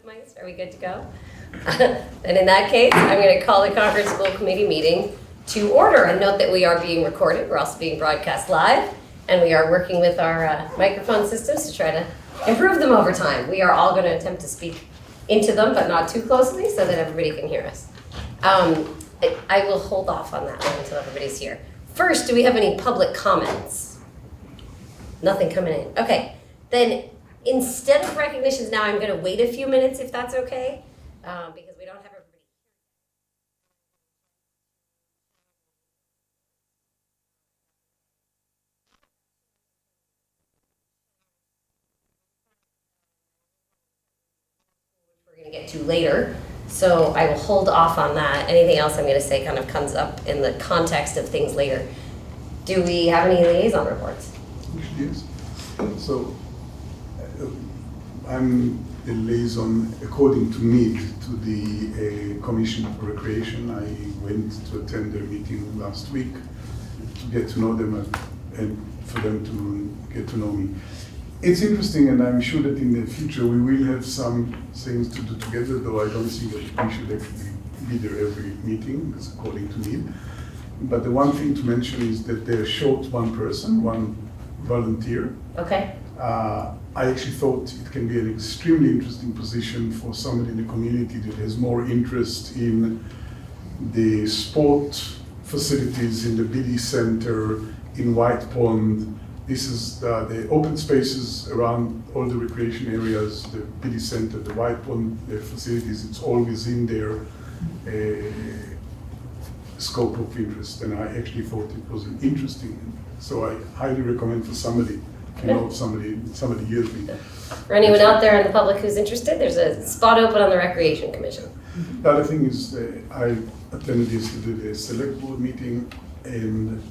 mics? Are we good to go? And in that case, I'm going to call the Concord School Committee meeting to order, and note that we are being recorded. We're also being broadcast live, and we are working with our microphone systems to try to improve them over time. We are all going to attempt to speak into them, but not too closely, so that everybody can hear us. I will hold off on that one until everybody's here. First, do we have any public comments? Nothing coming in. Okay, then instead of recognitions now, I'm going to wait a few minutes if that's okay, because we don't have everybody. We're going to get to later, so I will hold off on that. Anything else I'm going to say kind of comes up in the context of things later. Do we have any liaison reports? Yes. So I'm the liaison, according to need, to the Commission for Recreation. I went to attend their meeting last week to get to know them and for them to get to know me. It's interesting, and I'm sure that in the future we will have some things to do together, though I don't think that we should actually be there every meeting, that's according to need. But the one thing to mention is that they're short one person, one volunteer. Okay. I actually thought it can be an extremely interesting position for somebody in the community that has more interest in the sport facilities, in the BD Center, in White Pond. This is the open spaces around all the recreation areas, the BD Center, the White Pond facilities. It's all within their scope of interest, and I actually thought it was an interesting. So I highly recommend for somebody, you know, somebody hears me. For anyone out there in the public who's interested, there's a spot open on the Recreation Commission. The other thing is, I attended yesterday the select board meeting, and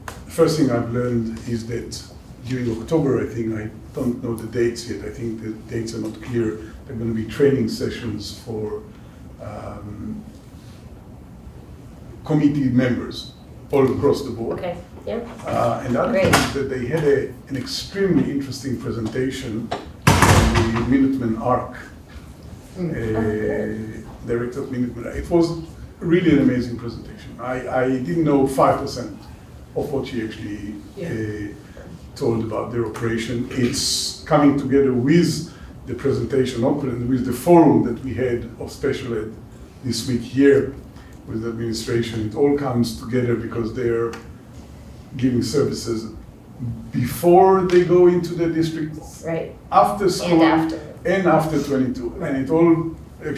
the first thing I've learned is that during October, I think, I don't know the dates yet, I think the dates are not clear, there are going to be training sessions for committee members all across the board. Okay, yeah. And the other thing is that they had an extremely interesting presentation on the Minuteman Arc. Director of Minuteman. It was really an amazing presentation. I didn't know 5% of what she actually told about their operation. It's coming together with the presentation, with the forum that we had of special ed this week here with the administration. It all comes together because they're giving services before they go into the district, right, after school, and after 22. Right. And I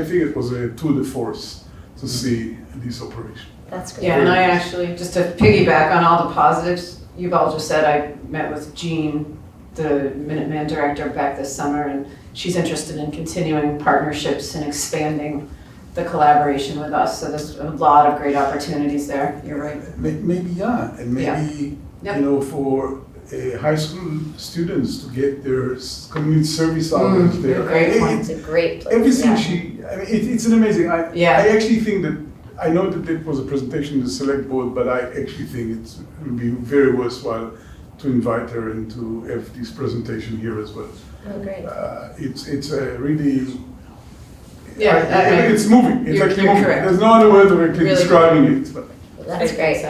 think it was a tour de force to see this operation. That's great. Yeah, and I actually, just to piggyback on all the positives you've all just said, I met with Jean, the Minuteman director, back this summer, and she's interested in continuing partnerships and expanding the collaboration with us. So there's a lot of great opportunities there. You're right. Maybe, yeah, and maybe, Yep. you know, for high school students to get their community service hours there. Great point. It's a great place. Everything yeah. I mean, it's an amazing, I Yeah. actually think that, I know that it was a presentation in the select board, but I actually think it would be very worthwhile to invite her and to have this presentation here as well. Oh, great. It's a really, Yeah, it's moving. It's you're actually moving. correct. There's no other word of actually Really describing it. But That's great.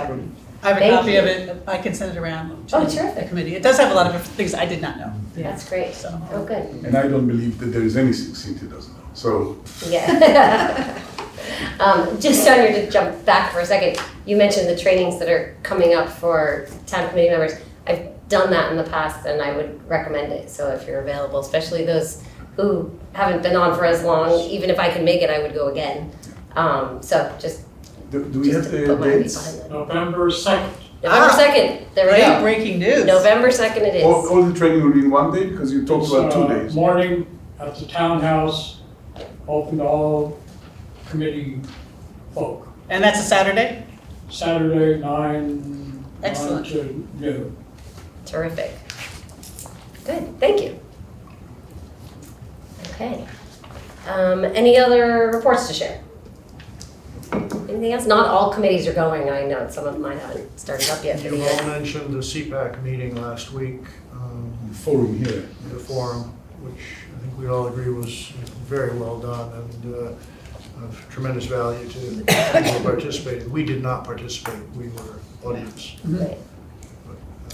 I have a Thank copy you. of it. I can send it around to Oh, the terrific. committee. It does have a lot of things I did not know. That's great. So. Oh, good. And I don't believe that there is anything Cynthia doesn't know. So Yeah. Just on your, to jump back for a second, you mentioned the trainings that are coming up for town committee members. I've done that in the past, and I would recommend it. So if you're available, especially those who haven't been on for as long, even if I can make it, I would go again. So just do we have the put my feet dates? behind that. November 2nd. November 2nd. There we Great go. breaking news. November 2nd it is. All the training will be in one day because you talked about 2 days. Morning at the townhouse, open to all committee folk. And that's a Saturday? Saturday, 9 Excellent. to noon. Terrific. Good, thank you. Okay. Any other reports to share? Anything else? Not all committees are going. I know some of mine haven't started up yet for the You year. all mentioned the CPAC meeting last week, Forum here. the forum. which I think we all agree was very well done and of tremendous value to the people who participated. We did not participate, we were audience. Right.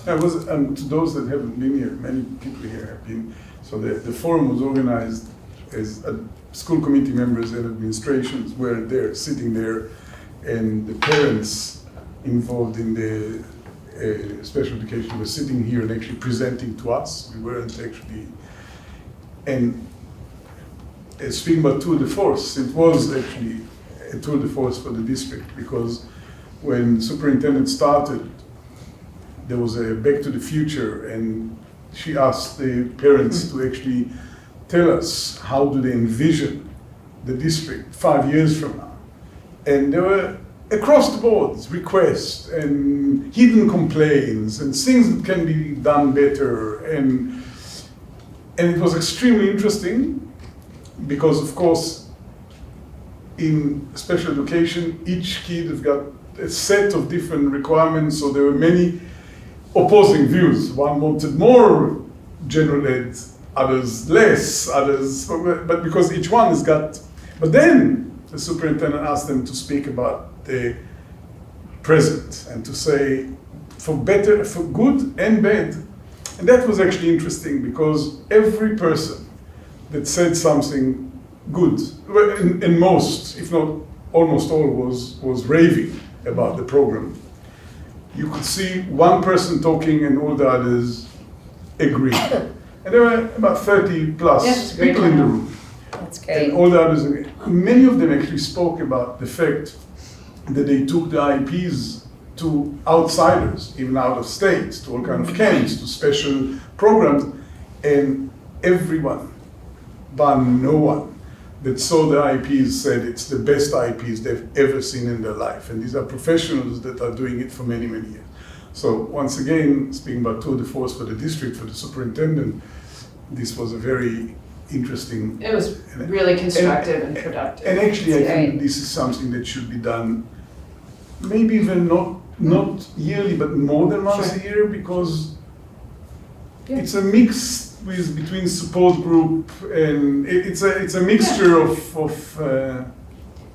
I was, and to those that haven't been here, many people here have been. So the forum was organized as school committee members and administrations were there, sitting there, and the parents involved in the special education were sitting here and actually presenting to us. We weren't actually, and speaking about tour de force, it was actually a tour de force for the district, because when superintendent started, there was a Back to the Future, and she asked the parents to actually tell us how do they envision the district 5 years from now. And there were across the board requests and hidden complaints and things that can be done better, and it was extremely interesting because, of course, in special education, each kid has got a set of different requirements, so there were many opposing views. One wanted more general ed, others less, others, but because each one has got, but then the superintendent asked them to speak about the present and to say for better, for good and bad. And that was actually interesting because every person that said something good, and most, if not almost all, was raving about the program. You could see one person talking and all the others agree. And there were about 30 plus people in the room. That's great. And all the others agree. Many of them actually spoke about the fact that they took the IEPs to outsiders, even out of state, to all kind of camps, to special programs, and everyone, but no one, that saw the IEPs said it's the best IEPs they've ever seen in their life. And these are professionals that are doing it for many, many years. So once again, speaking about tour de force for the district, for the superintendent, this was a very interesting. It was really constructive and productive. And actually, I think Right. this is something that should be done, maybe even not yearly, but more than once a year, because it's a mix between support group and it's a mixture of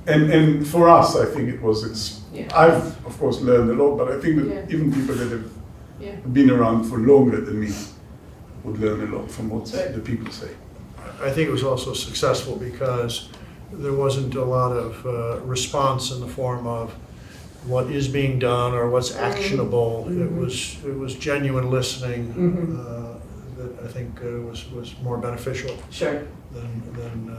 and for us, I think it was. I've of course learned a lot, but I think that even people that have been around for longer than me would learn a lot from what the people say. I think it was also successful because there wasn't a lot of response in the form of what is being done or what's actionable. Mm-hmm. It was genuine listening that I think was more beneficial than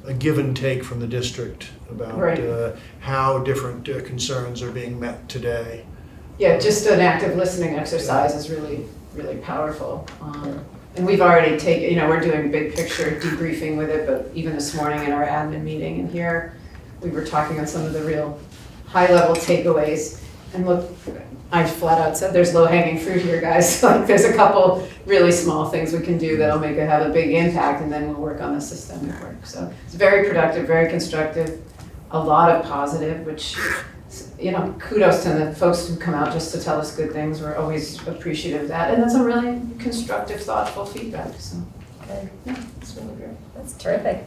a give and take from the district about how different concerns are being met today. Yeah, just an active listening exercise is really, really powerful. And we've already taken, we're doing big picture debriefing with it, but even this morning in our admin meeting in here, we were talking on some of the real high-level takeaways. And look, I flat out said there's low-hanging fruit here, guys. Like there's a couple really small things we can do that'll have a big impact, and then we'll work on the systemic work. So it's very productive, very constructive, a lot of positive, which, kudos to the folks who come out just to tell us good things. We're always appreciative of that. And that's a really constructive, thoughtful feedback. So Good. yeah, it's really great. That's terrific.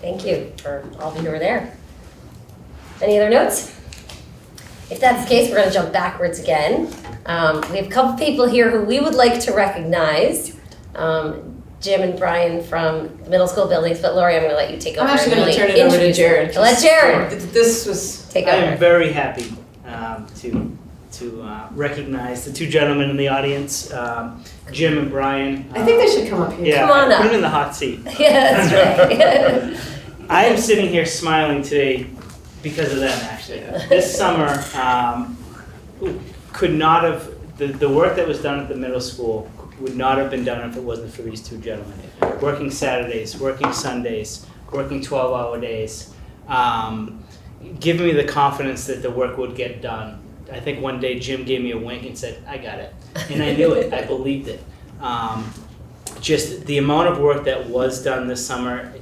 Thank you for all of you who were there. Any other notes? If that's the case, we're going to jump backwards again. We have a couple people here who we would like to recognize. Jim and Brian from the middle school buildings, but Lori, I'm going to let you take over. I'm actually going to turn it over to Jared. Let Jared This was take I over. am very happy to recognize the two gentlemen in the audience, Jim and Brian. I think they should come up here. Yeah, Come on put up. them in the hot seat. Yeah, that's right. I am sitting here smiling today because of them, actually. This summer could not have, the work that was done at the middle school would not have been done if it wasn't for these two gentlemen. Working Saturdays, working Sundays, working 12-hour days, giving me the confidence that the work would get done. I think one day Jim gave me a wink and said, I got it. And I knew it, I believed it. Just the amount of work that was done this summer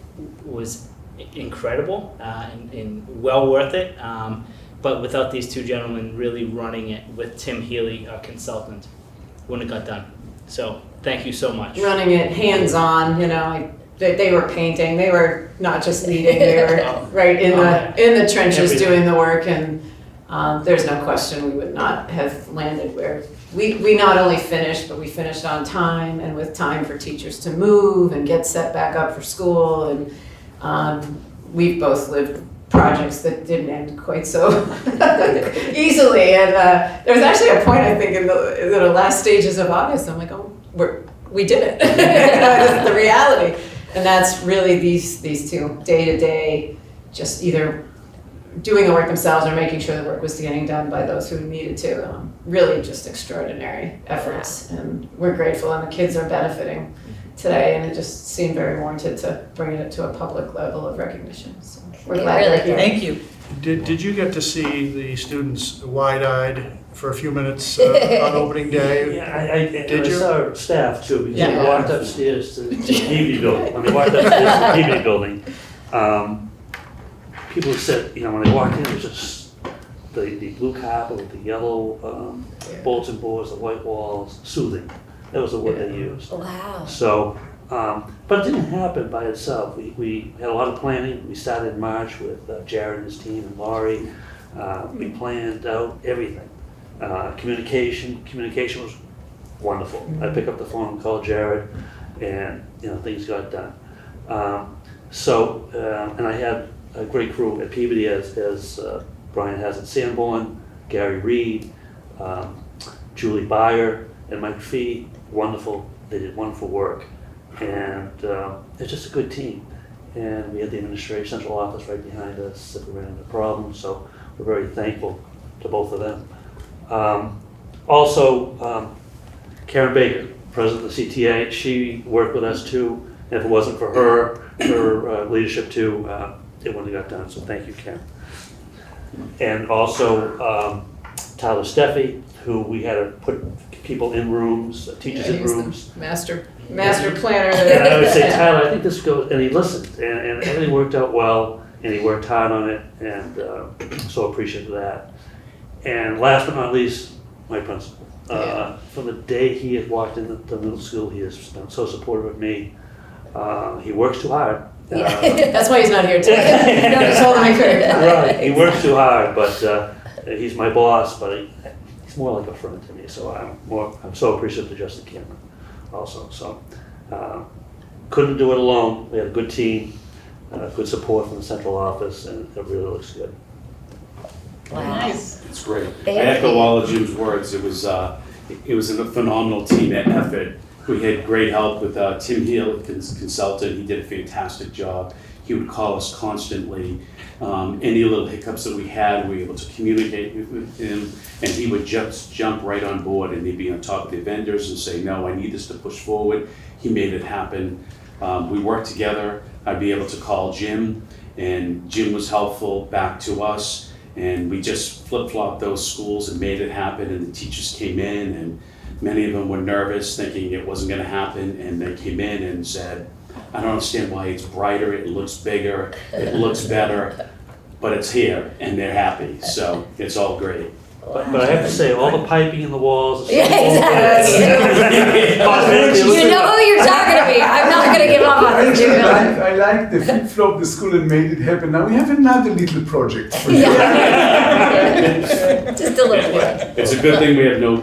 was incredible and well worth it. But without these two gentlemen really running it with Tim Healy, our consultant, wouldn't have got done. So thank you so much. running it hands-on, you know, they were painting, they were not just leading, they were right in the trenches Everything. doing the work, and there's no question we would not have landed where we not only finished, but we finished on time and with time for teachers to move and get set back up for school, and we've both lived projects that didn't end quite so easily, and there was actually a point, I think, in the last stages of August, I'm like, oh, we did it. This is the reality. And that's really these two, day-to-day, just either doing the work themselves or making sure the work was getting done by those who needed to. Really just extraordinary efforts, and we're grateful, and the kids are benefiting today, and it just seemed very warranted to bring it to a public level of recognition. So we're Yeah, glad really they're here. Thank you. Did you get to see the students wide-eyed for a few minutes on opening day? Yeah, I Did I you? saw staff too, because Yeah. they walked upstairs to the TV building. When they walked upstairs to the TV building, people said, you know, when they walked in, it was just the blue carpet with the yellow bulletin boards, the white walls, soothing. That was the word they used. Wow. So, but it didn't happen by itself. We had a lot of planning. We started in March with Jared and his team and Laurie. We planned out everything. Communication was wonderful. I picked up the phone and called Jared, and you know, things got done. And I had a great crew at Peabody, as Brian has at Sanborn, Gary Reed, Julie Byer, and Mike Fee. Wonderful. They did wonderful work, and it's just a good team. And we had the administration central office right behind us if we ran into problems. So we're very thankful to both of them. Karen Baker, president of the CTA, she worked with us too. And if it wasn't for her leadership too, it wouldn't have got done. So thank you, Karen. And also Tyler Steffi, who we had to put people in rooms, teachers in He's the rooms. master planner. And I would say, Tyler, I think this goes, and he listened, and everything worked out well, and he worked hard on it, and so appreciative of that. And last but not least, my principal. From the day he had walked in the middle school, he has been so supportive of me. He works too hard. That's why he's not here today. No, just hold him Right, he works too hard, but he's my boss, but he's more like a friend to me, so I'm so appreciative to Justin Cameron also. So couldn't do it alone. We had a good team, good support from the central office, and it really looks good. Wow. Nice. It's great. Thank I echo you. all of Jim's words. It was a phenomenal team effort. We had great help with Tim Heal, consultant. He did a fantastic job. He would call us constantly. Any little hiccups that we had, we were able to communicate with him, and he would just jump right on board, and he'd be on top of the vendors and say, no, I need this to push forward. He made it happen. We worked together. I'd be able to call Jim, and Jim was helpful back to us. And we just flip-flopped those schools and made it happen, and the teachers came in, and many of them were nervous, thinking it wasn't gonna happen, and they came in and said, I don't understand why it's brighter, it looks bigger, it looks better, but it's here, and they're happy, so it's all great. But I have to say, all the piping in the walls. Yeah, exactly. You know who you're talking to me. I'm not going to give up on this, Jim. I like the flip-flop the school and made it happen. Now we have another little project for you. Yeah. Just a little bit. It's a good thing we have no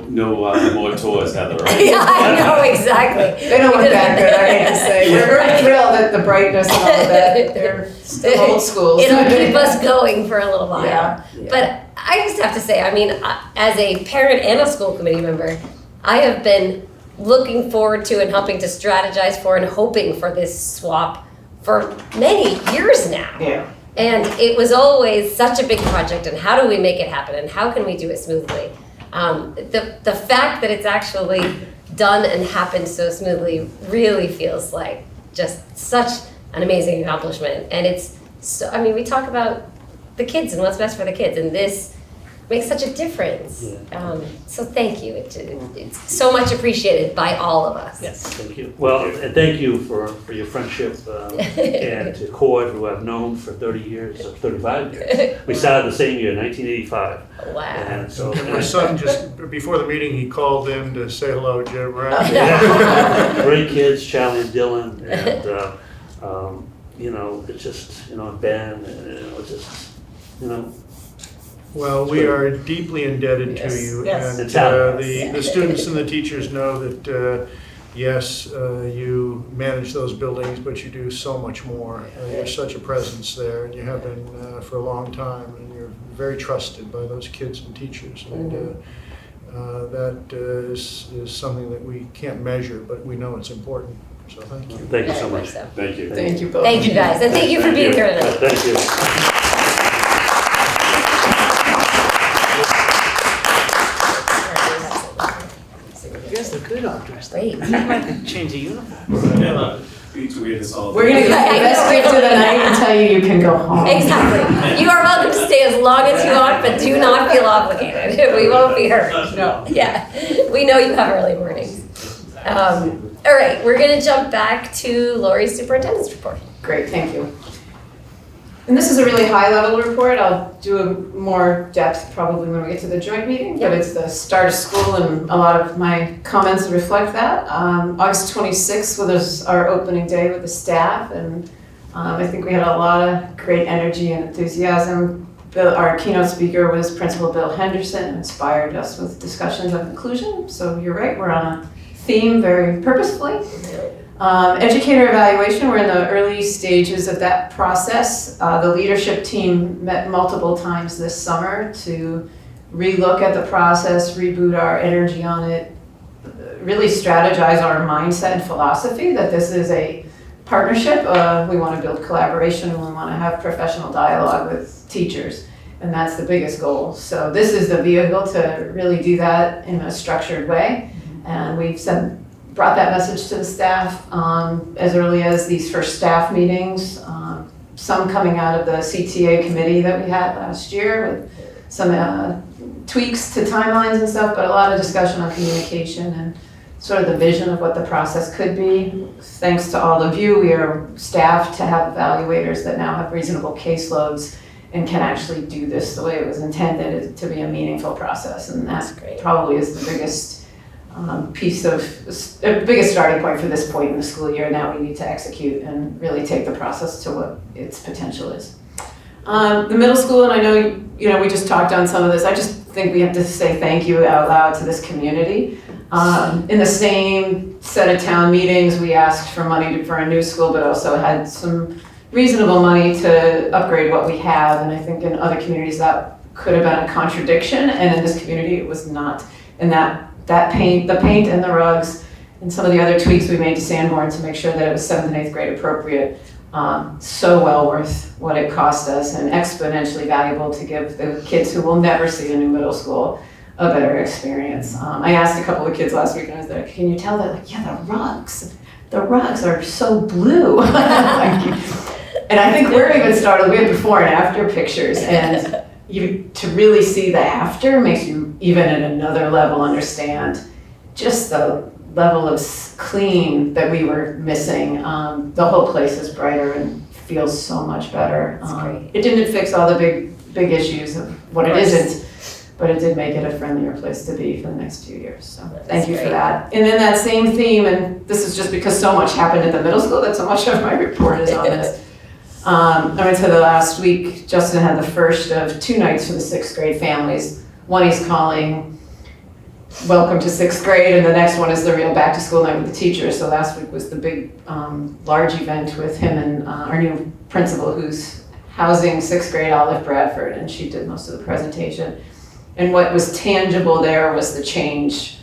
more tours, Heather, right? Yeah, I know, exactly. They don't look that good, I hate to say. We're thrilled at the brightness and all of that. They're still old schools. It'll keep us going for a little while. Yeah. But I just have to say, I mean, as a parent and a school committee member, I have been looking forward to and helping to strategize for and hoping for this swap for many years now. Yeah. And it was always such a big project, and how do we make it happen, and how can we do it smoothly? The fact that it's actually done and happened so smoothly really feels like just such an amazing accomplishment. And it's so, I mean, we talk about the kids and what's best for the kids, and this makes such a difference. So thank you. It's so much appreciated by all of us. Yes. Thank you. Well, and thank you for your friendship, and to Cord, who I've known for 30 years, or 35 years. We started the same year, 1985. Wow. And so, And my son, just before the meeting, he called in to say hello, Jim, right? yeah. Great kids, Charlie and Dylan, and you know, it's just, you know, Ben, and you know, it's just, you know. Well, we are deeply indebted to Yes. you. Yes. And It's out. the students and the teachers know that, yes, you manage those buildings, but you do so much more. You're such a presence there, and you have been for a long time, and you're very trusted by those kids and teachers. And that is something that we can't measure, but we know it's important. So thank you. Thank you so Very much. much so. Thank you. Thank you both. Thank you guys, and thank you for being here tonight. Thank you. You guys look good all dressed up. Great. You might change the uniform. We're gonna give you the best gift of the night and tell you you can go home. Exactly. You are welcome to stay as long as you want, but do not feel obligated. We won't be hurt. No. Yeah, we know you have early mornings. All right, we're gonna jump back to Lori's superintendent's report. Great, thank you. And this is a really high-level report. I'll do a more depth probably when we get to the joint meeting, but it's the start of school and a lot of my comments reflect that. August 26th was our opening day with the staff, and I think we had a lot of great energy and enthusiasm. Our keynote speaker was Principal Bill Henderson, who inspired us with discussions of inclusion. So you're right, we're on a theme very purposefully. Educator evaluation, we're in the early stages of that process. The leadership team met multiple times this summer to relook at the process, reboot our energy on it, really strategize our mindset and philosophy that this is a partnership. We want to build collaboration and we want to have professional dialogue with teachers. And that's the biggest goal. So this is the vehicle to really do that in a structured way. And we've brought that message to the staff as early as these first staff meetings, some coming out of the CTA committee that we had last year with some tweaks to timelines and stuff, but a lot of discussion on communication and sort of the vision of what the process could be. Thanks to all of you, we are staffed to have evaluators that now have reasonable caseloads and can actually do this the way it was intended to be a meaningful process. And that probably is the biggest biggest starting point for this point in the school year. Now we need to execute and really take the process to what its potential is. The middle school, and I know we just talked on some of this, I just think we have to say thank you out loud to this community. In the same set of town meetings, we asked for money for a new school, but also had some reasonable money to upgrade what we have. And I think in other communities that could have been a contradiction, and in this community it was not. And the paint and the rugs and some of the other tweaks we made to Sanborn to make sure that it was 7th and 8th grade appropriate. So well worth what it cost us and exponentially valuable to give the kids who will never see a new middle school a better experience. I asked a couple of kids last week and I was like, can you tell that? Like, yeah, the rugs are so blue. And I think we're even startled. We have before and after pictures, and to really see the after makes you even at another level understand just the level of clean that we were missing. The whole place is brighter and feels so much better. It didn't fix all the big issues of what it isn't, but it did make it a friendlier place to be for the next few years. So thank you for that. And then that same theme, and this is just because so much happened at the middle school that so much of my report is on this. I went to the last week. Justin had the first of 2 nights for the 6th grade families. One he's calling Welcome to 6th grade, and the next one is the real back to school night with the teachers. So last week was the big, large event with him and our new principal who's housing 6th grade, Olive Bradford, and she did most of the presentation. And what was tangible there was the change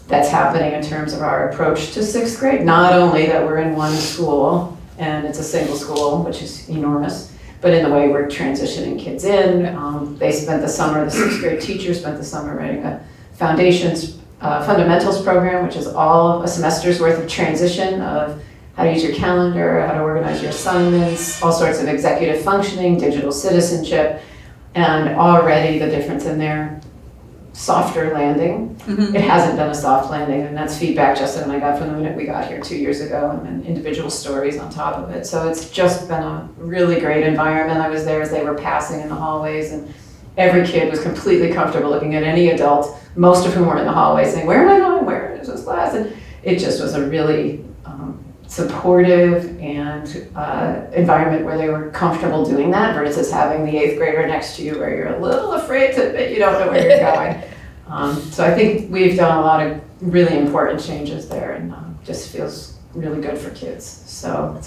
that's happening in terms of our approach to 6th grade. Not only that we're in one school, and it's a single school, which is enormous, but in the way we're transitioning kids in. They spent the summer, the 6th grade teachers spent the summer writing a fundamentals program, which is all a semester's worth of transition of how to use your calendar, how to organize your assignments, all sorts of executive functioning, digital citizenship. And already the difference in their softer landing. It hasn't been a soft landing, and that's feedback Justin and I got from the minute we got here 2 years ago, and then individual stories on top of it. So it's just been a really great environment. I was there as they were passing in the hallways, and every kid was completely comfortable looking at any adult, most of whom were in the hallway saying, where am I going, where is this class? And it just was a really supportive and environment where they were comfortable doing that versus having the 8th grader next to you where you're a little afraid to admit you don't know where you're going. So I think we've done a lot of really important changes there, and just feels really good for kids. So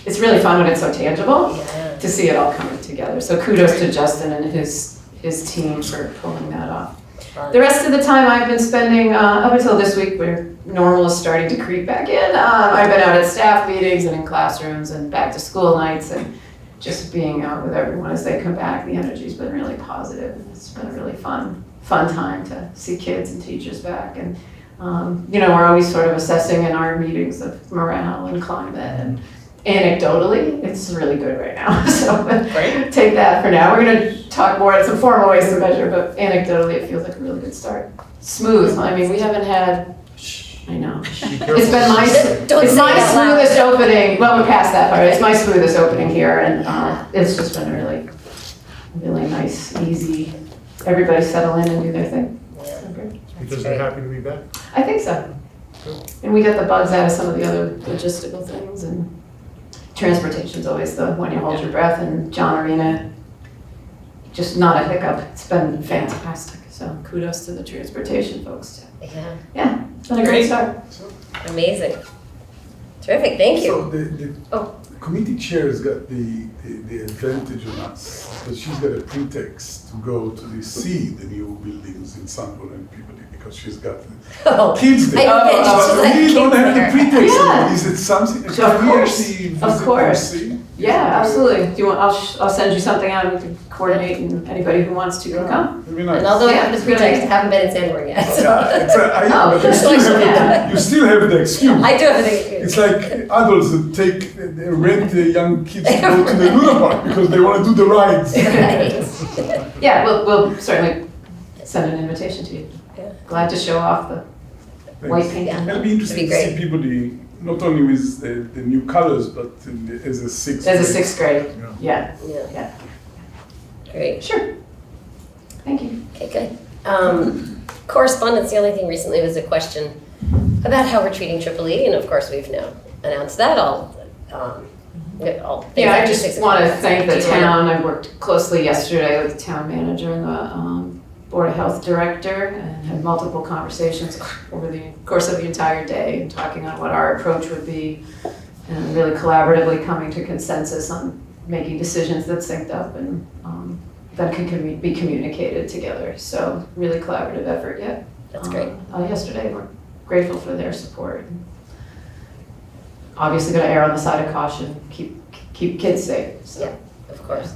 it's really fun when it's so tangible to see it all coming together. So kudos to Justin and his team for pulling that off. The rest of the time I've been spending, up until this week where normal is starting to creep back in, I've been out at staff meetings and in classrooms and back to school nights, and just being out with everyone as they come back. The energy's been really positive, and it's been a really fun time to see kids and teachers back. And we're always sort of assessing in our meetings of morale and climate, and anecdotally, it's really good right now. So take that for now. We're going to talk more at some formal ways to measure, but anecdotally, it feels like a really good start. Smooth. I mean, we haven't had. I know. It's been my smoothest opening. Well, we're past that part. It's my smoothest opening here, and it's just been really, really nice, easy. Everybody settle in and do their thing. Because they're happy to be back. I think so. And we got the bugs out of some of the other logistical things, and transportation's always the when you hold your breath, and John Arena, just not a hiccup. It's been fantastic. So kudos to the transportation folks too. Yeah, it's been a great start. Amazing. Terrific, thank you. So the committee chair has got the advantage on us, because she's got a pretext to go to see the new buildings in Sanborn and Peabody, because she's got kids there. I We don't have the pretext. Yeah. Is it something? Of Can we course. actually visit Of course. and see? Yeah, absolutely. Do you want? I'll send you something out. We can coordinate, and anybody who wants to can come. It'd be nice. And although Yeah, I have it's the pretext, I haven't been in Sanborn yet. So. But you still have the excuse. I do have the It's like adults that they rent the young kids to go to the Luna Park because they want to do the rides. Right. Yeah, we'll certainly send an invitation to you. Yeah. Glad to show off the white paint. Yeah. It'll be interesting That'd to be see people not only with the new colors, but as a sixth. As a 6th grade. Yeah. Yeah. Great. Sure. Thank you. Okay, good. Correspondence, the only thing recently was a question about how we're treating Triple E, and of course we've now announced that all. Yeah, I just want to thank the town. I worked closely yesterday with the town manager and the Board of Health director, and had multiple conversations over the course of the entire day, and talking on what our approach would be, and really collaboratively coming to consensus on making decisions that synced up and that can be communicated together. So really collaborative effort yet. That's great. Yesterday, we're grateful for their support. Obviously going to err on the side of caution, keep kids safe. So. Yeah, of course.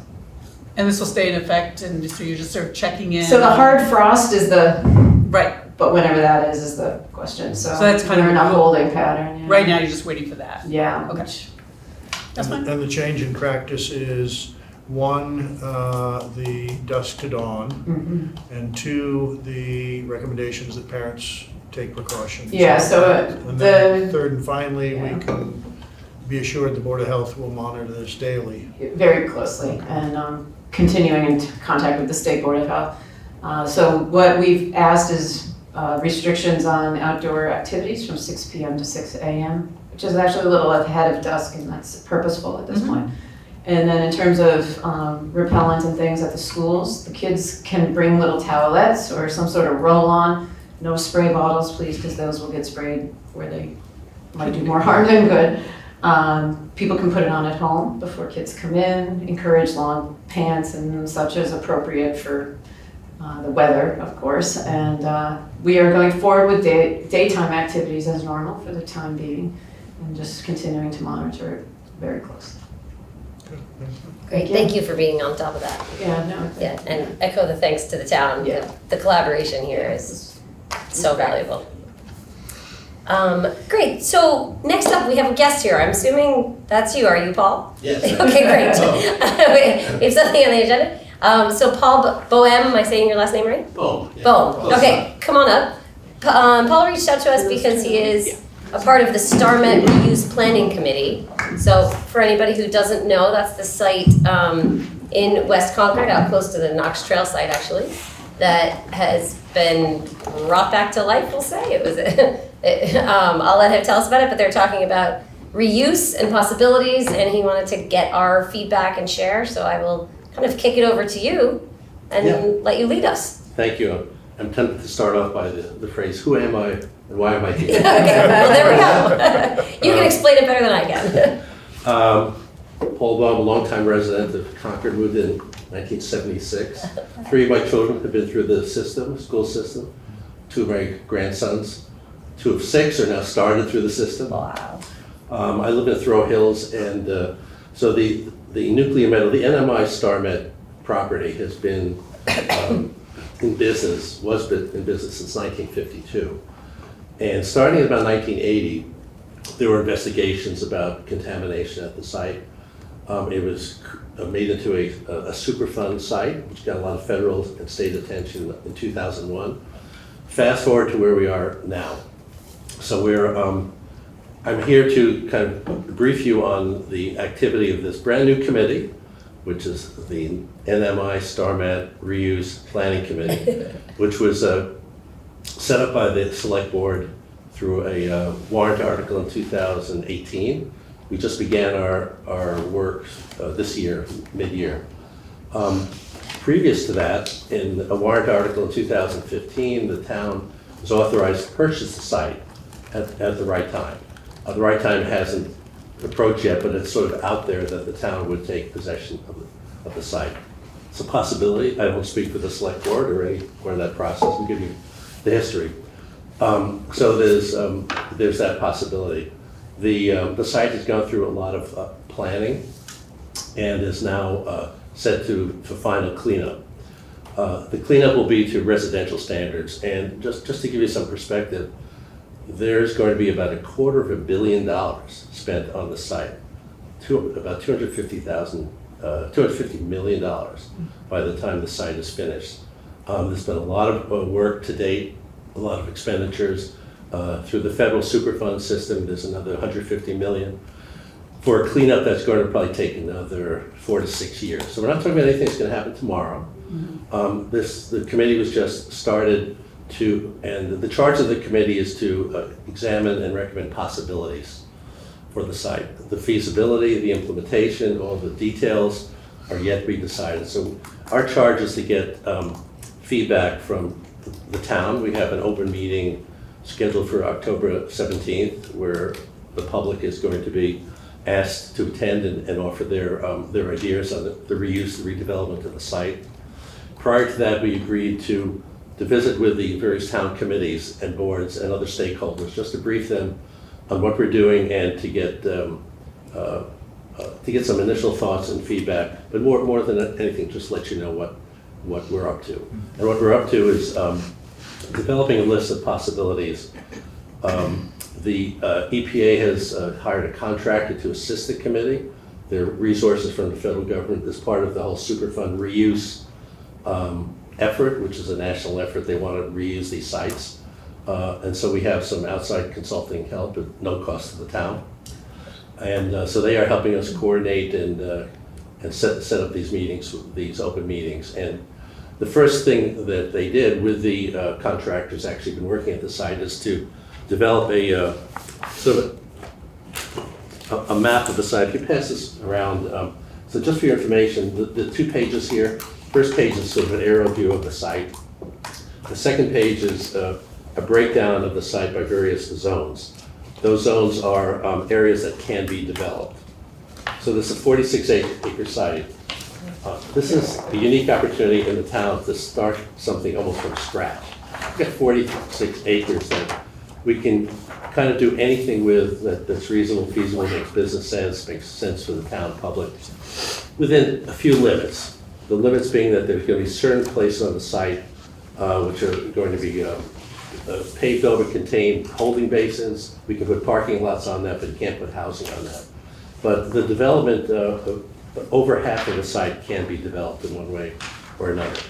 And this will stay in effect, and so you're just sort of checking in? So the hard frost is Right. but whenever that is the question. So that's kind of we're in a a- holding pattern. Yeah. Right now, you're just waiting for that? Yeah. Okay. That's fine. And the change in practice is, 1, the dusk to dawn, Mhm. and 2, the recommendations that parents take precautions. Yeah, so And then the, 3rd and finally, Yeah. we can be assured the Board of Health will monitor this daily. very closely, and continuing in contact with the State Board of Health. So what we've asked is restrictions on outdoor activities from 6 p.m. to 6 a.m., which is actually a little ahead of dusk, and that's purposeful at this point. And then in terms of repellent and things at the schools, the kids can bring little towelettes or some sort of roll-on. No spray bottles, please, because those will get sprayed where they might do more harm than good. People can put it on at home before kids come in. Encourage long pants and such as appropriate for the weather, of course. And we are going forward with daytime activities as normal for the time being, and just continuing to monitor it very closely. Great, thank you for being on top of that. Yeah, no. Yeah, and echo the thanks to the town. Yeah. The collaboration here is so valuable. Great, so next up we have a guest here. I'm assuming that's you, are you, Paul? Yes. Okay, great. We have something on the agenda. So Paul Boehm, am I saying your last name right? Boom. Yeah. Boehm. Close Okay, come on up. Paul reached out to us because he is a part of the StarMet Reuse Planning Committee. So for anybody who doesn't know, that's the site in West Concord, out close to the Knox Trail site actually, that has been brought back to life, we'll say. It was, I'll let him tell us about it, but they're talking about reuse and possibilities, and he wanted to get our feedback and share, so I will kind of kick it over to you and let you lead us. Thank you. I'm tempted to start off by the phrase, who am I and why am I here? Okay, well, there we go. You can explain it better than I can. Paul Baum, a longtime resident of Concord, moved in 1976. 3 of my children have been through the school system. 2 of my grandsons, 2 of 6 are now started through the system. Wow. I live in Throw Hills, and so the nuclear metal, the NMI StarMet property has been in business, since 1952. And starting in about 1980, there were investigations about contamination at the site. It was made into a Superfund site, which got a lot of federal and state attention in 2001. Fast forward to where we are now. So I'm here to kind of brief you on the activity of this brand new committee, which is the NMI StarMet Reuse Planning Committee, which was set up by the Select Board through a warrant article in 2018. We just began our work this year, mid-year. Previous to that, in a warrant article in 2015, the town was authorized to purchase the site at the right time. The right time hasn't approached yet, but it's sort of out there that the town would take possession of the site. It's a possibility. I won't speak for the Select Board or anywhere in that process. We'll give you the history. So there's that possibility. The site has gone through a lot of planning and is now set for final cleanup. The cleanup will be to residential standards, and just to give you some perspective, there's going to be about $250 million spent on the site, about $250 million by the time the site is finished. There's been a lot of work to date, a lot of expenditures. Through the federal Superfund system, there's another $150 million. For a cleanup, that's going to probably take another 4 to 6 years. So we're not talking about anything that's going to happen tomorrow. The committee was just started and the charge of the committee is to examine and recommend possibilities for the site. The feasibility, the implementation, all the details are yet to be decided. So our charge is to get feedback from the town. We have an open meeting scheduled for October 17th, where the public is going to be asked to attend and offer their ideas on the reuse, the redevelopment of the site. Prior to that, we agreed to visit with the various town committees and boards and other stakeholders, just to brief them on what we're doing and to get some initial thoughts and feedback, but more than anything, just let you know what we're up to. And what we're up to is developing a list of possibilities. The EPA has hired a contractor to assist the committee. There are resources from the federal government as part of the whole Superfund reuse effort, which is a national effort. They want to reuse these sites. And so we have some outside consulting help at no cost to the town. And so they are helping us coordinate and set up these meetings, these open meetings. And the first thing that they did with the contractors actually been working at the site is to develop a sort of a map of the site. If you pass this around, so just for your information, the 2 pages here, first page is sort of an aerial view of the site. The second page is a breakdown of the site by various zones. Those zones are areas that can be developed. So this is a 46-acre site. This is a unique opportunity in the town to start something almost from scratch. We've got 46 acres that we can kind of do anything with that's reasonable, feasible, makes business sense, makes sense for the town public, within a few limits. The limits being that there's going to be certain places on the site which are going to be paved over, contain holding basins. We can put parking lots on that, but you can't put housing on that. But the development but over half of the site can be developed in one way or another.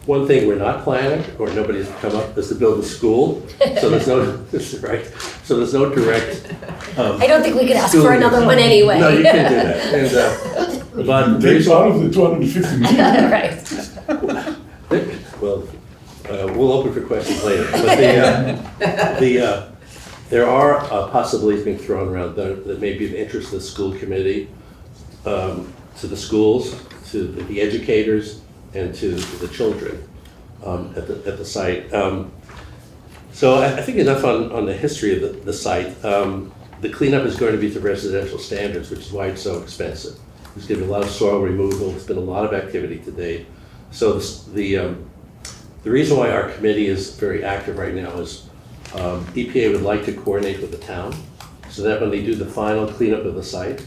One thing we're not planning, or nobody's come up, is to build a school. So there's no, right? So there's no direct. I don't think we could ask school- for another one anyway. No, you can't do that. And, but Takes out of the 250 million. Right. well, we'll open for questions later. But there are possibilities being thrown around that may be of interest to the school committee, to the schools, to the educators, and to the children at the site. So I think enough on the history of the site. The cleanup is going to be to residential standards, which is why it's so expensive. There's going to be a lot of soil removal. There's been a lot of activity to date. So the reason why our committee is very active right now is EPA would like to coordinate with the town so that when they do the final cleanup of the site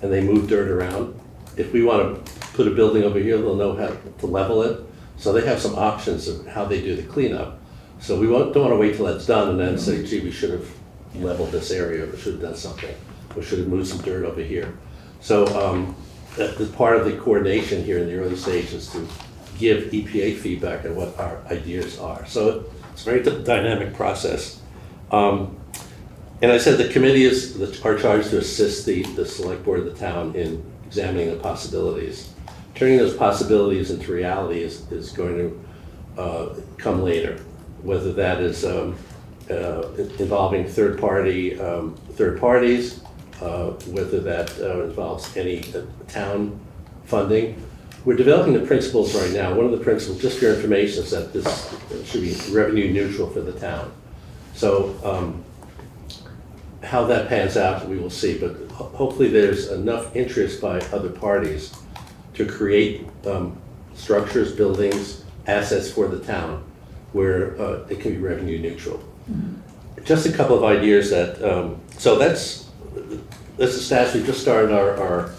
and they move dirt around, if we want to put a building over here, they'll know how to level it. So they have some options of how they do the cleanup. So we don't want to wait till that's done and then say, gee, we should have leveled this area, or should have done something, or should have moved some dirt over here. So the part of the coordination here in the early stages to give EPA feedback on what our ideas are. So it's a very dynamic process. And I said the committee are charged to assist the select board of the town in examining the possibilities. Turning those possibilities into reality is going to come later, whether that is involving third parties, whether that involves any town funding. We're developing the principles right now. One of the principles, just for your information, is that this should be revenue neutral for the town. So how that pans out, we will see, but hopefully there's enough interest by other parties to create structures, buildings, assets for the town where it can be revenue neutral. Mm-hmm. Just a couple of ideas that, so that's the status. We just started our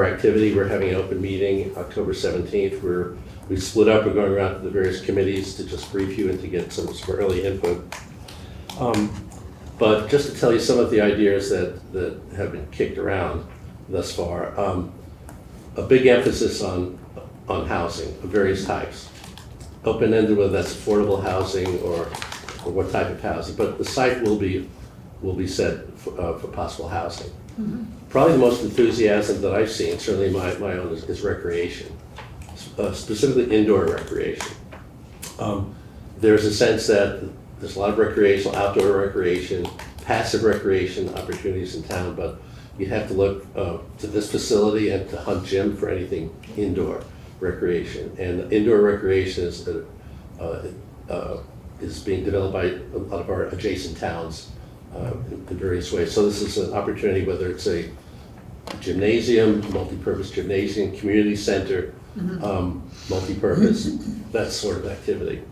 activity. We're having an open meeting October 17th where we split up. We're going around to the various committees to just brief you and to get some early input. But just to tell you some of the ideas that have been kicked around thus far, a big emphasis on housing of various types. Open-ended, whether that's affordable housing or what type of housing, but the site will be set for possible housing. Mm-hmm. Probably the most enthusiasm that I've seen, certainly my own, is recreation, specifically indoor recreation. There's a sense that there's a lot of recreational, outdoor recreation, passive recreation opportunities in town, but you have to look to this facility and to Hunt Gym for anything indoor recreation. And indoor recreation is being developed by a lot of our adjacent towns in various ways. So this is an opportunity, whether it's a gymnasium, multi-purpose gymnasium, community center, multi-purpose, that sort of activity.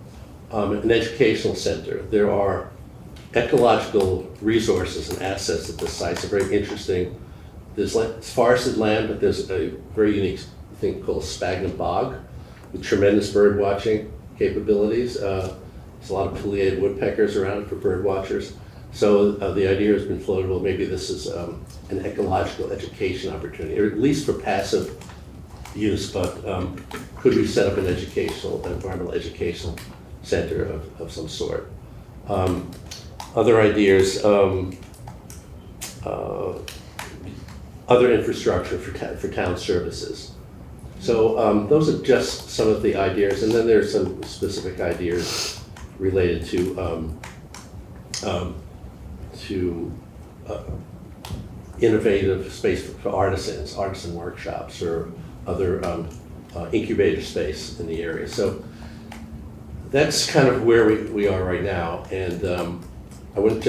An educational center. There are ecological resources and assets at this site. It's very interesting. There's forested land, but there's a very unique thing called sphagnum bog with tremendous bird watching capabilities. There's a lot of pileated woodpeckers around for bird watchers. So the idea has been floated, well, maybe this is an ecological education opportunity, or at least for passive use, but could we set up an environmental educational center of some sort? Other ideas, other infrastructure for town services. So those are just some of the ideas, and then there's some specific ideas related to innovative space for artisan workshops, or other incubator space in the area. So that's kind of where we are right now, and I wouldn't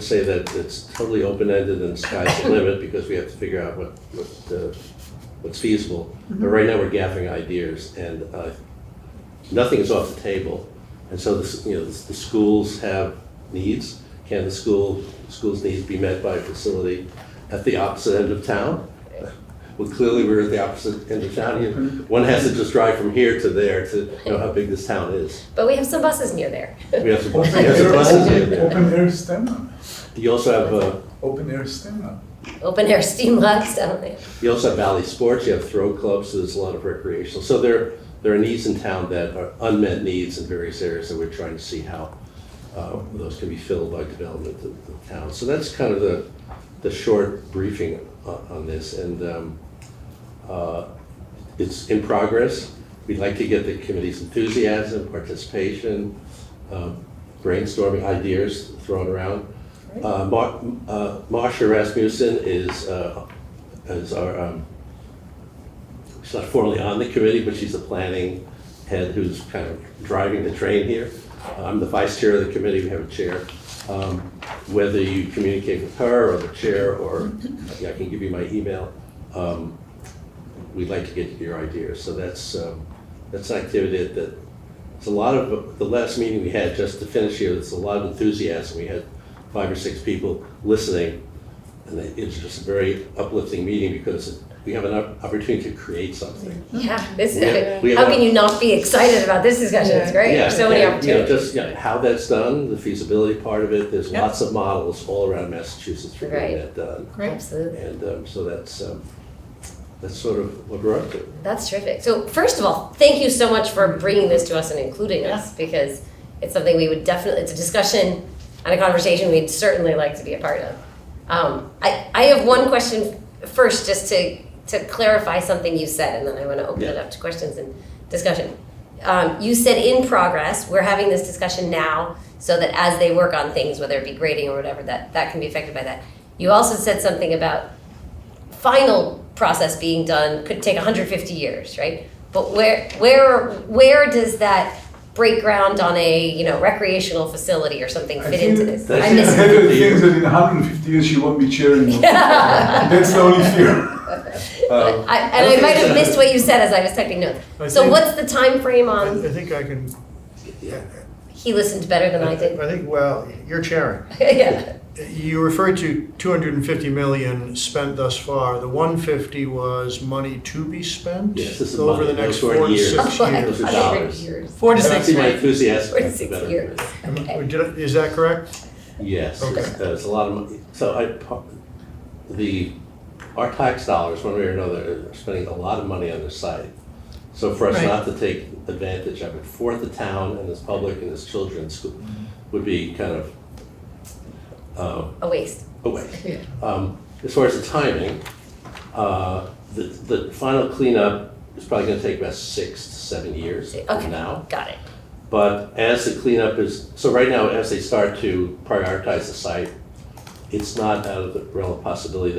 say that it's totally open-ended and the sky's the limit, because we have to figure out what's feasible. Mm-hmm. But right now we're gathering ideas, and nothing is off the table. And so the schools have needs. Can the schools' needs be met by a facility at the opposite end of town? Well, clearly we're at the opposite end of town. One has to just drive from here to there to know how big this town is. But we have some buses near there. We have some buses near there. Open air STEM. You also have open air STEM. open air steam labs down there. You also have Valley Sports, you have throw clubs, so there's a lot of recreational. So there are needs in town that are unmet needs in various areas that we're trying to see how those can be filled by development of the town. So that's kind of the short briefing on this, and it's in progress. We'd like to get the committee's enthusiasm, participation, brainstorming ideas thrown around. Marsha Rasmussen is our, she's not formally on the committee, but she's the planning head who's kind of driving the train here. I'm the vice chair of the committee, we have a chair. Whether you communicate with her or the chair, or I can give you my email, we'd like to get your ideas. So that's an activity that it's a lot of, the last meeting we had, just to finish here, there's a lot of enthusiasm. We had 5 or 6 people listening, and it was just a very uplifting meeting because we have an opportunity to create something. Yeah, this We is, have how can you not be excited about this discussion? It's great, Yeah, there's so many and, opportunities. just how that's done, the feasibility part of it, there's Yep. lots of models all around Massachusetts for getting Right. that done. Great. Absolutely. And so that's sort of what we're up to. That's terrific. So first of all, thank you so much for bringing this to us and including us, because it's something we would definitely, it's a discussion and a conversation we'd certainly like to be a part of. I have one question first, just to clarify something you said, and then I want to open it up to questions and discussion. You said in progress, we're having this discussion now so that as they work on things, whether it be grading or whatever, that can be affected by that. You also said something about final process being done could take 150 years, right? But where does that break ground on a recreational facility or something fit into this? that's- I I missed had it. the things that in 150 years she won't be chairing me. That's the only fear. I might have missed what you said as I was typing notes. I So think- what's the time frame I on? think I can, He listened better than I did. I think, well, you're chairing. Yeah. You referred to 250 million spent thus far. The 150 was money to be spent Yes, this is over money. the next Those were 4 to years. 6 Oh, years. Those are 100 dollars. years. 4 to I 6, see my right? enthusiasm. 4 to 6 years. Okay. Is that correct? Yes, Okay. it's a lot of money. So our tax dollars, one way or another, are spending a lot of money on this site. So for us Right. not to take advantage of it for the town and its public and its children's school would be kind of A waste. a waste. As far as the timing, the final cleanup is probably gonna take about 6 to 7 years Okay. from now. Got it. But as the cleanup is, so right now, as they start to prioritize the site, it's not out of the realm of possibility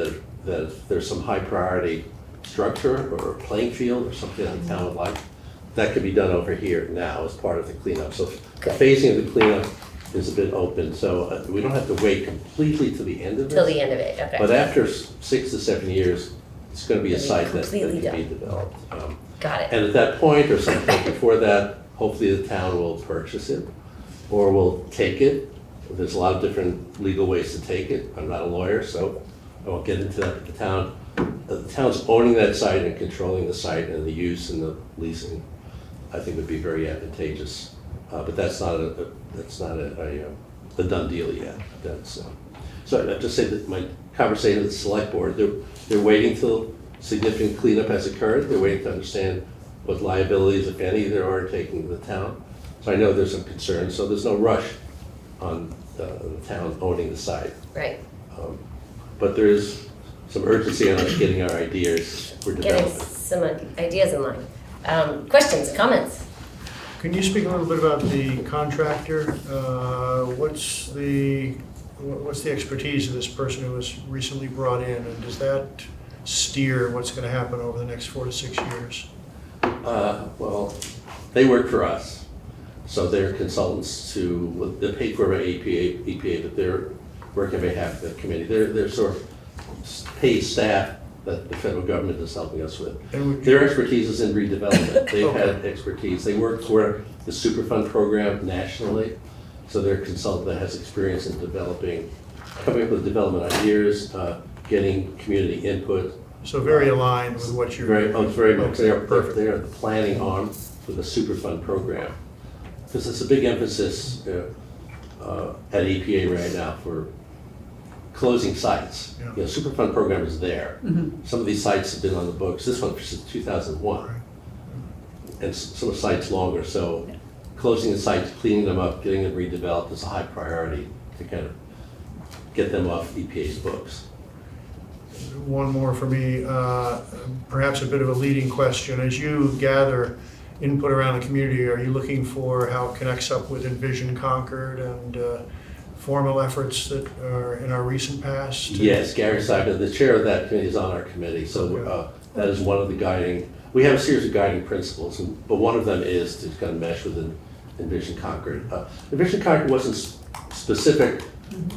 that if there's some high priority structure or playing field or something that the town would like, that could be done over here now as part of the cleanup. So the phasing of the cleanup is a bit open, so we don't have to wait completely to the end of Till it. the end of it. Okay. But after 6 to 7 years, it's gonna be a It'll be site that completely can be done. developed. Got it. And at that point, or sometime before that, hopefully the town will purchase it, or will take it. There's a lot of different legal ways to take it. I'm not a lawyer, so I won't get into that. But the town's owning that site and controlling the site, and the use and the leasing, I think would be very advantageous. But that's not a done deal yet. So I just say that my conversation with the select board, they're waiting till significant cleanup has occurred. They're waiting to understand what liabilities, if any, there are taking the town. So I know there's some concern, so there's no rush on the town owning the site. Right. But there is some urgency on us getting our ideas for Getting development. some ideas in line. Questions, comments? Can you speak a little bit about the contractor? What's the expertise of this person who was recently brought in, and does that steer what's going to happen over the next 4 to 6 years? Well, they work for us, so they're consultants to, they're paid for by EPA, but they're working on behalf of the committee. They're sort of paid staff that the federal government is helping us with. And Their expertise is in redevelopment. They've Okay. had expertise. They work for the Superfund program nationally, so they're a consultant that has experience in coming up with development ideas, getting community input. So very aligned with what you're. Very much. Okay, perfect. They are the planning arm for the Superfund program. Because it's a big emphasis at EPA right now for closing sites. Yeah. You know, Superfund program is there. Some of these sites have been on the books, this one since 2001. Right. And some sites longer, so closing the sites, cleaning them up, getting them redeveloped is a high priority to kind of get them off EPA's books. One more for me, perhaps a bit of a leading question. As you gather input around the community, are you looking for how it connects up with Envision Concord and formal efforts that are in our recent past? Yes, Gary Seidman, the chair of that committee, is on our committee, so that is one of the guiding, we have a series of guiding principles, but one of them is to kind of mesh with Envision Concord. Envision Concord wasn't specific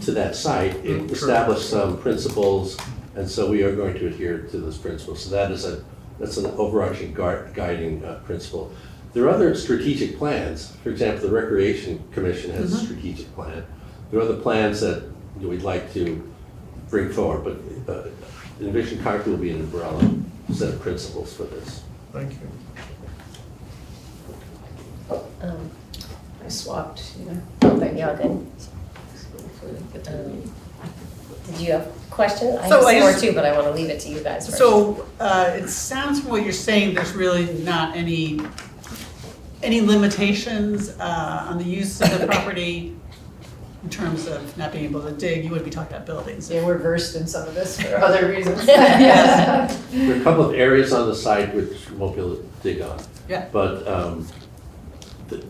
to that site, it established some principles, and so we are going to adhere to those principles. So that's an overarching guiding principle. There are other strategic plans. For example, the Recreation Commission has a strategic plan. There are other plans that we'd like to bring forward, but Envision Concord will be an umbrella set of principles for this. Thank you. I swapped, But you're all good. Did you have questions? I So have I some more just- too, but I want to leave it to you guys first. So it sounds from what you're saying, there's really not any limitations on the use of the property in terms of not being able to dig. You would be talking about buildings. Yeah, we're versed in some of this for other reasons. Yes. There are a couple of areas on the site which we won't be able to dig on. Yeah. But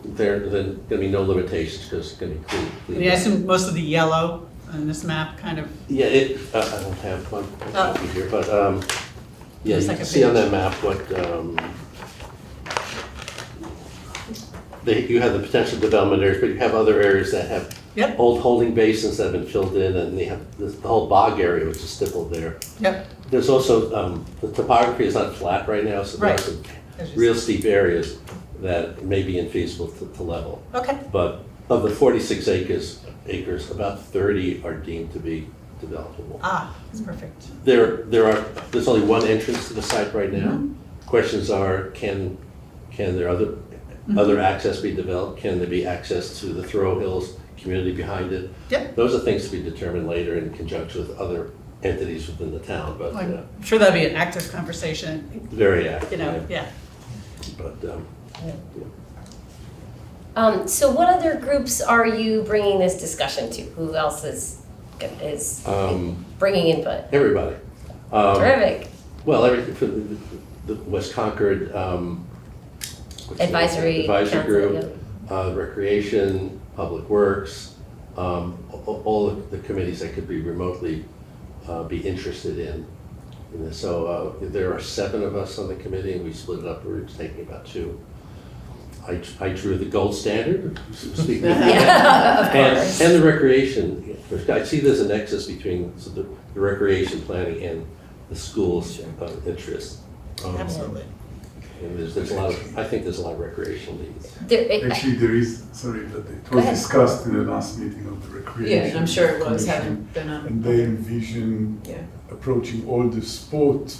there are going to be no limitations because it's going to be I clean. mean, I assume most of the yellow on this map kind of, Yeah, I don't have one copy here, but yeah, There's you like can a see on page. that map what you have the potential development areas, but you have other areas that have Yep. old holding basins that have been filled in, and they have the whole bog area which is stippled there. yep. There's also the topography is not flat right now, so there are Right. some As you real said. steep areas that may be infeasible to level. Okay, But of the 46 acres, about 30 are deemed to be developable. that's perfect. There's only one entrance to the site right now. Mm-hmm. Questions are, can there other access be developed? Can there be access to the Thoreau Hills community behind it? Yep. Those are things to be determined later in conjunction with other entities within the town, but I'm sure that'd be an active conversation, very active. you know, yeah. But So what other groups are you bringing this discussion to? Who else is bringing input? everybody. Terrific. Well, everything for the West Concord what's the- Advisory advisory council, group, recreation, public works, all of the committees that could be remotely be interested in this. So there are 7 of us on the committee, and we split it up. We're taking about 2. I drew the gold standard, so to speak. Yeah, of course. And the recreation. I see there's a nexus between the recreation planning and the school's interest. Absolutely. And there's a lot of, I think there's a lot of recreational needs. Actually, there is, sorry, but it Go was ahead. discussed in the last meeting of the Recreation. Yeah, and I'm sure it was, Commission, having been on. And they envision Yeah. approaching all the sport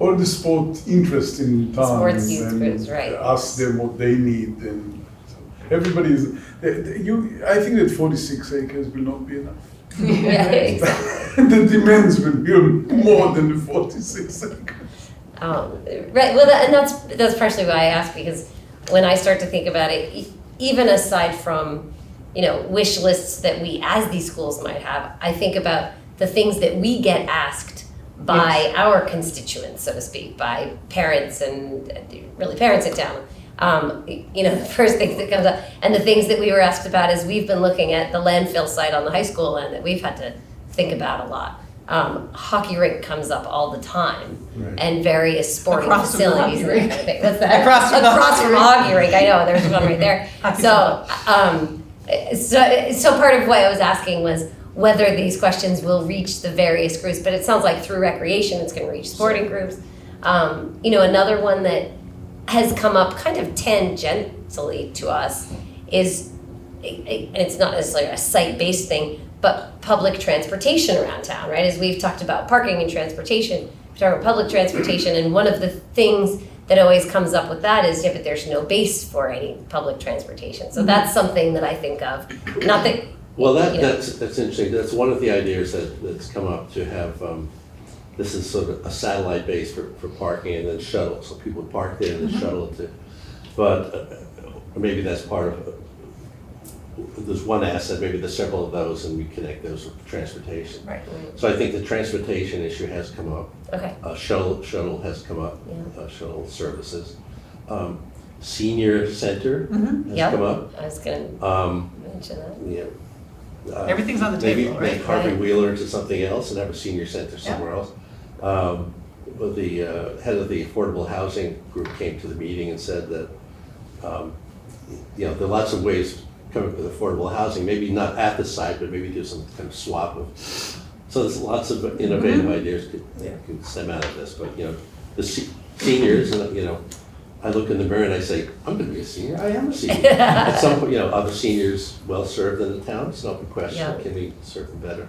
interest in town. Sports youth and groups, right. ask them what they need, and so everybody's, I think that 46 acres will not be enough. Yeah, exactly. The demands will be more than the 46 acres. Right. Well, and that's partially why I asked, because when I start to think about it, even aside from wish lists that we as these schools might have, I think about the things that we get asked by our constituents, so to speak, by parents and really parents in town. The first things that comes up, and the things that we were asked about is we've been looking at the landfill site on the high school land that we've had to think about a lot. Hockey rink comes up all the time, Right. and various sporting Across from the facilities and hockey that kind of thing. What's that? Across from the hockey rink. I know, there's one right there. Hockey So part of what I was asking was whether these questions will reach the various groups, but it sounds like through recreation it's going to reach sporting groups. Another one that has come up kind of tangentially to us is, and it's not necessarily a site-based thing, but public transportation around town, right? As we've talked about parking and transportation, we talk about public transportation, and one of the things that always comes up with that is, but there's no base for any public transportation. So that's something that I think of. Not that Well, You know. that's interesting. That's one of the ideas that's come up to have, this is sort of a satellite base for parking and then shuttle. So people park there and then shuttle it to, but maybe that's part of, there's one asset, maybe there's several of those and we connect those with transportation. Right. So I think the transportation issue has come up. Okay, Shuttle has come up, Yeah. shuttle services. Senior center has Yeah. come up. I was gonna mention that. Yeah. Everything's on the Maybe table, right? make Harvey Right. Wheeler into something else and have a senior center somewhere else. But the head of the affordable housing group came to the meeting and said that, there are lots of ways coming up with affordable housing, maybe not at the site, but maybe do some kind of swap of. So there's lots of innovative ideas could stem out of this, but, the seniors, I look in the mirror and I say, I'm gonna be a senior, I am a senior. At some point, are the seniors well-served in the town? It's an open question, Yeah. can we serve them better?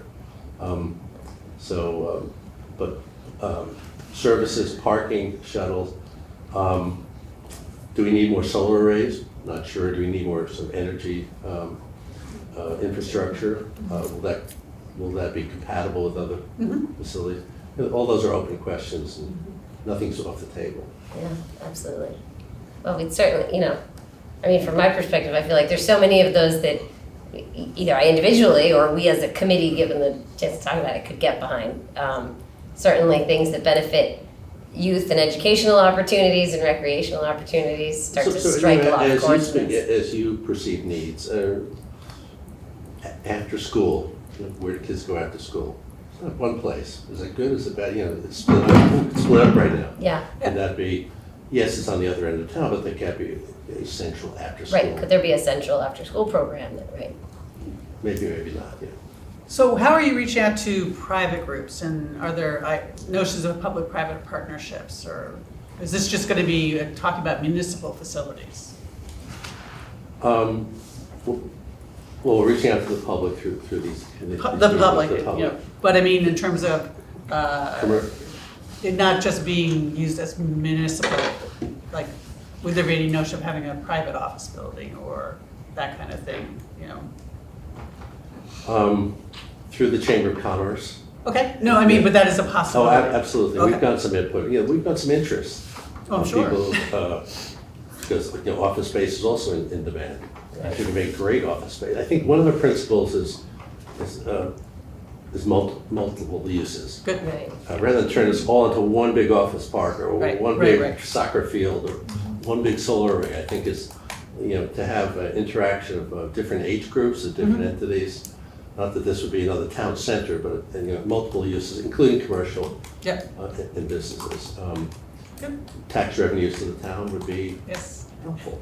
Services, parking, shuttles, do we need more solar arrays? Not sure, do we need more sort of energy, infrastructure? Will that be compatible with other facilities? All those are open questions and nothing's off the table. Yeah, absolutely. Well, we'd certainly, from my perspective, I feel like there's so many of those that either I individually or we as a committee, given the chance to talk about it, could get behind. Certainly things that benefit youth and educational opportunities and recreational opportunities start to strike a lot of chords. As you perceive needs, after school, where do kids go after school? It's not one place. Is it good? Is it bad? It's split up right now. Yeah, Can that be, yes, it's on the other end of town, but there can't be a central after school. right. Could there be a central after-school program that, right? Maybe, maybe not, yeah. So how are you reaching out to private groups, and are there notions of public-private partnerships, or is this just going to be talking about municipal facilities? Well, we're reaching out to the public through these. The public, but I mean in terms of it not just being used as municipal, like would there be any notion of having a private office building or that kind of thing, Through the Chamber of Commerce. Okay, no, I mean, but that is a Oh, possibility. absolutely. Okay. We've got some input. We've got some interest. Oh, I'm from sure. People, because office space is also in demand. Actually, we make great office space. I think one of the principles is multiple uses. Good. Right. Rather than turn this all into one big office park or Right, one right, big right. soccer field or one big solar array, I think is, to have interaction of different age groups of different Mm-hmm. entities. Not that this would be another town center, but multiple uses, including commercial Yep, and businesses. good, Tax revenues to the town would be yes, helpful.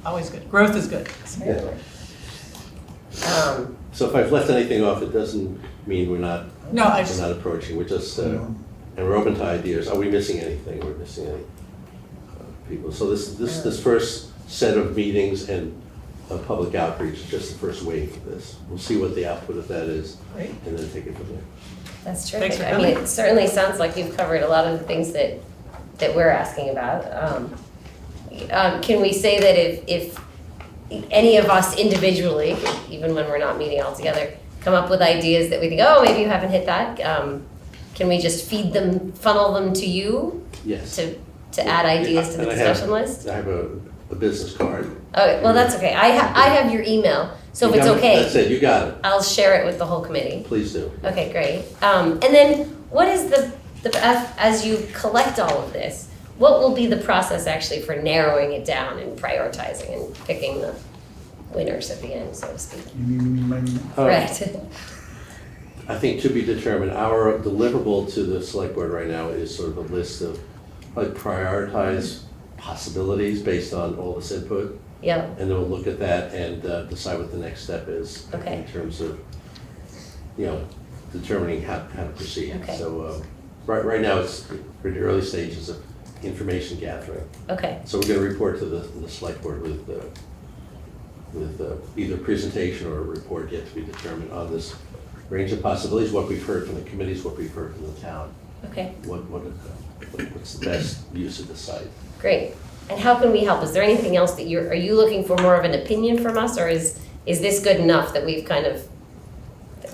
always good. Growth is good. Certainly. So if I've left anything off, it doesn't mean we're not No, approaching. We're just and we're open to ideas. Are we missing anything? We're missing any people. So this first set of meetings and public outreach is just the first wave of this. We'll see what the output of that is, Great. and then take it from there. That's Thanks terrific. for I mean, coming. it certainly sounds like you've covered a lot of the things that we're asking about. Can we say that if any of us individually, even when we're not meeting all together, come up with ideas that we think, oh, maybe you haven't hit that, can we just funnel them to you Yes. to add ideas to the And I discussion list? I have a business card. Okay, well, that's okay. I have your email, so if You it's got it. okay, That's it. You got it. I'll share it with the whole committee. Please do. Okay, great. And then what is as you collect all of this, what will be the process actually for narrowing it down and prioritizing and picking the winners at the end, so to speak? You mean my Right. I think to be determined, our deliverable to the select board right now is sort of a list of prioritized possibilities based on all this input. Yeah, And then we'll look at that and decide what the next step is Okay. in terms of, determining how to proceed. Okay. So right now, we're in the early stages of information gathering. okay, So we're going to report to the select board with either a presentation or a report yet to be determined on this range of possibilities, what we've heard from the committees, what we've heard from the town, okay, what's the best use of the site. great. And how can we help? Is there anything else that are you looking for more of an opinion from us, or is this good enough that we've kind of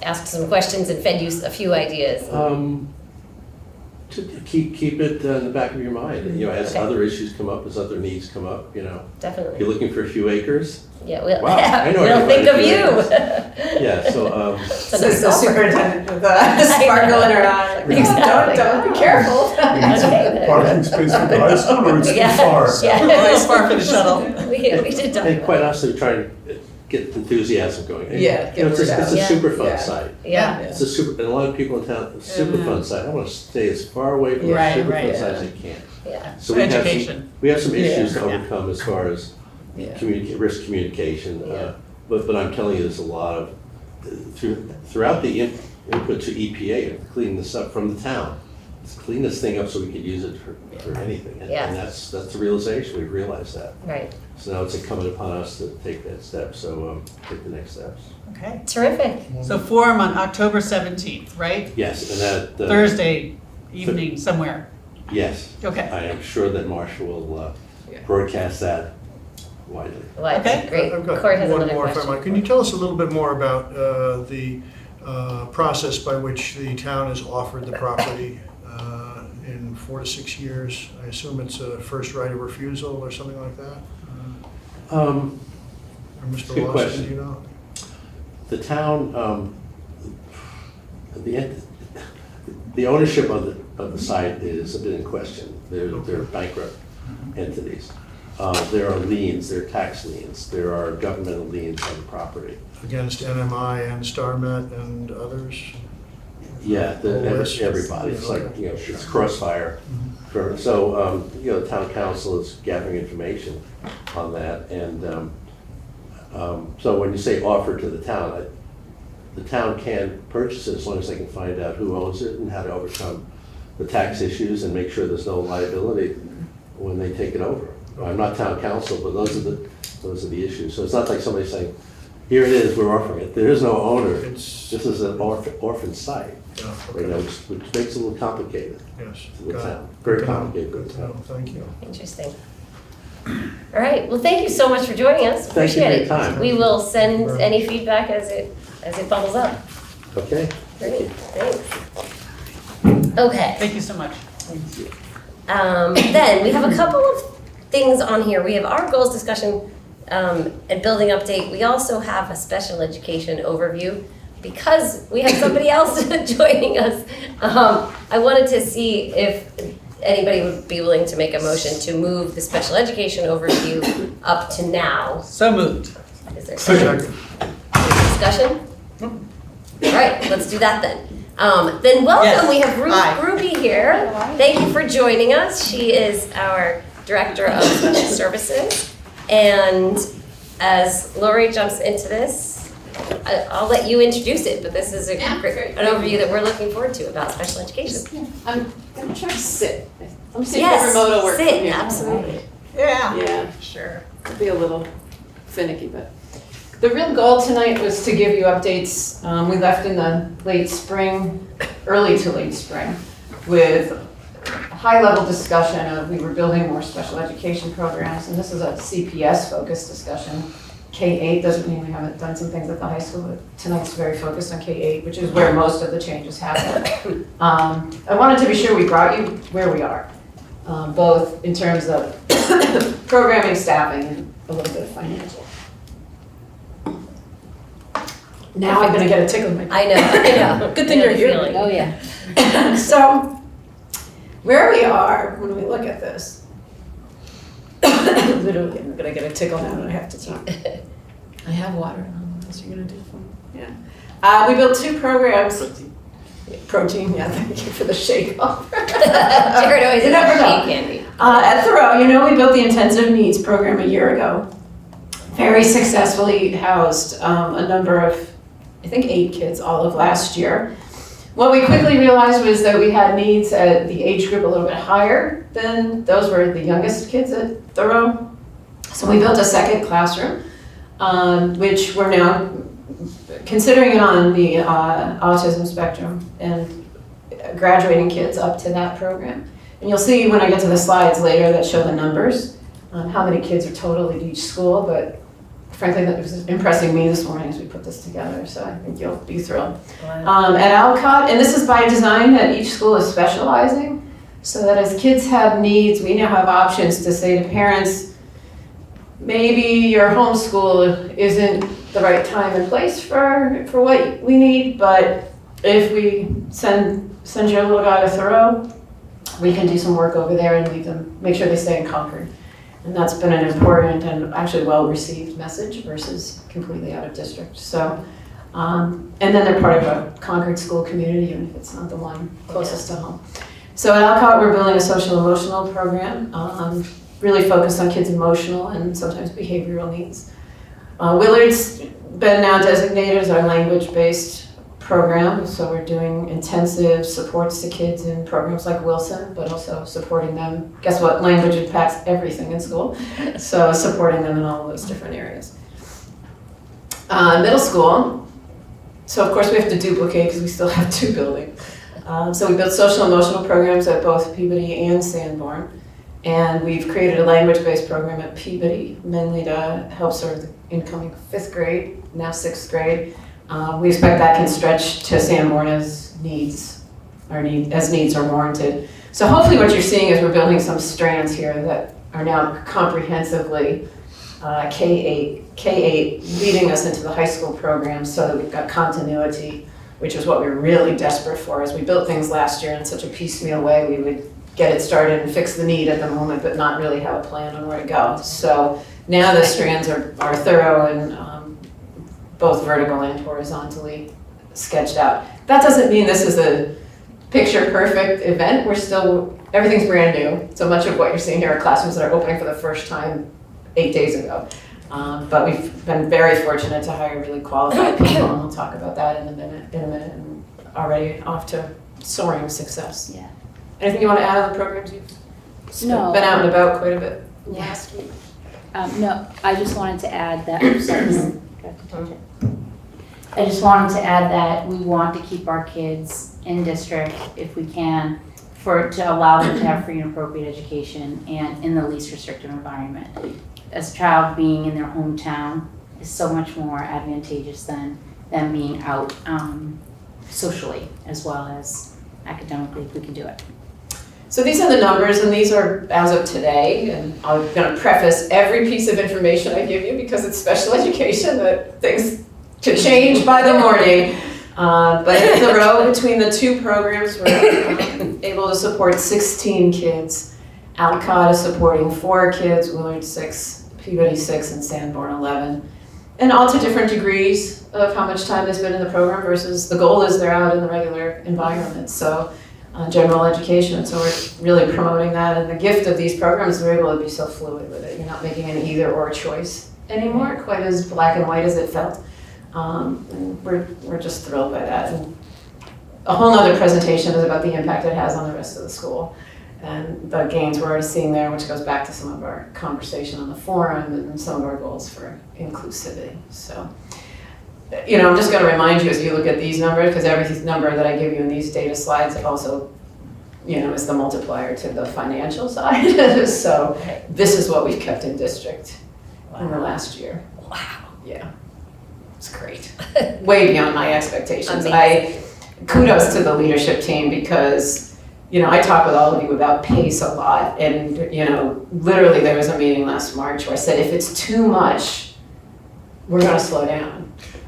asked some questions and fed you a few ideas. To keep it in the back of your mind, you know, as Okay. other issues come up, as other needs come up, you know. If Definitely. you're looking for a few acres, Yeah, we'll, Wow, I know we'll think of everybody you. yeah, so, So Says the nice offer. superintendent with a sparkle in her eye. Like, Exactly. Don't be careful. We need some Okay, then. parking space for the high school, or it's too Yeah, far? yeah. Nice far for the shuttle. We did talk and about quite that. honestly, trying to get enthusiasm going. Hey, Yeah, you know, get it's word a, it's out. a Yeah. super fun Yeah. site. Yeah, It's a super, and a lot of people in town, it's a super Yeah. fun site. I want to stay as far away from Right, a super right. fun site as I can. yeah. So we have some, Education. we have some issues to Yeah. overcome as far as Yeah. risk communication. Yeah. But I'm telling you, there's a lot of, throughout the input to EPA to clean this up from the town. Let's clean this thing up so we can use it for anything. Yeah. And that's the realization, we've realized that. Right. So now it's incumbent upon us to take that step, so take the next steps. Okay. Terrific. So forum on October 17th, right? Yes, and that. Thursday evening somewhere. Yes. Okay. I am sure that Marcia will Yeah. broadcast that widely. Well, Okay. great. I've got Court has one another more, if I question. might. Can you tell us a little bit more about the process by which the town has offered the property in 4 to 6 years? I assume it's a first right of refusal or something like that? Or Mr. Good Lawson, question. do you know? The town, the ownership of the site is a bit in question. They're bankrupt entities. There are liens, there are tax liens, there are governmental liens on the property. Against NMI and StarMet and others? Yeah, Whole list. everybody, it's like, you know, it's crossfire. So, you know, the town council is gathering information on that, and so when you say offer to the town can purchase it as long as they can find out who owns it and how to overcome the tax issues and make sure there's no liability when they take it over. I'm not town council, but those are the issues. So it's not like somebody saying, here it is, we're offering it. There is no owner. It's, This is an orphan site, yeah, you know, okay, which makes it a little complicated yes. to the got it. town. Very Good to know. complicated to Good the to know, town. thank you. Interesting. All right. Well, thank you so much for joining us. Thank you for Appreciate your it. time. We will send any feedback as it bubbles up. Okay? Great. Thanks. Okay. Thank you so much. Then we have a couple of things on here. We have our goals discussion and building update. We also have a special education overview. Because we have somebody else joining us, I wanted to see if anybody would be willing to make a motion to move the special education overview up to now. So moved. Is there Second. discussion? All right, let's do that then. Then welcome, Yes. we have Ruth Hi. Gruby here. Thank you for joining us. She is our Director of Special Services. And as Lori jumps into this, I'll let you introduce it, but this is an overview that we're looking forward to about special education. I'm gonna try to sit. Let me see if Yes, the remote will work from sit, here. absolutely. Yeah. Yeah, Sure. it'll be a little finicky, but. The real goal tonight was to give you updates. We left in the late spring, early to late spring, with high-level discussion of we were building more special education programs, and this is a CPS-focused discussion. K-8 doesn't mean we haven't done some things at the high school, but tonight's very focused on K-8, which is where most of the changes happen. I wanted to be sure we brought you where we are, both in terms of programming, staffing, and a little bit of financial. Now I'm gonna get a tickle in my I know. Good thing I know you're the here. feeling. Oh, yeah. So, where we are, when we look at this, literally, I'm gonna get a tickle now and I have to talk. I have water, what else are you gonna do for me? Yeah. We built 2 programs. Protein, yeah, thank you for the shake off. Jared always You is never know. candy. At Thoreau, you know, we built the intensive needs program a year ago. Very successfully housed a number of, I think 8 kids all of last year. What we quickly realized was that we had needs at the age group a little bit higher than those were the youngest kids at Thoreau. So we built a second classroom, which we're now considering it on the autism spectrum and graduating kids up to that program. And you'll see when I get to the slides later that show the numbers, how many kids are total at each school, but frankly, that was impressing me this morning as we put this together, so I think you'll be thrilled. At Alcott, and this is by design, that each school is specializing, so that as kids have needs, we now have options to say to parents, maybe your homeschool isn't the right time and place for what we need, but if we send your little guy to Thoreau, we can do some work over there and make sure they stay in Concord. And that's been an important and actually well-received message versus completely out of district. So, and then they're part of a Concord school community, even if it's not the one closest to home. So at Alcott, we're building a social emotional program, really focused on kids' emotional and sometimes behavioral needs. Willard's been now designated as our language-based program, so we're doing intensive supports to kids in programs like Wilson, but also supporting them. Guess what? Language impacts everything in school, so supporting them in all of those different areas. Middle school, so of course we have to duplicate because we still have 2 buildings. So we built social emotional programs at both Peabody and Sanborn, and we've created a language-based program at Peabody, mainly to help serve the incoming 5th grade, now 6th grade. We expect that can stretch to Sanborn as needs are warranted. So hopefully what you're seeing is we're building some strands here that are now comprehensively K-8 leading us into the high school program so that we've got continuity, which is what we were really desperate for. As we built things last year in such a piecemeal way, we would get it started and fix the need at the moment, but not really have a plan on where to go. So now the strands are thorough and both vertical and horizontally sketched out. That doesn't mean this is a picture perfect event. Everything's brand new. So much of what you're seeing here are classrooms that are opening for the first time 8 days ago. But we've been very fortunate to hire really qualified people, and we'll talk about that in a minute, and already off to soaring success. Yeah. Anything you want to add on the programs you've No. been out and about quite a bit Yeah. last week? No, I just wanted to add that, I just wanted to add that we want to keep our kids in district if we can, to allow them to have free and appropriate education and in the least restrictive environment. As a child, being in their hometown is so much more advantageous than them being out socially as well as academically if we can do it. So these are the numbers, and these are as of today, and I'm going to preface every piece of information I give you because it's special education that things can change by the morning. But in the row between the 2 programs, we're able to support 16 kids. Alcott is supporting 4 kids, Willard 6, Peabody 6, and Sanborn 11. And all to different degrees of how much time they spend in the program versus the goal is they're out in the regular environment. So general education, so we're really promoting that. And the gift of these programs, we're able to be so fluid with it. You're not making an either or choice anymore, quite as black and white as it felt. And we're just thrilled by that. And a whole nother presentation is about the impact it has on the rest of the school and the gains we're already seeing there, which goes back to some of our conversation on the forum and some of our goals for inclusivity. So, I'm just going to remind you as you look at these numbers, because every number that I give you in these data slides also, is the multiplier to the financial side. So this is what we've kept in district in the last year. Wow. Yeah. It's great. Way beyond my expectations. Amazing. Kudos to the leadership team because, I talk with all of you about pace a lot. And, literally there was a meeting last March where I said, if it's too much, we're going to slow down.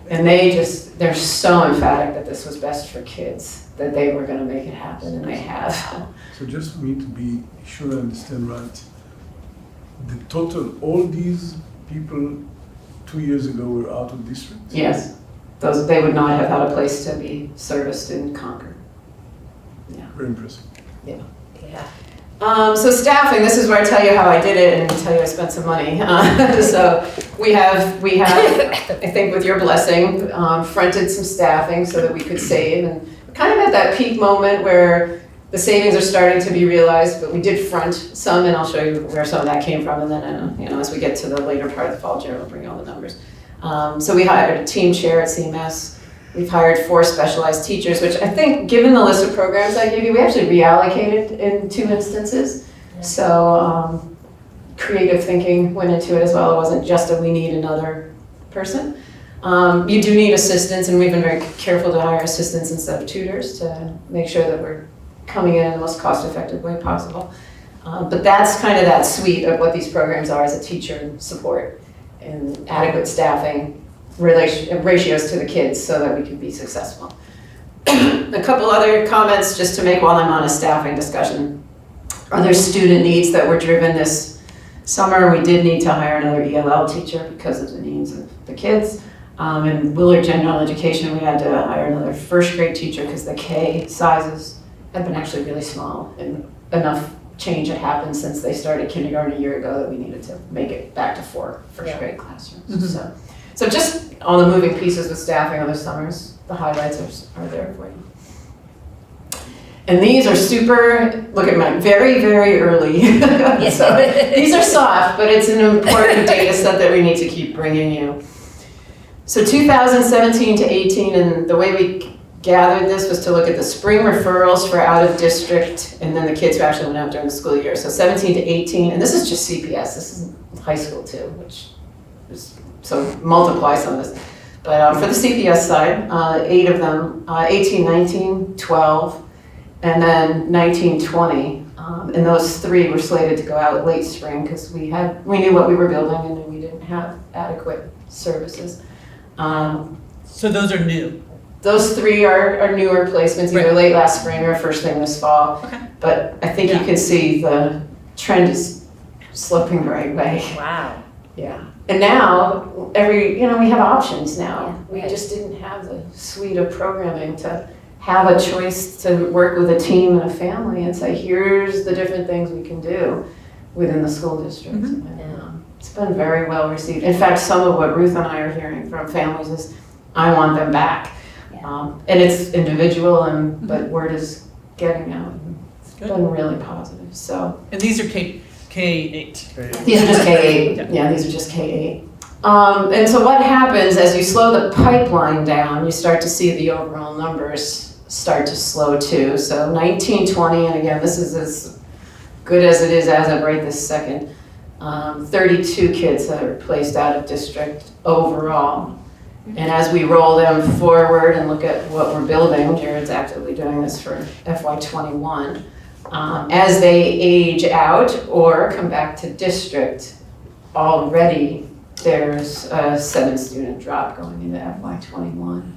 And they're so emphatic that this was best for kids, that they were going to make it happen, and they have. So just for me to be sure I understand right, the total, all these people 2 years ago were out of district? Yes. They would not have had a place to be serviced in Concord. Yeah. Very impressive. Yeah. Yeah. So staffing, this is where I tell you how I did it and tell you I spent some money. So we have, I think with your blessing, fronted some staffing so that we could save, and kind of at that peak moment where the savings are starting to be realized, but we did front some, and I'll show you where some of that came from, and then as we get to the later part of the fall, Jared will bring all the numbers. So we hired a team chair at CMS. We've hired 4 specialized teachers, which I think, given the list of programs I gave you, we actually reallocated in 2 instances. Yeah. So creative thinking went into it as well. It wasn't just we need another person. You do need assistants, and we've been very careful to hire assistants instead of tutors to make sure that we're coming in the most cost-effective way possible. But that's kind of that suite of what these programs are as a teacher support and adequate staffing, ratios to the kids so that we can be successful. A couple other comments just to make while I'm on a staffing discussion. Other student needs that were driven this summer, we did need to hire another ELL teacher because of the needs of the kids. In Willard General Education, we had to hire another first grade teacher because the K sizes had been actually really small, and enough change had happened since they started kindergarten a year ago that we needed to make it back to 4 first grade classrooms. So just all the moving pieces with staffing over the summers, the highlights are there for you. And these are super, look at mine, very, very early. So these are soft, but it's an important data set that we need to keep bringing you. So 2017 to 18, and the way we gathered this was to look at the spring referrals for out of district, and then the kids who actually went out during the school year. So 17 to 18, and this is just CPS, this is high school too, which is, so multiply some of this. But for the CPS side, 8 of them, 18, 19, 12, and then 19, 20. And those 3 were slated to go out late spring because we knew what we were building and knew we didn't have adequate services. So those are new? Those 3 are newer placements, either late last spring or first thing this fall. Okay. But I think you can see the trend is sloping the right way. Wow. Yeah. And now, we have options now. Yeah, We right. just didn't have the suite of programming to have a choice to work with a team and a family and say, here's the different things we can do within the school district. And, it's been very well received. In fact, some of what Ruth and I are hearing from families is, I want them back. Yeah. And it's individual, but word is getting out. It's been really positive. So And these are K-8? these are just K-8. Yeah, these are just K-8. And so what happens as you slow the pipeline down, you start to see the overall numbers start to slow too. So 19, 20, and again, this is as good as it is as of right this second. 32 kids that are placed out of district overall. And as we roll them forward and look at what we're building, Jared's actively doing this for FY21, as they age out or come back to district, already there's a 7-student drop going into FY21.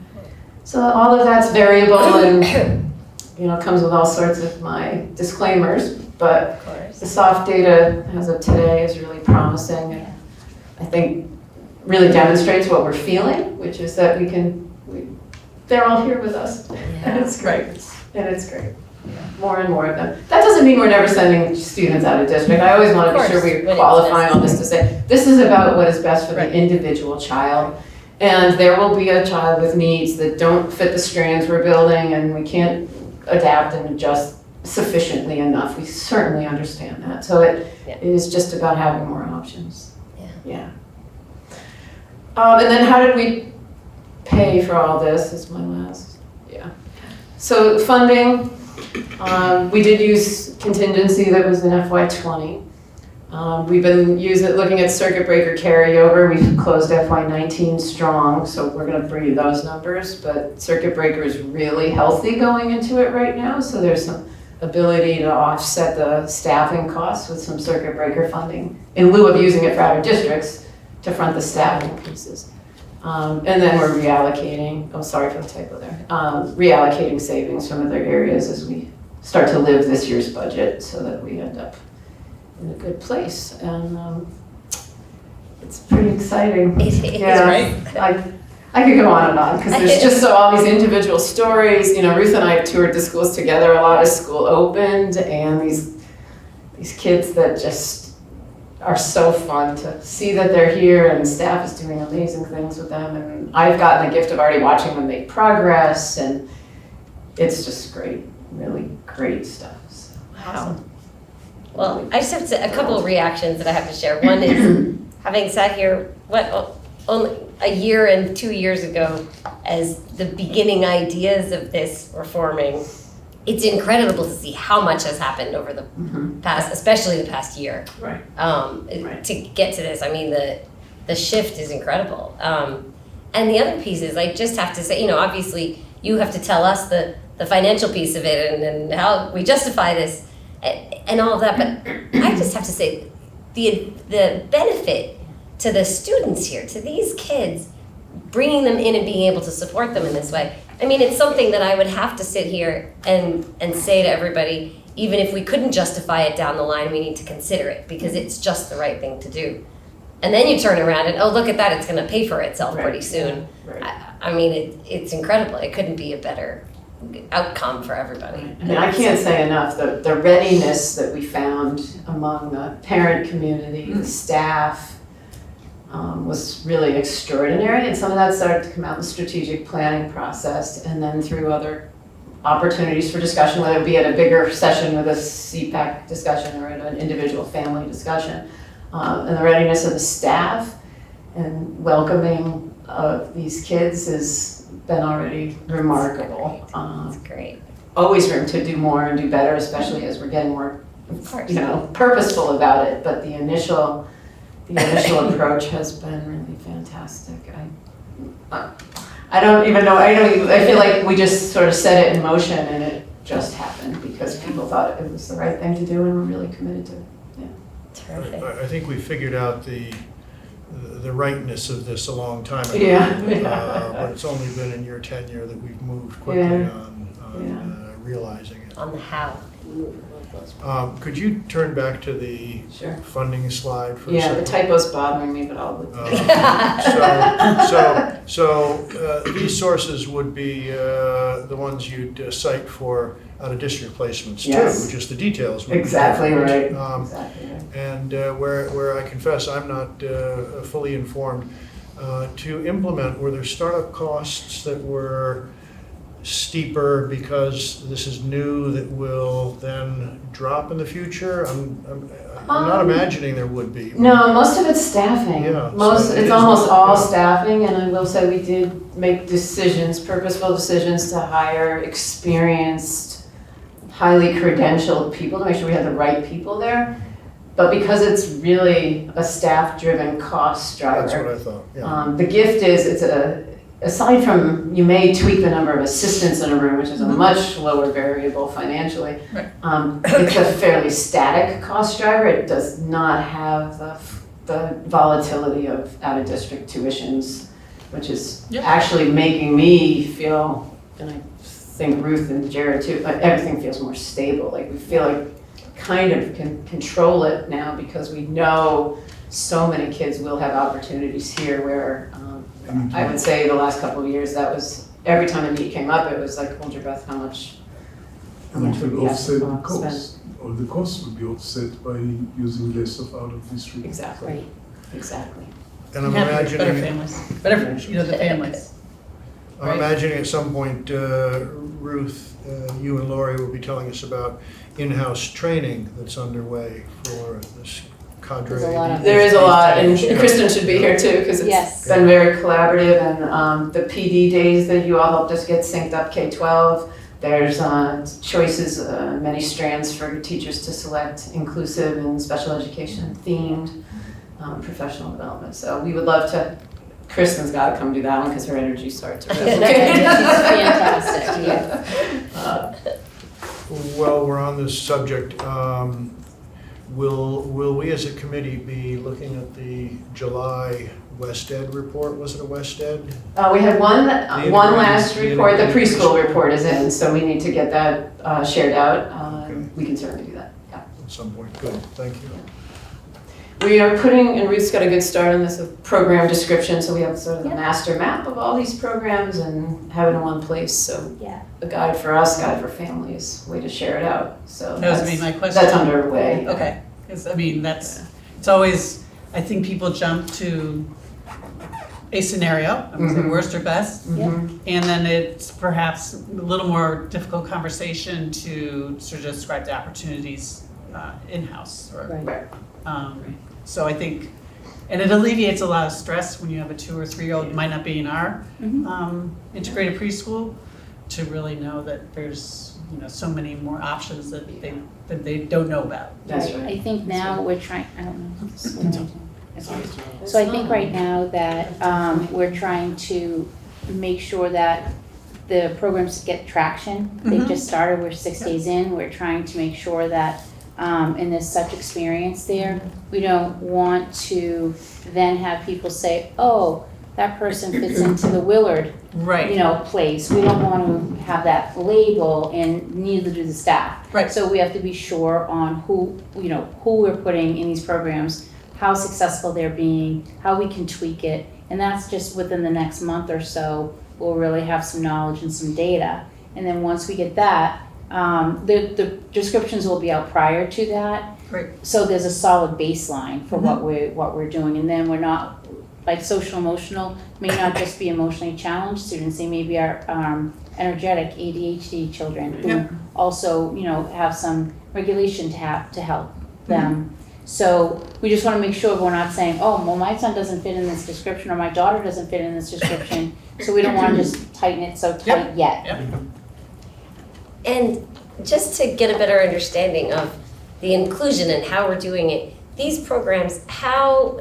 So all of that's variable and comes with all sorts of my disclaimers, but the soft data as of today is really promising, and I think really demonstrates what we're feeling, which is that they're all here with us, and it's great, and it's great. More and more of them. That doesn't mean we're never sending students out of district. I always want to be sure we're qualifying on this to say, this is about what is best for the individual child. And there will be a child with needs that don't fit the strands we're building, and we can't adapt and adjust sufficiently enough. We certainly understand that. So it is just about having more options. Yeah. And then how did we pay for all this is my last, So funding, we did use contingency that was in FY20. We've been looking at circuit breaker carryover. We've closed FY19 strong, so we're gonna bring you those numbers, but circuit breaker is really healthy going into it right now, so there's some ability to offset the staffing costs with some circuit breaker funding in lieu of using it for out of districts to front the staffing pieces. And then we're reallocating, sorry for the typo there, reallocating savings from other areas as we start to live this year's budget so that we end up in a good place. And it's pretty exciting. It is, right? I could go on and on because there's just all these individual stories. Ruth and I have toured the schools together. A lot of school opened, and these kids that just are so fun to see that they're here, and staff is doing amazing things with them. And I've gotten the gift of already watching them make progress, and it's just great, really great stuff. So. Wow. Well, I just have a couple of reactions that I have to share. One is, having sat here, only a year and 2 years ago as the beginning ideas of this were forming, it's incredible to see how much has happened over the past, especially the past year. Right. To get to this. I mean, the shift is incredible. And the other piece is, I just have to say, you know, obviously you have to tell us the financial piece of it and how we justify this and all of that, but I just have to say the benefit to the students here, to these kids, bringing them in and being able to support them in this way. I mean, it's something that I would have to sit here and say to everybody, even if we couldn't justify it down the line, we need to consider it because it's just the right thing to do. And then you turn around and, oh, look at that, it's going to pay for itself pretty soon. Right. I mean, it's incredible. It couldn't be a better outcome for everybody. I mean, I can't say enough, the readiness that we found among the parent community, the staff, was really extraordinary. And some of that started to come out in the strategic planning process and then through other opportunities for discussion, whether it be at a bigger session with a CPAC discussion or at an individual family discussion. And the readiness of the staff and welcoming of these kids has been already remarkable. That's great. Always room to do more and do better, especially as we're getting more, you know, purposeful about it. But the initial approach has been really fantastic. I don't even know. I feel like we just sort of set it in motion and it just happened because people thought it was the right thing to do and were really committed to it. Terrific. I think we figured out the rightness of this a long time ago. Yeah. But it's only been in your tenure that we've moved quickly on realizing it. On the how. Could you turn back to the Sure. funding slide for a Yeah, second? the typo's bothering me, but I'll. So these sources would be the ones you'd cite for out-of-district placements too, Yes. just the details. would be Exactly different. right. Exactly right. And where I confess I'm not fully informed, to implement, were there startup costs that were steeper because this is new that will then drop in the future? I'm not imagining there would be. No, most of it's staffing. Yeah, Most, so it it's is- almost all yeah. staffing, and I will say we did make decisions, purposeful decisions to hire experienced, highly credentialed people to make sure we had the right people there. But because it's really a staff-driven cost driver. That's what I thought, yeah. The gift is, aside from, you may tweak the number of assistants in a room, which is a much lower variable financially. Right. It's a fairly static cost driver. It does not have the volatility of out-of-district tuitions, which is Yep. actually making me feel, and I think Ruth and Jared too, like everything feels more stable. Like we feel like kind of can control it now because we know so many kids will have opportunities here where I would say the last couple of years that was, every time a need came up, it was like, hold your breath, how much And it would will we have offset to the spend? cost. All the costs will be offset by using less of out-of-district. Exactly, Right. exactly. And I'm Happy, better imagining, families, better, you know, the families. I'm imagining at some point, Ruth, you and Lori will be telling us about in-house training that's underway for this cadre. There's a lot of- There is a lot, and Yeah. Kristen should be here too, because it's Yes. been very collaborative, and the PD days that you all helped us get synced up K-12, there's choices, many strands for teachers to select, inclusive and special education themed professional development. So we would love to, Kristen's got to come do that one because her energy starts to replicate. Fantastic, yeah. While we're on this subject, will we as a committee be looking at the July West Ed report? Was it a West Ed? We had one last The report, the integrated preschool report is in, so we need to get that shared out. Okay. We can certainly do that, yeah. At some point, good, thank you. We are putting, and Ruth's got a good start on this, with program description, so we have sort of the Yep. master map of all these programs and have it in one place, so Yeah. a guide for us, guide for families, way to share it out, so That was that's, gonna be my question. that's underway. Okay, because I mean, it's always, I think people jump to a scenario, I would say Mhm. worst or best, Mhm. and then it's perhaps a little more difficult conversation to sort of describe the opportunities in-house or. Right. So I think, and it alleviates a lot of stress when you have a 2 or 3-year-old, might not be in our Mhm. integrated preschool, to really know that there's, you know, so many more options that they don't know about. That's Right. right. I think now we're trying, I don't know. So I think right now that we're trying to make sure that the programs get traction. They just started, we're 6 days in, we're trying to make sure that, and there's such experience there. We don't want to then have people say, oh, that person fits into the Willard, Right. place. We don't want to have that label, and neither do the staff. Right. So we have to be sure on who we're putting in these programs, how successful they're being, how we can tweak it. And that's just within the next month or so, we'll really have some knowledge and some data. And then once we get that, the descriptions will be out prior to that. Great. So there's a solid baseline for what we're doing. And then we're not, like social emotional, may not just be emotionally challenged students, they may be our energetic ADHD children who also, have some regulation to help them. So we just want to make sure we're not saying, oh, well, my son doesn't fit in this description, or my daughter doesn't fit in this description. So we don't want to just tighten it so tight yet. And just to get a better understanding of the inclusion and how we're doing it, these programs, how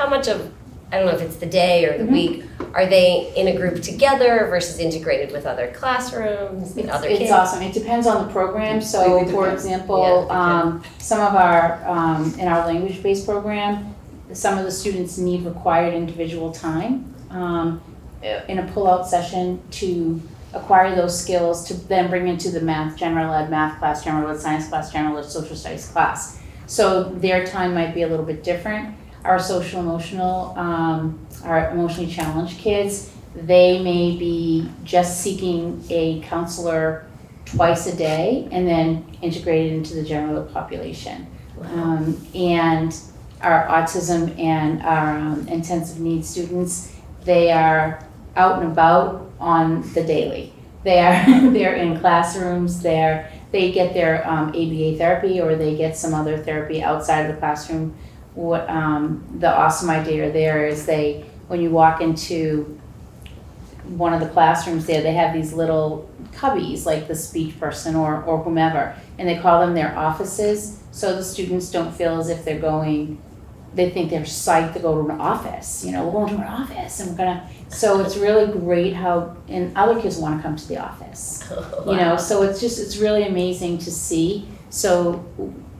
much of, I don't know if it's the day or the week, are they in a group together versus integrated with other classrooms, with other kids? It's awesome. It depends on the program. So for example, some of our, in our language-based program, some of the students need required individual time in a pull-out session to acquire those skills to then bring into the general ed math class, general ed science class, general ed social studies class. So their time might be a little bit different. Our social emotional, our emotionally challenged kids, they may be just seeking a counselor twice a day and then integrated into the general ed population. And our autism and our intensive needs students, they are out and about on the daily. They're in classrooms, they get their ABA therapy, or they get some other therapy outside of the classroom. What the awesome idea there is, when you walk into one of the classrooms there, they have these little cubbies, like the speech person or whomever, and they call them their offices, so the students don't feel as if they think they're psyched to go to an office. We're going to an office, and so it's really great how, and other kids want to come to the office. So it's really amazing to see. So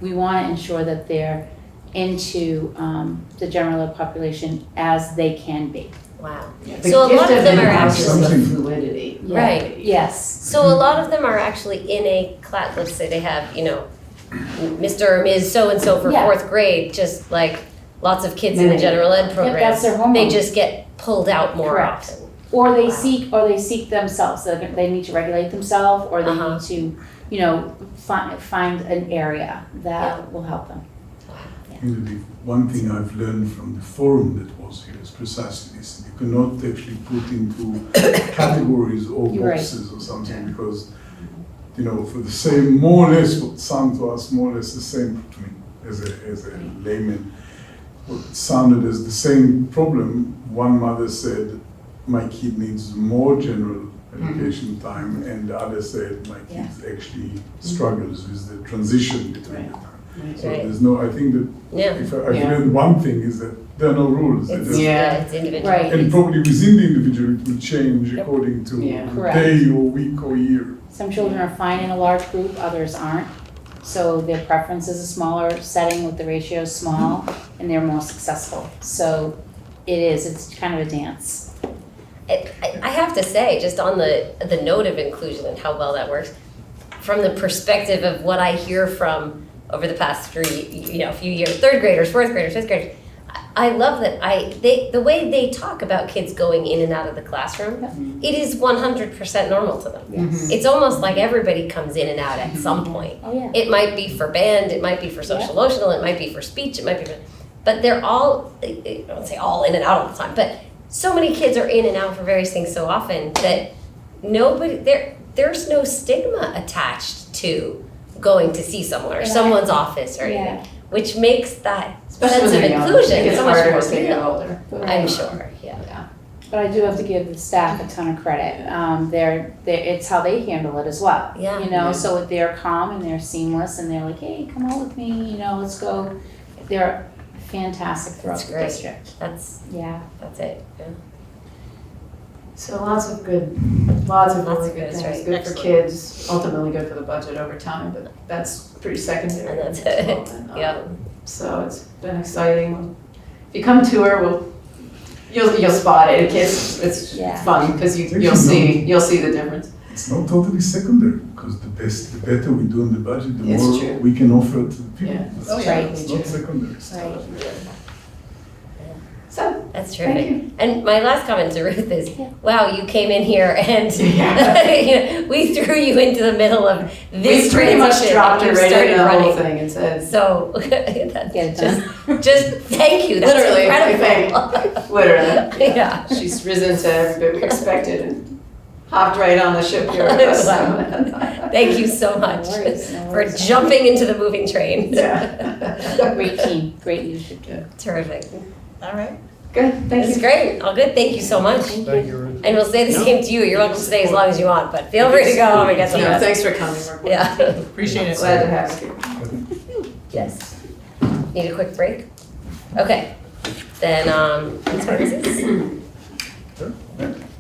we want to ensure that they're into the general ed population as they can be. Wow. The So a gift lot of them are actually actually, the fluidity. right. Yes. So a lot of them are actually in a class, let's say they have, Mr. or Ms. so-and-so for Yeah. 4th grade, just like lots of kids in the Many. general ed program. that's their homework. They just get pulled out more Correct. often. Or they Wow. seek themselves. So they need to regulate themselves, or they need to, find an area that will help them. The one thing I've learned from the forum that was here is precisely this. You cannot actually put into categories or You're right. boxes or something, because, for the same, more or less what sounded to us, more or less the same to me as a layman, what sounded as the same problem. One mother said, my kid needs more general education time, and the other said, my kid actually struggles with the transition between the time. So there's no, I think that if I've learned one thing is that there are no rules. It's individual. Right. And probably within the individual it will change according to Correct. day or week or year. Some children are fine in a large group, others aren't. So their preference is a smaller setting with the ratios small, and they're more successful. So it's kind of a dance. I have to say, just on the note of inclusion and how well that works, from the perspective of what I hear from over the past few years, 3rd graders, 4th graders, 5th graders, I love that the way they talk about kids going in and out of the classroom, it is 100% normal to them. It's almost like everybody comes in and out at some point. Oh, yeah. It might be for band, it might be for social emotional, it might be for speech, it might be for, but they're all, I don't say all in and out all the time, but so many kids are in and out for various things so often that there's no stigma attached to going to see someone or someone's office or anything, which makes that sense of inclusion so much more real. I'm sure, But I do have to give the staff a ton of credit. It's how they handle it as well. So they're calm and they're seamless, and they're like, hey, come out with me, let's go. They're fantastic throughout That's the great. district. That's Yeah. it. Yeah. So lots of Lots really of good goods, things. right. Good Excellent. for kids, ultimately good for the budget over time, but that's pretty secondary. And that's at the it. moment. Yeah. So it's been exciting. If you come to her, you'll spot it. It's Yeah. fun because Actually, you'll see the difference. It's not totally secondary, because the better we do in the budget, the It's more true. we can offer to the people. Yeah. It's Oh, true. yeah. It's not secondary. Right. So That's Thank terrific. And my last comment to Ruth is, Yeah. wow, you came in here and Yeah. we threw you into the middle of this we pretty much transition dropped and it you right started in the whole running. thing and said, So Get it that's just thank you. That's Literally, I incredible. literally. Yeah. She's risen to every bit we expected and hopped right on the ship here with us. Wow. Thank you so much No worries, no for worries. jumping into the moving train. Yeah. Great team, great leadership team. Terrific. All right. Good, thank This is you. great. All good. Thank you so much. Thank you, Ruth. And we'll say the No. same to you. You're welcome to stay as long as you want, but feel free to go home and get some No, rest. thanks for coming. We're Yeah. Appreciate it. glad to have you. Yes. Need a quick break? Okay. Then, what time is this?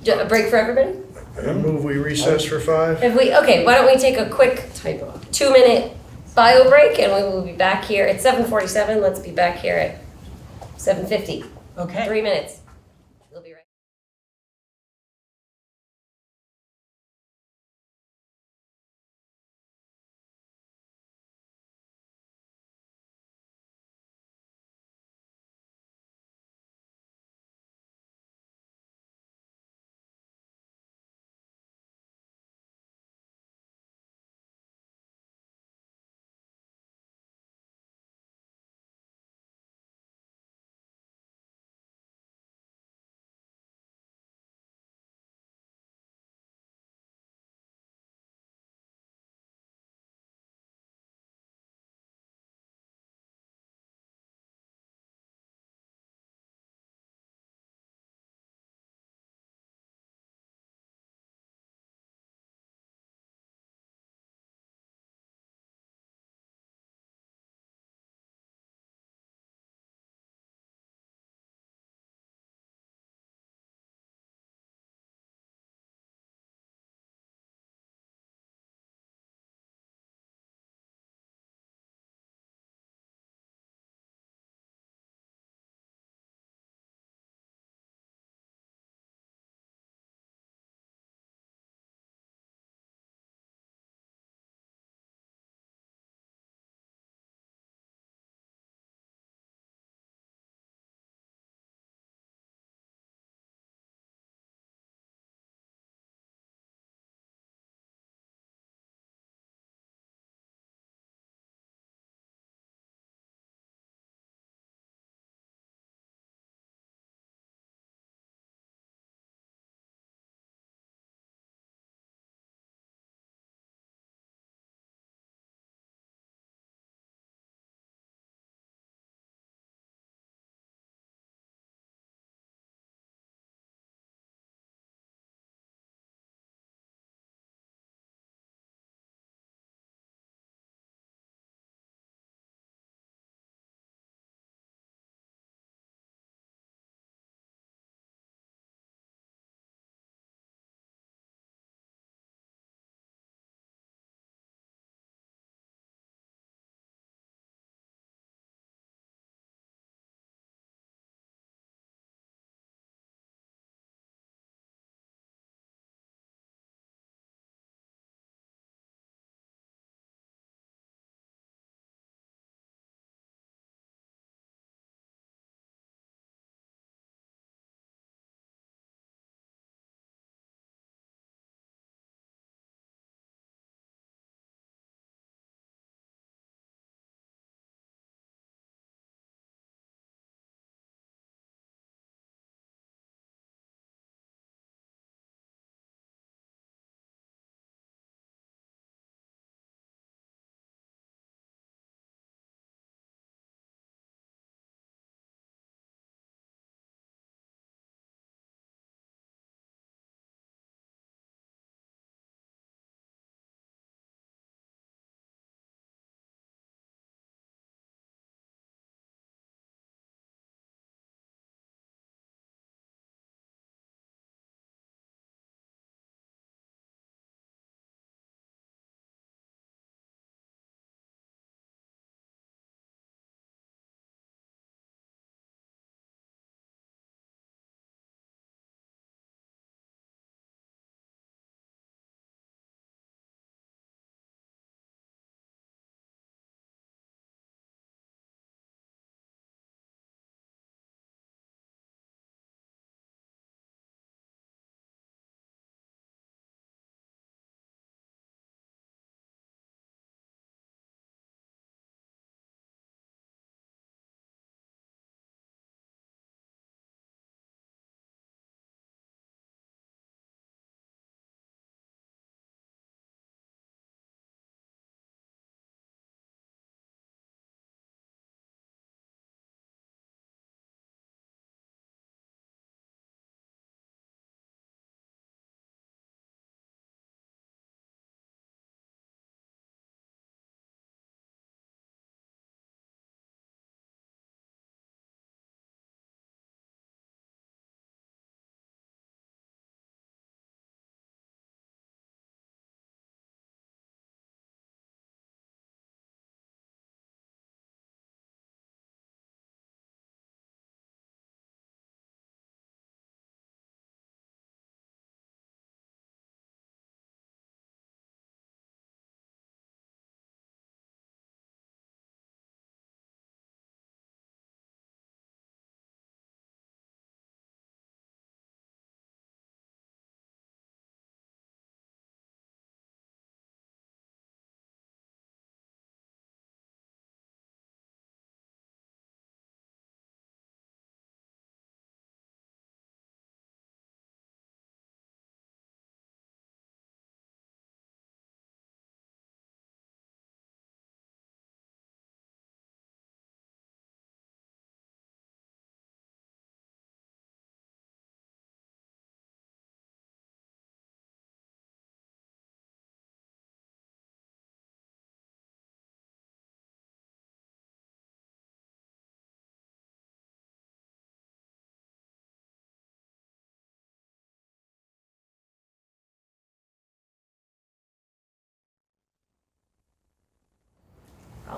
A break for everybody? I move we recess for 5. If we, okay, why don't we take a quick 2-minute bio break and we will be back here at 7:47. Let's be back here at 7:50. Okay. 3 minutes. We'll be right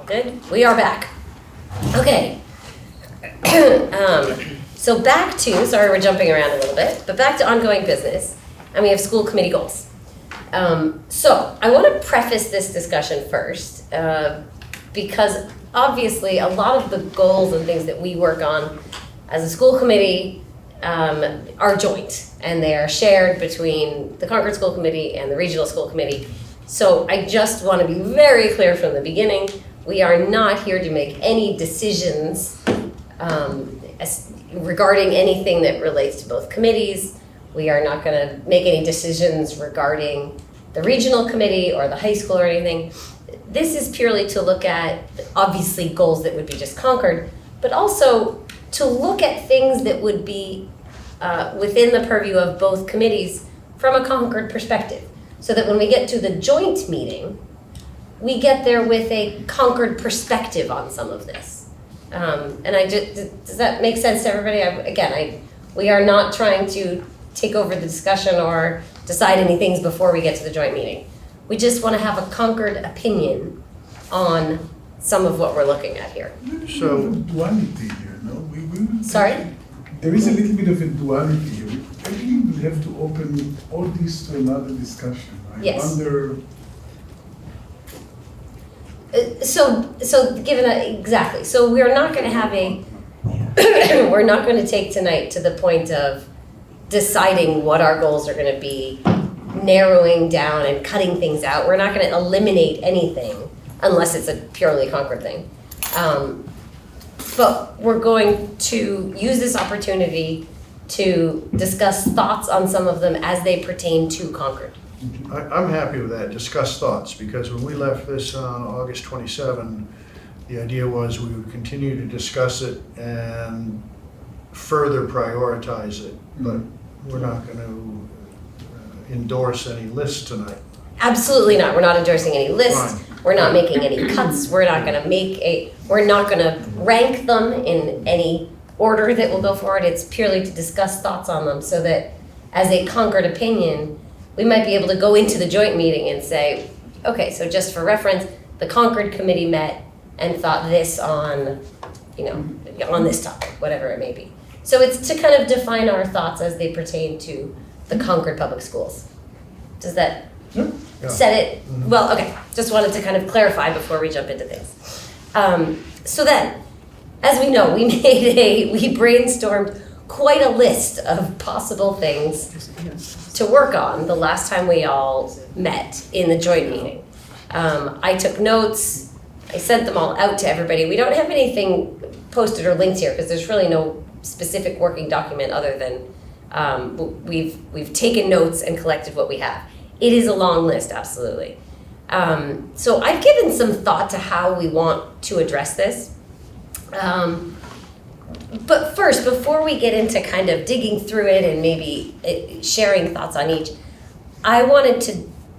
Good. We are back. Okay. So back to, sorry we're jumping around a little bit, but back to ongoing business, and we have school committee goals. So I want to preface this discussion first, because obviously a lot of the goals and things that we work on as a school committee are joint, and they are shared between the Concord School Committee and the Regional School Committee. So I just want to be very clear from the beginning, we are not here to make any decisions regarding anything that relates to both committees. We are not going to make any decisions regarding the regional committee or the high school or anything. This is purely to look at, obviously, goals that would be just Concord, but also to look at things that would be within the purview of both committees from a Concord perspective. So that when we get to the joint meeting, we get there with a Concord perspective on some of this. And does that make sense to everybody? We are not trying to take over the discussion or decide any things before we get to the joint meeting. We just want to have a Concord opinion on some of what we're looking at here. So- Duality here, no? Sorry? There is a little bit of a duality here. Actually, we have to open all this to another discussion. Yes. Wonder. So given that, exactly. So we're not going to have we're not going to take tonight to the point of deciding what our goals are going to be, narrowing down and cutting things out. We're not going to eliminate anything unless it's a purely Concord thing. But we're going to use this opportunity to discuss thoughts on some of them as they pertain to Concord. I'm happy with that, discuss thoughts, because when we left this on August 27, the idea was we would continue to discuss it and further prioritize it, but we're not going to endorse any list tonight. Absolutely not. We're not endorsing any list. Fine. We're not making any cuts. We're not going to we're not going to rank them in any order that will go forward. It's purely to discuss thoughts on them so that as a Concord opinion, we might be able to go into the joint meeting and say, okay, so just for reference, the Concord committee met and thought this on, on this topic, whatever it may be. So it's to kind of define our thoughts as they pertain to the Concord Public Schools. Does that Yeah. set it? Well, okay, just wanted to kind of clarify before we jump into things. So then, as we know, we brainstormed quite a list of possible things to work on the last time we all met in the joint meeting. I took notes, I sent them all out to everybody. We don't have anything posted or linked here because there's really no specific working document other than we've taken notes and collected what we have. It is a long list, absolutely. So I've given some thought to how we want to address this. But first, before we get into kind of digging through it and maybe sharing thoughts on each, I wanted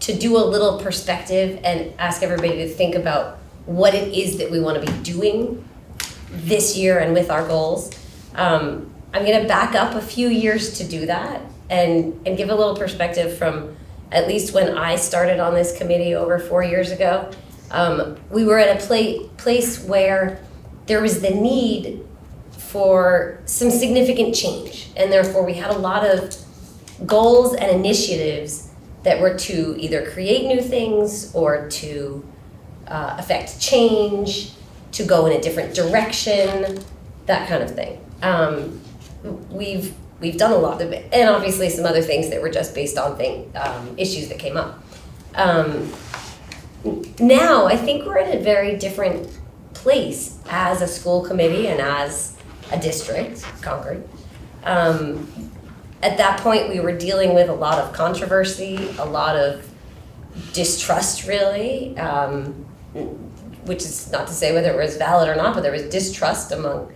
to do a little perspective and ask everybody to think about what it is that we want to be doing this year and with our goals. I'm going to back up a few years to do that and give a little perspective from at least when I started on this committee over 4 years ago. We were at a place where there was the need for some significant change, and therefore we had a lot of goals and initiatives that were to either create new things or to affect change, to go in a different direction, that kind of thing. We've done a lot of it, and obviously some other things that were just based on issues that came up. Now I think we're in a very different place as a school committee and as a district, Concord. At that point, we were dealing with a lot of controversy, a lot of distrust, really, which is not to say whether it was valid or not, but there was distrust among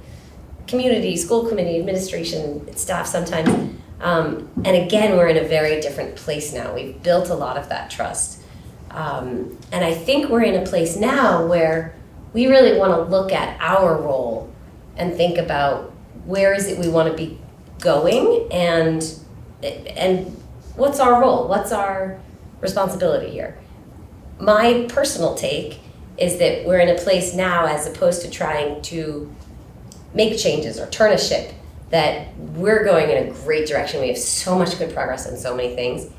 community, school committee, administration, staff sometimes. And again, we're in a very different place now. We've built a lot of that trust. And I think we're in a place now where we really want to look at our role and think about where is it we want to be going and what's our role, what's our responsibility here. My personal take is that we're in a place now, as opposed to trying to make changes or turn a ship, that we're going in a great direction. We have so much good progress on so many things.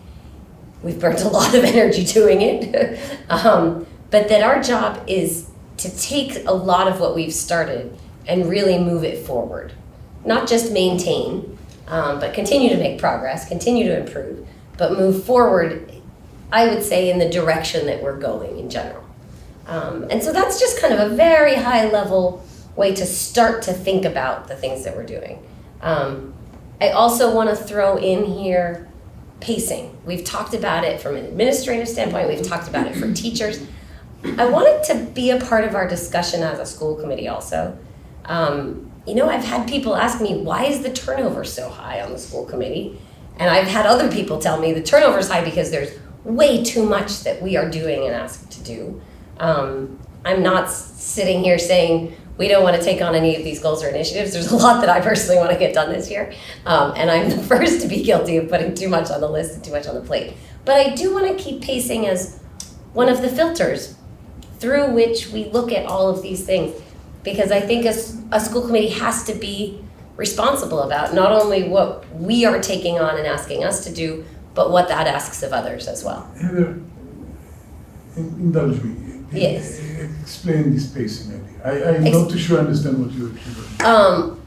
We've burnt a lot of energy doing it. But that our job is to take a lot of what we've started and really move it forward. Not just maintain, but continue to make progress, continue to improve, but move forward, I would say, in the direction that we're going in general. And so that's just kind of a very high level way to start to think about the things that we're doing. I also want to throw in here pacing. We've talked about it from an administrative standpoint, we've talked about it for teachers. I want it to be a part of our discussion as a school committee also. I've had people ask me, why is the turnover so high on the school committee? And I've had other people tell me the turnover is high because there's way too much that we are doing and asked to do. I'm not sitting here saying we don't want to take on any of these goals or initiatives. There's a lot that I personally want to get done this year. And I'm the first to be guilty of putting too much on the list and too much on the plate. But I do want to keep pacing as one of the filters through which we look at all of these things. Because I think a school committee has to be responsible about not only what we are taking on and asking us to do, but what that asks of others as well. Heather, indulge me. Yes. Explain this pacing idea. I'm not too sure I understand what you're doing.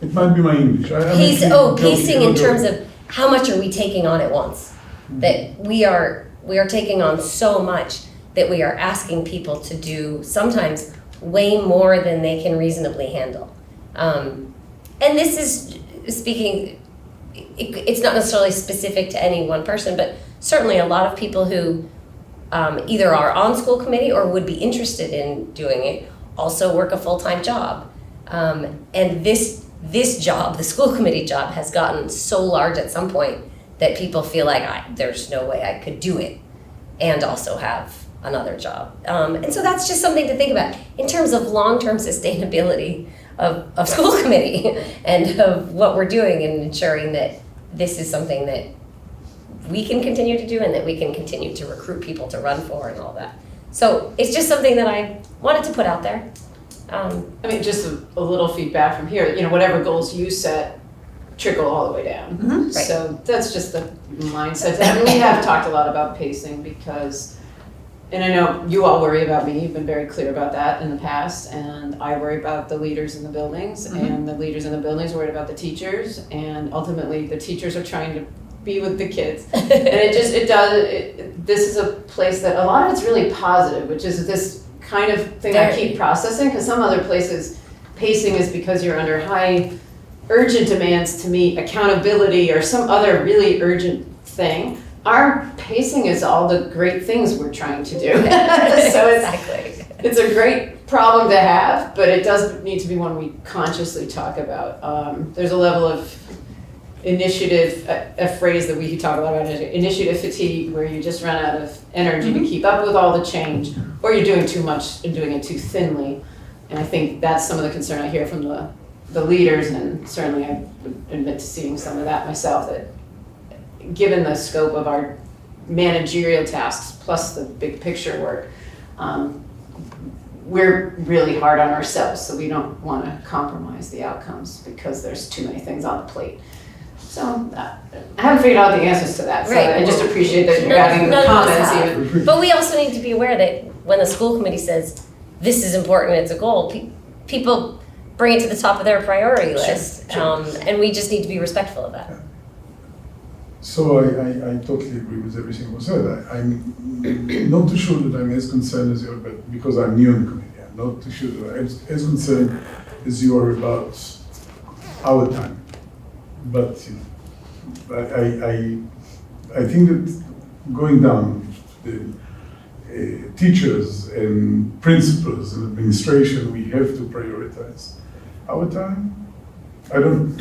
It might be my English. Pacing in terms of how much are we taking on at once? Mm-hmm. That we are taking on so much that we are asking people to do sometimes way more than they can reasonably handle. And this is speaking, it's not necessarily specific to any one person, but certainly a lot of people who either are on school committee or would be interested in doing it also work a full-time job. And this job, the school committee job, has gotten so large at some point that people feel like there's no way I could do it and also have another job. And so that's just something to think about in terms of long-term sustainability of school committee and of what we're doing and ensuring that this is something that we can continue to do and that we can continue to recruit people to run for and all that. So it's just something that I wanted to put out there. Just a little feedback from here, whatever goals you set trickle all the way down. Mm-hmm. Right. So that's just the mindset. We have talked a lot about pacing because, and I know you all worry about me, you've been very clear about that in the past, and I worry about the leaders in the buildings, mm-hmm. and the leaders in the buildings worry about the teachers, and ultimately the teachers are trying to be with the kids. And this is a place that a lot of it's really positive, which is this kind of thing I keep processing, because some other places pacing is because you're under high urgent demands to meet accountability or some other really urgent thing. Our pacing is all the great things we're trying to do. So it's a great problem to have, but it does need to be one we consciously talk about. There's a level of initiative, a phrase that we could talk about, initiative fatigue, where you just run out of energy mm-hmm. to keep up with all the change, or you're doing too much and doing it too thinly. And I think that's some of the concern I hear from the leaders, and certainly I would admit to seeing some of that myself, that given the scope of our managerial tasks plus the big picture work, we're really hard on ourselves, so we don't want to compromise the outcomes because there's too many things on the plate. So I haven't figured out the answers to that, so right. I just appreciate that you're having the comments even. But we also need to be aware that when the school committee says this is important, it's a goal, people bring it to the top of their priority list, and we just need to be respectful of that. So I totally agree with everything was said. I'm not too sure that I'm as concerned as you are, but because I'm new in the committee, I'm not too sure that I'm as concerned as you are about our time. But I think that going down the teachers and principals and administration, we have to prioritize our time. I don't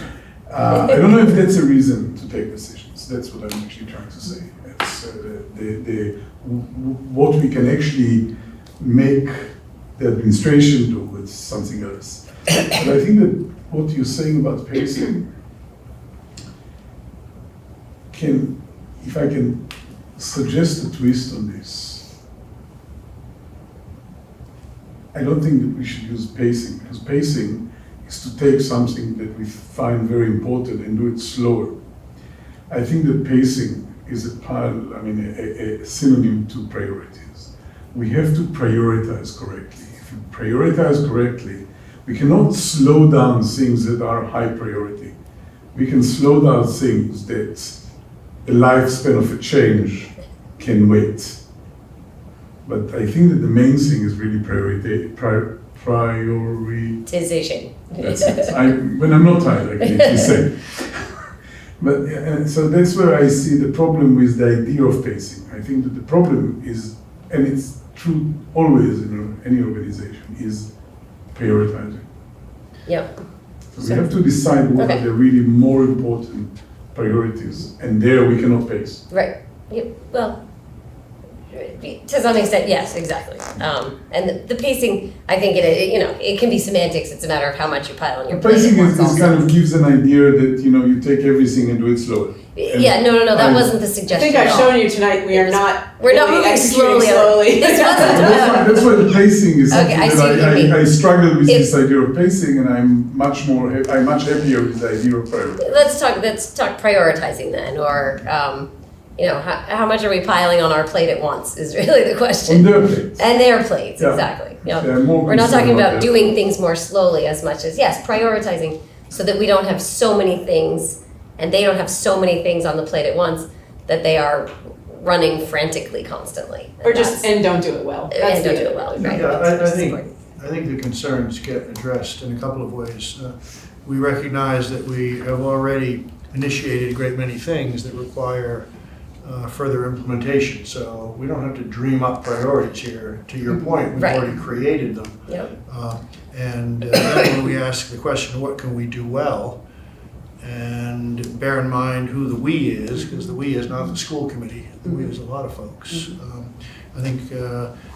know if that's a reason to take decisions. That's what I'm actually trying to say. It's what we can actually make the administration do with something else. But I think that what you're saying about pacing if I can suggest a twist on this, I don't think that we should use pacing, because pacing is to take something that we find very important and do it slower. I think that pacing is a synonym to priorities. We have to prioritize correctly. If you prioritize correctly, we cannot slow down things that are high priority. We can slow down things that the lifespan of a change can wait. But I think that the main thing is really prioritization. That's it. When I'm not tired, I can actually say. But so that's where I see the problem with the idea of pacing. I think that the problem is, and it's true always in any organization, is prioritizing. Yep. So we have to decide what are the really more important priorities, and there we cannot pace. Right. Yep. Well, to some extent, yes, exactly. And the pacing, I think it can be semantics. It's a matter of how much you pile on your plate. Pacing is kind of gives an idea that you take everything and do it slowly. Yeah, no, that wasn't the suggestion. I think I've shown you tonight, we're not moving executing slowly. This wasn't about. That's why the pacing is something Okay, I see what you mean. I struggle with this idea of pacing, and I'm much happier with the idea of priority. Let's talk prioritizing then, or how much are we piling on our plate at once is really the question. On their plates. And their plates, Yeah. exactly. We're not talking about doing things more slowly as much as, yes, prioritizing so that we don't have so many things and they don't have so many things on the plate at once that they are running frantically constantly. Or don't do it well. That's don't do it well, right. I think the concerns get addressed in a couple of ways. We recognize that we have already initiated a great many things that require further implementation. So we don't have to dream up priorities here. To your point, we've already created them. Yep. And then when we ask the question, what can we do well? And bear in mind who the we is, because the we is not the school committee. The we is a lot of folks. I think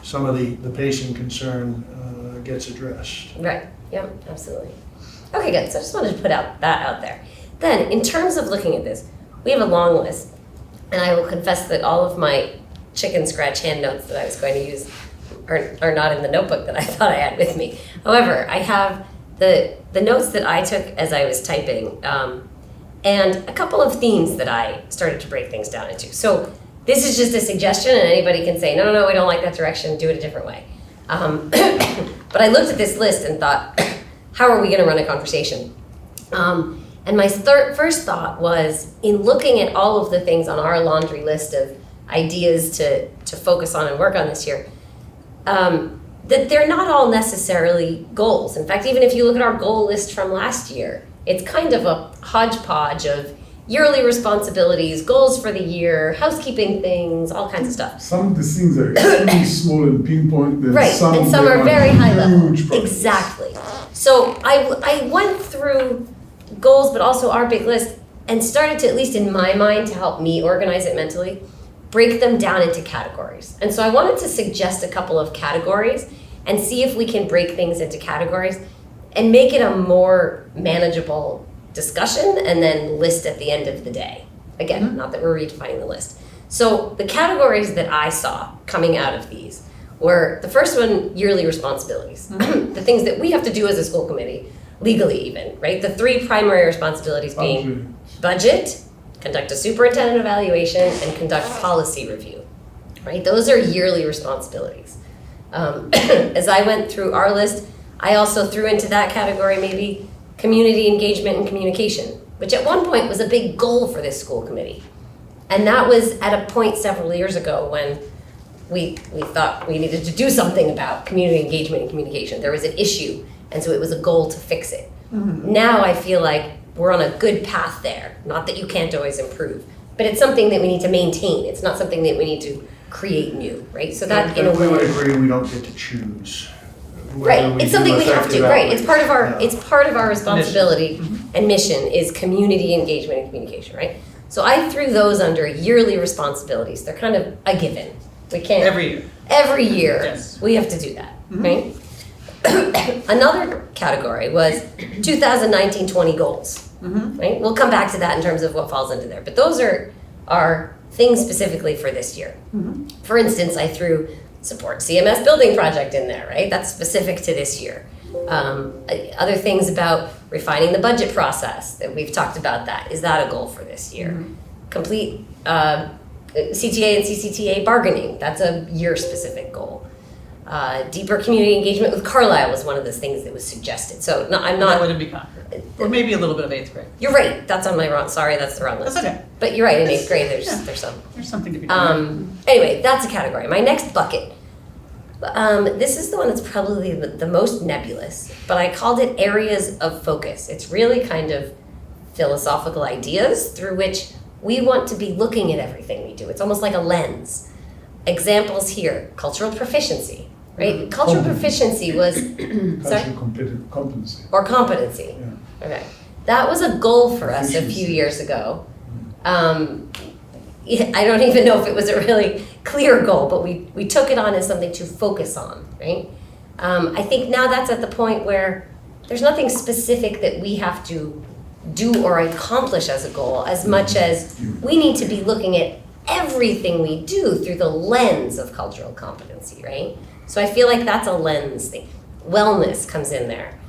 some of the pacing concern gets addressed. Right. Yep. Absolutely. Okay, good. So I just wanted to put that out there. Then, in terms of looking at this, we have a long list, and I will confess that all of my chicken scratch hand notes that I was going to use are not in the notebook that I thought I had with me. However, I have the notes that I took as I was typing, and a couple of themes that I started to break things down into. So this is just a suggestion, and anybody can say, no, we don't like that direction, do it a different way. But I looked at this list and thought, how are we going to run a conversation? And my first thought was, in looking at all of the things on our laundry list of ideas to focus on and work on this year, that they're not all necessarily goals. In fact, even if you look at our goal list from last year, it's kind of a hodgepodge of yearly responsibilities, goals for the year, housekeeping things, all kinds of stuff. Some of the things are extremely small and pinpoint, and right, some and of some them are very high level. Huge projects. Exactly. So I went through goals, but also our big list, and started to, at least in my mind, to help me organize it mentally, break them down into categories. And so I wanted to suggest a couple of categories and see if we can break things into categories and make it a more manageable discussion and then list at the end of the day. Again, not that we're redefining the list. So the categories that I saw coming out of these were, the first one, yearly responsibilities. The things that we have to do as a school committee, legally even, right? The three primary responsibilities being budget, conduct a superintendent evaluation, and conduct policy review, right? Those are yearly responsibilities. As I went through our list, I also threw into that category maybe community engagement and communication, which at one point was a big goal for this school committee. And that was at a point several years ago when we thought we needed to do something about community engagement and communication. There was an issue, and so it was a goal to fix it. Now I feel like we're on a good path there. Not that you can't always improve, but it's something that we need to maintain. It's not something that we need to create new, right? So that in a way, we would agree we don't get to choose. Right, it's something we have to, right? It's part of our responsibility and mission is community engagement and communication, right? So I threw those under yearly responsibilities. They're kind of a given. We can't every year Yes. we have to do that, right? Another category was 2019-20 goals, right? We'll come back to that in terms of what falls into there, but those are things specifically for this year. For instance, I threw support CMS building project in there, right? That's specific to this year. Other things about refining the budget process that we've talked about that. Is that a goal for this year? Complete CTA and CCTA bargaining. That's a year-specific goal. Deeper community engagement with Carlisle was one of those things that was suggested. So no, I'm That not. wouldn't be Concord. Or maybe a little bit of 8th grade. You're right. That's on my wrong. Sorry, that's the wrong list. That's okay. But you're right. In 8th grade, Yeah. there's some. There's something to be done. Anyway, that's a category. My next bucket. This is the one that's probably the most nebulous, but I called it areas of focus. It's really kind of philosophical ideas through which we want to be looking at everything we do. It's almost like a lens. Examples here: cultural proficiency, right? Cultural proficiency was sorry? Cultural competency. Or competency. Yeah. Okay. That was a goal for us a few years ago. I don't even know if it was a really clear goal, but we took it on as something to focus on, right? I think now that's at the point where there's nothing specific that we have to do or accomplish as a goal, as much as we need to be looking at everything we do through the lens of cultural competency, right? So I feel like that's a lens thing. Wellness comes in there.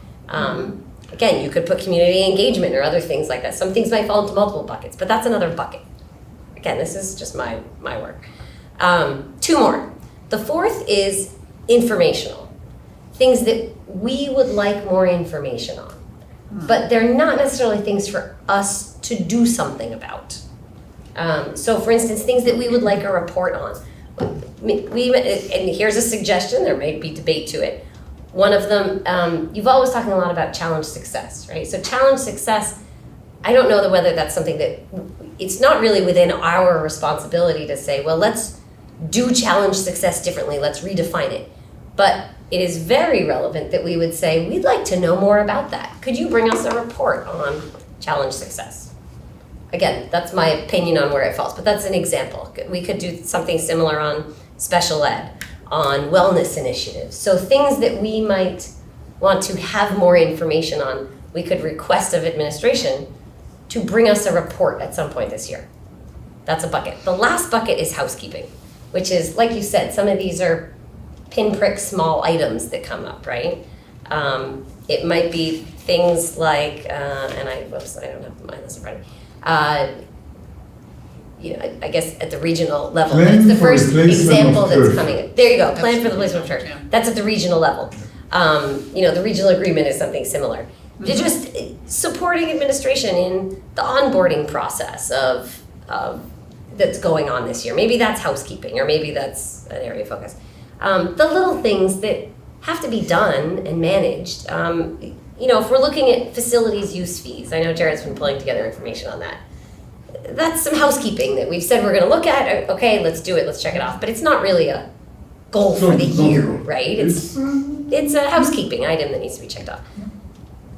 Again, you could put community engagement or other things like that. Some things might fall into multiple buckets, but that's another bucket. Again, this is just my work. 2 more. The 4th is informational. Things that we would like more information on. But they're not necessarily things for us to do something about. So for instance, things that we would like a report on. And here's a suggestion, there may be debate to it. One of them, you've always talking a lot about challenge success, right? So challenge success, I don't know whether that's something that, it's not really within our responsibility to say, well, let's do challenge success differently, let's redefine it. But it is very relevant that we would say, we'd like to know more about that. Could you bring us a report on challenge success? Again, that's my opinion on where it falls, but that's an example. We could do something similar on special ed, on wellness initiatives. So things that we might want to have more information on, we could request of administration to bring us a report at some point this year. That's a bucket. The last bucket is housekeeping, which is, like you said, some of these are pinprick small items that come up, right? It might be things like, and I don't have my list in front of me. I guess at the regional level. That's the first example that's coming. There you go, plan for the placement of church. Yeah. That's at the regional level. The regional agreement is something similar. They're just supporting administration in the onboarding process of that's going on this year. Maybe that's housekeeping, or maybe that's an area of focus. The little things that have to be done and managed. If we're looking at facilities use fees, I know Jared's been pulling together information on that. That's some housekeeping that we've said we're going to look at. Okay, let's do it. Let's check it off. But it's not really a goal for the year, right? It's a housekeeping item that needs to be checked off.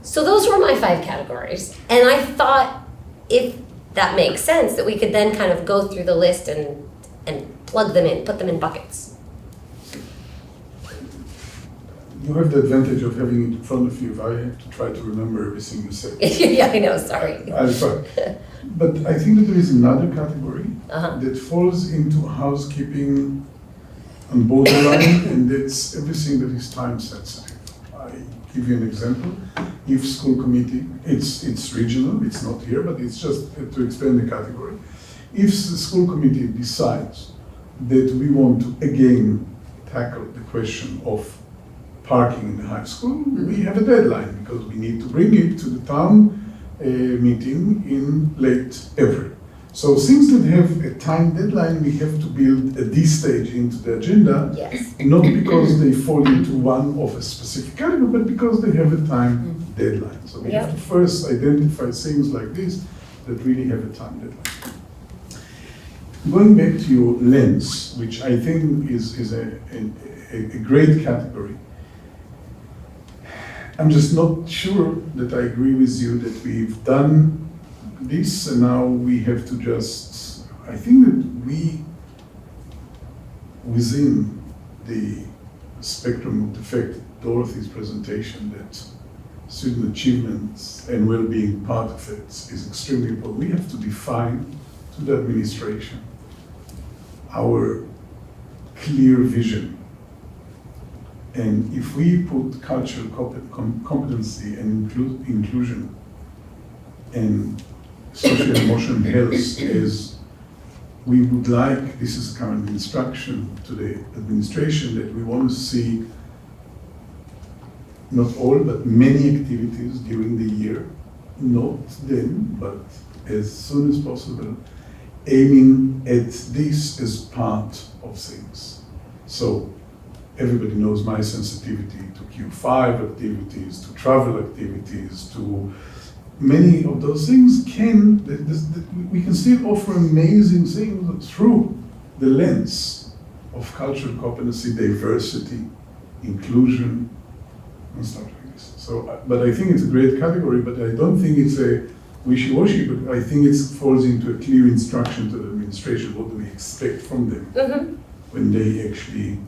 So those were my 5 categories. And I thought if that makes sense, that we could then kind of go through the list and plug them in, put them in buckets. You have the advantage of having it in front of you. If I have to try to remember everything you said. Yeah, I know, sorry. I'll try. But I think that there is another category that falls into housekeeping on borderline, and that's everything that is time sensitive. I give you an example. If school committee, it's regional, it's not here, but it's just to explain the category. If the school committee decides that we want to again tackle the question of parking in the high school, we have a deadline because we need to bring it to the town meeting in late April. So things that have a time deadline, we have to build at this stage into the agenda, Yes. not because they fall into one of a specific category, but because they have a time deadline. So we have to first identify things like this that really have a time deadline. Going back to your lens, which I think is a great category, I'm just not sure that I agree with you that we've done this and now we have to just, I think that we, within the spectrum of the fact Dorothy's presentation that student achievements and well-being part of it is extremely important. We have to define to the administration our clear vision And if we put cultural competency and inclusion and social emotional health as we would like, this is current instruction to the administration, that we want to see not all, but many activities during the year, not then, but as soon as possible, aiming at this as part of things. So everybody knows my sensitivity to Q5 activities, to travel activities, to many of those things we can still offer amazing things through the lens of cultural competency, diversity, inclusion, and stuff like this. So, but I think it's a great category, but I don't think it's a wishy-washy, but I think it falls into a clear instruction to the administration. What do we expect from them when they actually...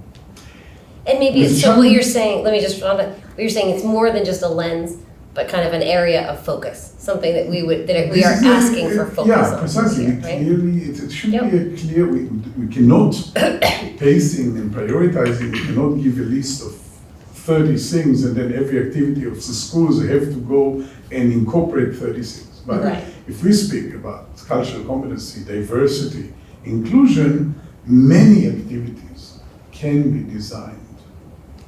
And maybe it's, so what you're saying, let me just, what you're saying, it's more than just a lens, but kind of an area of focus, something that we are asking for focus on. Yeah, precisely. Here, right? Clearly, it should be a clear, we cannot, pacing and prioritizing, we cannot give a list of 30 things and then every activity of the schools, they have to go and incorporate 30 things. But if we speak about cultural competency, diversity, inclusion, many activities can be designed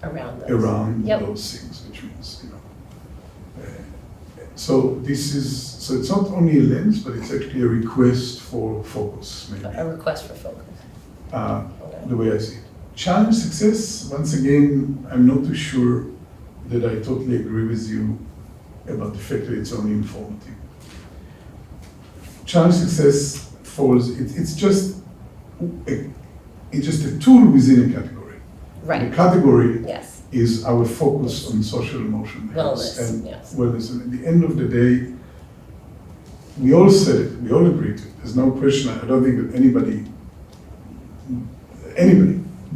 around those things, which means, so it's not only a lens, but it's actually a request for focus, maybe. A request for focus. The way I see it. Challenge success, once again, I'm not too sure that I totally agree with you about the fact that it's only informative. Challenge success falls, it's just a tool within a category. Right. The category Yes. is our focus on social emotional health Wellness, and yes. wellness. And at the end of the day, we all said it, we all agreed to it. There's no question. I don't think that anybody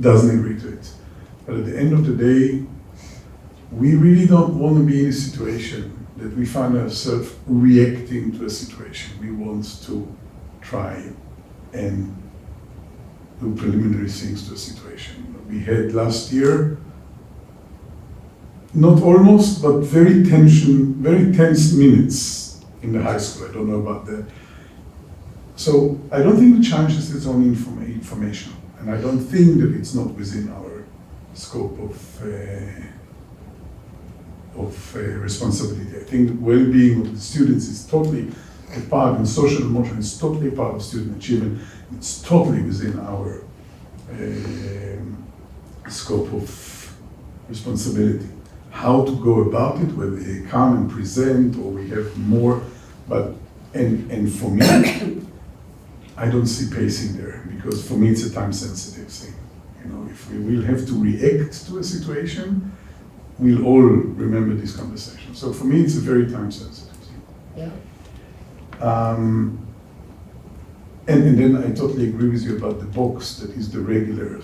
doesn't agree to it. But at the end of the day, we really don't want to be in a situation that we find ourselves reacting to a situation. We want to try and do preliminary things to a situation. We had last year, not almost, but very tense minutes in the high school. I don't know about that. So I don't think the challenge is its own information. And I don't think that it's not within our scope of responsibility. I think that well-being of the students is totally a part, and social emotion is totally a part of student achievement. It's totally within our scope of responsibility. How to go about it, whether they come and present or we have more, but and for me, I don't see pacing there, because for me it's a time-sensitive thing. If we will have to react to a situation, we'll all remember this conversation. So for me, it's a very time-sensitive thing. Yeah. And then I totally agree with you about the box that is the regular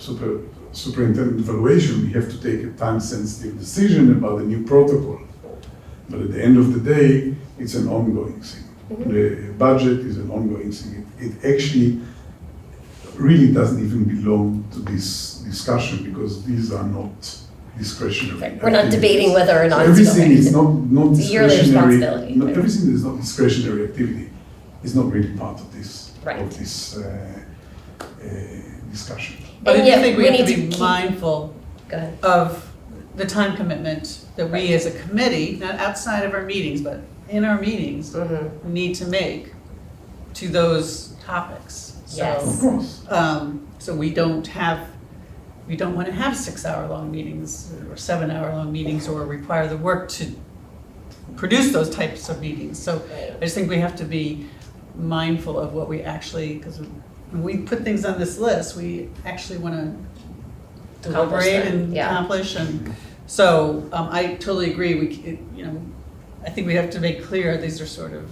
superintendent evaluation. We have to take a time-sensitive decision about a new protocol. But at the end of the day, it's an ongoing thing. The budget is an ongoing thing. It actually really doesn't even belong to this discussion, because these are not discretionary. Right. We're not debating whether or not so everything is not it's a yearly discretionary. responsibility. Everything that is not discretionary activity is not really part of this discussion. But I And yet do think we we have need to to be keep- mindful Go ahead. of the time commitment that we as a committee, not outside of our meetings, but in our meetings, need to make to those topics. Yes. Of course. So we don't want to have 6-hour-long meetings or 7-hour-long meetings, or require the work to produce those types of meetings. So I just think we have to be mindful of what we actually, because when we put things on this list, we actually want to deliberate and accomplish. And so I totally agree. I think we have to make clear these are sort of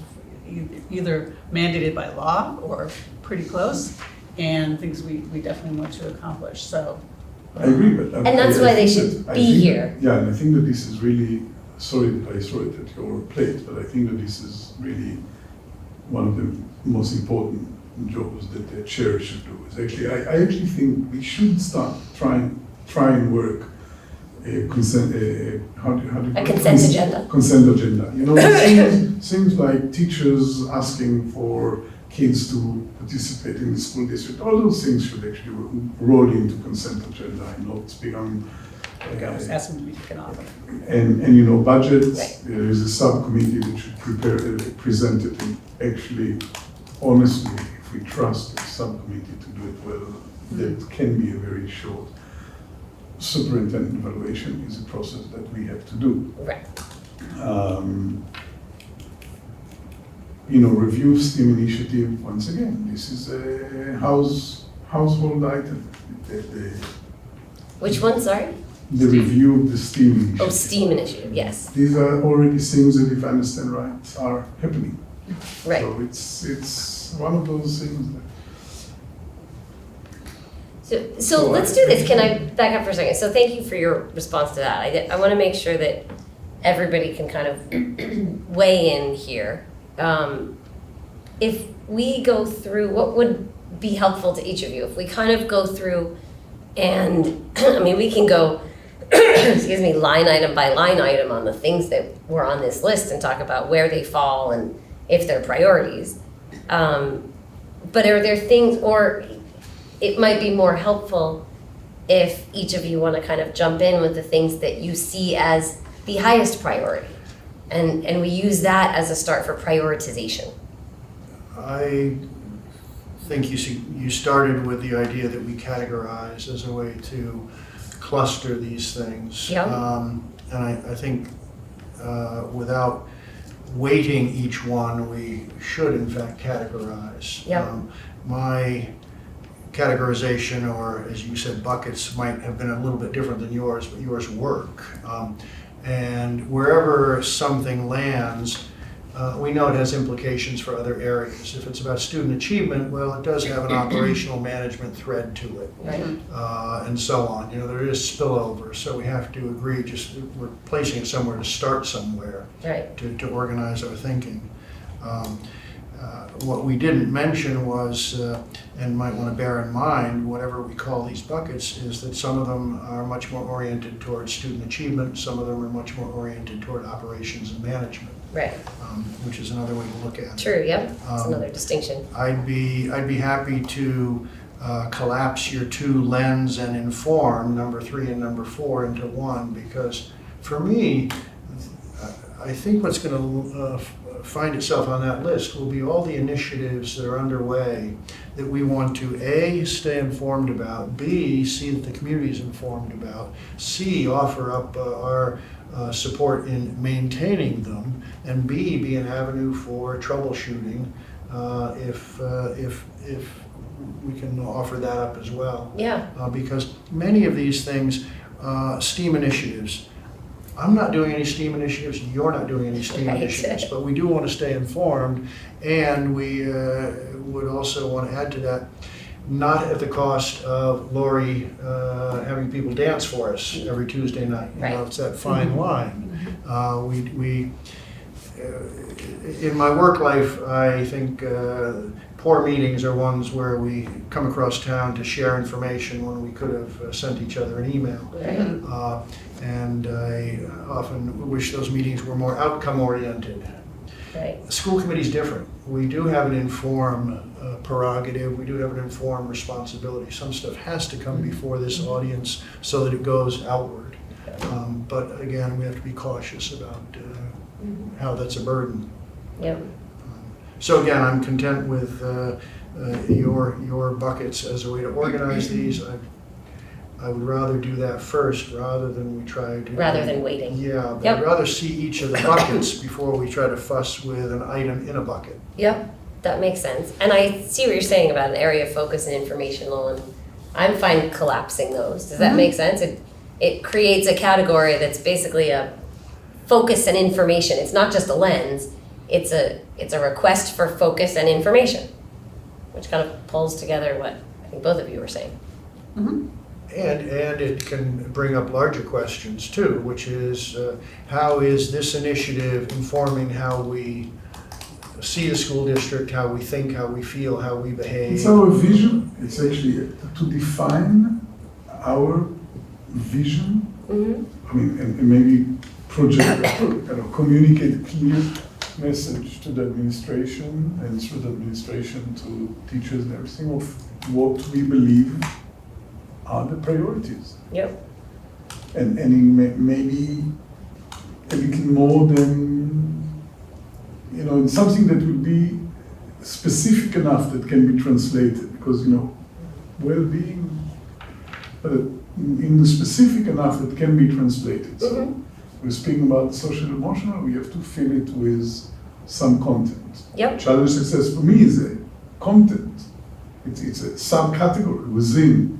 either mandated by law or pretty close, and things we definitely want to accomplish. So I agree, but and that's why they should be here. Yeah, and I think that this is really, sorry that I throw it at your plate, but I think that this is really one of the most important jobs that the chair should do. Is actually, I actually think we should start try and work a consent, how do you call it? consent agenda. Consent agenda. You know, it seems like teachers asking for kids to participate in the school district. All those things should actually roll into consent agenda. I know it's become. I was asking to be taken off. And you know, budgets, Right. there is a subcommittee that should present it. And actually, honestly, if we trust the subcommittee to do it well, that can be a very short. Superintendent evaluation is a process that we have to do. Right. You know, review of STEAM initiative, once again, this is a household item. Which one, sorry? The review of the STEAM initiative. Oh, STEAM initiative, yes. These are already things that, if I understand right, are happening. Right. So it's one of those things that. So let's do this. Can I back up for a second? So thank you for your response to that. I want to make sure that everybody can kind of weigh in here. If we go through, what would be helpful to each of you? If we kind of go through and, I mean, we can go, excuse me, line item by line item on the things that were on this list and talk about where they fall and if they're priorities. But are there things, or it might be more helpful if each of you want to kind of jump in with the things that you see as the highest priority. And we use that as a start for prioritization. I think you started with the idea that we categorize as a way to cluster these things. Yeah. And I think without weighting each one, we should in fact categorize. Yeah. My categorization, or as you said, buckets, might have been a little bit different than yours, but yours work. And wherever something lands, we know it has implications for other areas. If it's about student achievement, well, it does have an operational management thread to it, Right. and so on. You know, there is spillover, so we have to agree, just we're placing it somewhere to start somewhere, Right. to organize our thinking. What we didn't mention was, and might want to bear in mind, whatever we call these buckets, is that some of them are much more oriented towards student achievement, some of them are much more oriented toward operations and management, Right. which is another way to look at it. True. Yep. That's another distinction. I'd be happy to collapse your two, lens and inform, number 3 and number 4, into one, because for me, I think what's going to find itself on that list will be all the initiatives that are underway that we want to A, stay informed about, B, see that the community is informed about, C, offer up our support in maintaining them, and B, be an avenue for troubleshooting if we can offer that up as well. Yeah. Because many of these things, STEAM initiatives, I'm not doing any STEAM initiatives, you're not doing any STEAM Right. initiatives, but we do want to stay informed, and we would also want to add to that, not at the cost of Lori having people dance for us every Tuesday night. You know, Right. it's that fine line. In my work life, I think poor meetings are ones where we come across town to share information when we could have sent each other an email. Right. And I often wish those meetings were more outcome-oriented. Right. The school committee's different. We do have an informed prerogative, we do have an informed responsibility. Some stuff has to come before this audience so that it goes outward. But again, we have to be cautious about how that's a burden. Yep. So again, I'm content with your buckets as a way to organize these. I would rather do that first rather than we try to. Rather than waiting. Yeah, but Yep. I'd rather see each of the buckets before we try to fuss with an item in a bucket. Yep. That makes sense. And I see what you're saying about an area of focus and informational, and I'm fine collapsing those. Does that make sense? It creates a category that's basically a focus and information. It's not just a lens. It's a request for focus and information, which kind of pulls together what I think both of you were saying. And it can bring up larger questions too, which is how is this initiative informing how we see the school district, how we think, how we feel, how we behave? It's our vision. It's actually to define our vision Mhm. I mean, and maybe project, communicate clear message to the administration and through the administration to teachers and everything of what we believe are the priorities. Yep. And maybe a little more than, something that will be specific enough that can be translated, because, well-being, in the specific enough that can be translated. So Mhm. we're speaking about social emotional, we have to fill it with some content. Yep. Challenge success for me is a content. It's a subcategory within.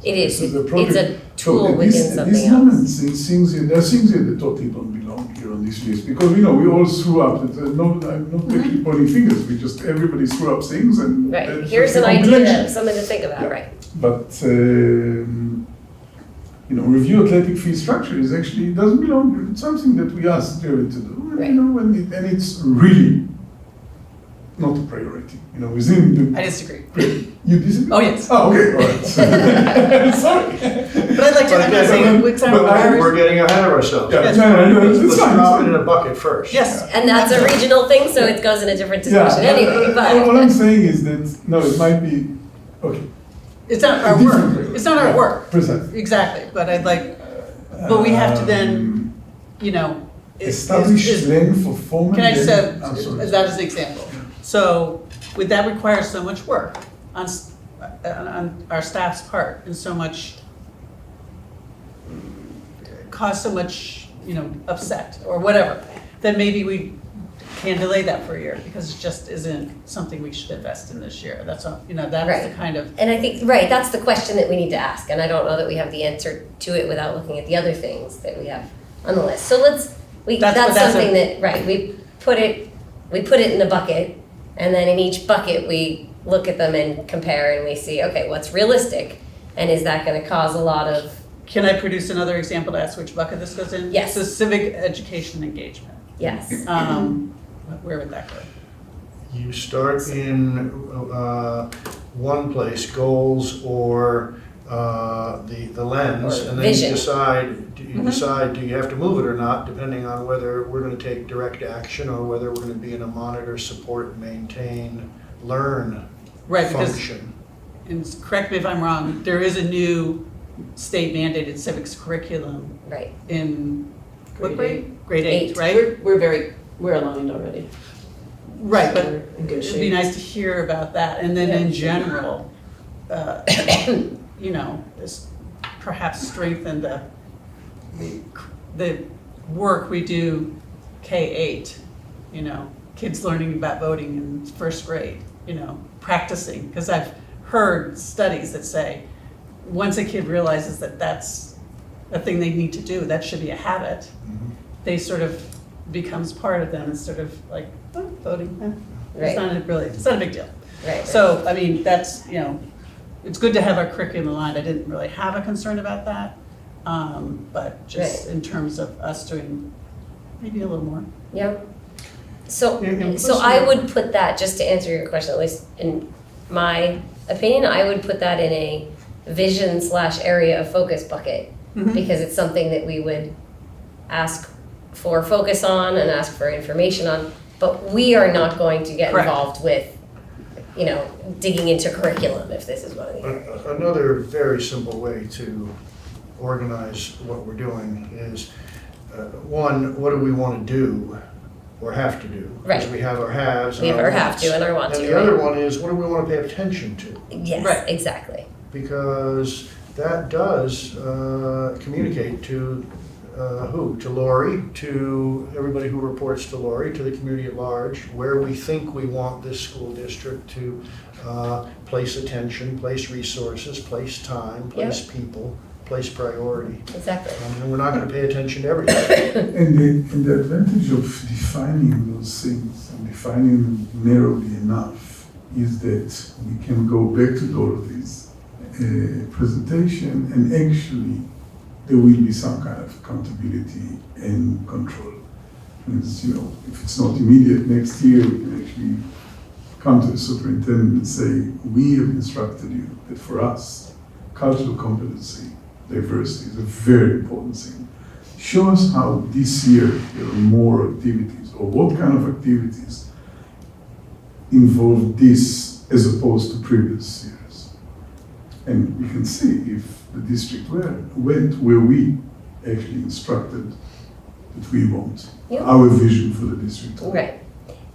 It is. This a It's project. a tool So at within this something moment, else. there are things here that totally don't belong here on this list, because we all screw up. I'm not taking pointing fingers. Everybody screw up things, and Right. that's Here's just an a idea, compilation. something to think about, Yeah. right? But review athletic fee structure is actually doesn't belong here. It's something that we asked Jerry to do, Right. and it's really not a priority. Within the I disagree. you disagree. Oh, yes. Oh, okay. All right. Sorry. But I'd like to, But I'm not again, saying it's our but I- We're getting ahead of ourselves. Yeah, Yes. no, it's Let's fine. drop it in a bucket first. Yes, And that's a regional thing, so it goes in a different discussion Yeah, anyway, all I'm but. saying is that, no, it might be, okay. it's not our Different work, way. it's not our Yeah, work, Precisely. exactly, but I'd like, but we have to then, Establish is- plan for formal. Can I just I'm sorry. have, that as an example? So, would that require so much work on our staff's part and so much, cause so much, upset or whatever, then maybe we can delay that for a year because it just isn't something we should invest in this year. That's all, that's the Right. kind of, And I think, right, that's the question that we need to ask, and I don't know that we have the answer to it without looking at the other things that we have on the list. So that's That's something that, right, we put it in a bucket, and then in each bucket, we look at them and compare, and we see, okay, what's realistic, and is that gonna cause a lot of, can I produce another example to ask which bucket this goes in? Yes. So civic education engagement. yes. Where would that go? You start in one place, goals or the lens, Or and then you vision. decide, Mhm. do you have to move it or not, depending on whether we're gonna take direct action or whether we're gonna be in a monitor, support, maintain, learn Right, because, function. and correct me if I'm wrong, there is a new state mandated civics curriculum Right, in what Grade grade? Grade eight, Eight. right? We're aligned already. Right, but We're in good it'd be shape. Uh, nice to hear about that, and then in general, is perhaps strengthen the work we do K-8, kids learning about voting in first grade, practicing, because I've heard studies that say, once a kid realizes that that's a thing they need to do, that should be a habit, they sort of becomes part of them, instead of like, oh, voting, it's right, it's not a big deal. right. So, I mean, that's, it's good to have our curriculum aligned. I didn't really have a concern about that. But just in terms of us doing maybe a little more. Yeah. So, And so plus I you- would put that, just to answer your question, at least in my opinion, I would put that in a vision/area of focus bucket, because it's something that we would ask for focus on and ask for information on, but we are not going to get Correct. involved with, digging into curriculum if this is one of the areas. Another very simple way to organize what we're doing is, one, what do we want to do or have to do? Because Right. we have our haves We and have our our have wants. to and our want And to, the other right? one is, what do we want to pay attention to? Yes, Right. exactly. Because that does communicate to who? To Lori, to everybody who reports to Lori, to the community at large, where we think we want this school district to place attention, place resources, place time, place people, place priority. Exactly. And we're not going to pay attention to everything. And the advantage of defining those things and defining them narrowly enough is that we can go back to all of these presentation, and actually there will be some kind of accountability and control. Because, if it's not immediate next year, we can actually come to the superintendent and say, we have instructed you that for us, cultural competency diversity is a very important thing. Show us how this year there are more activities, or what kind of activities involve this as opposed to previous years. And we can see if the district went where we actually instructed that we want, Yep. our vision for the district. Right.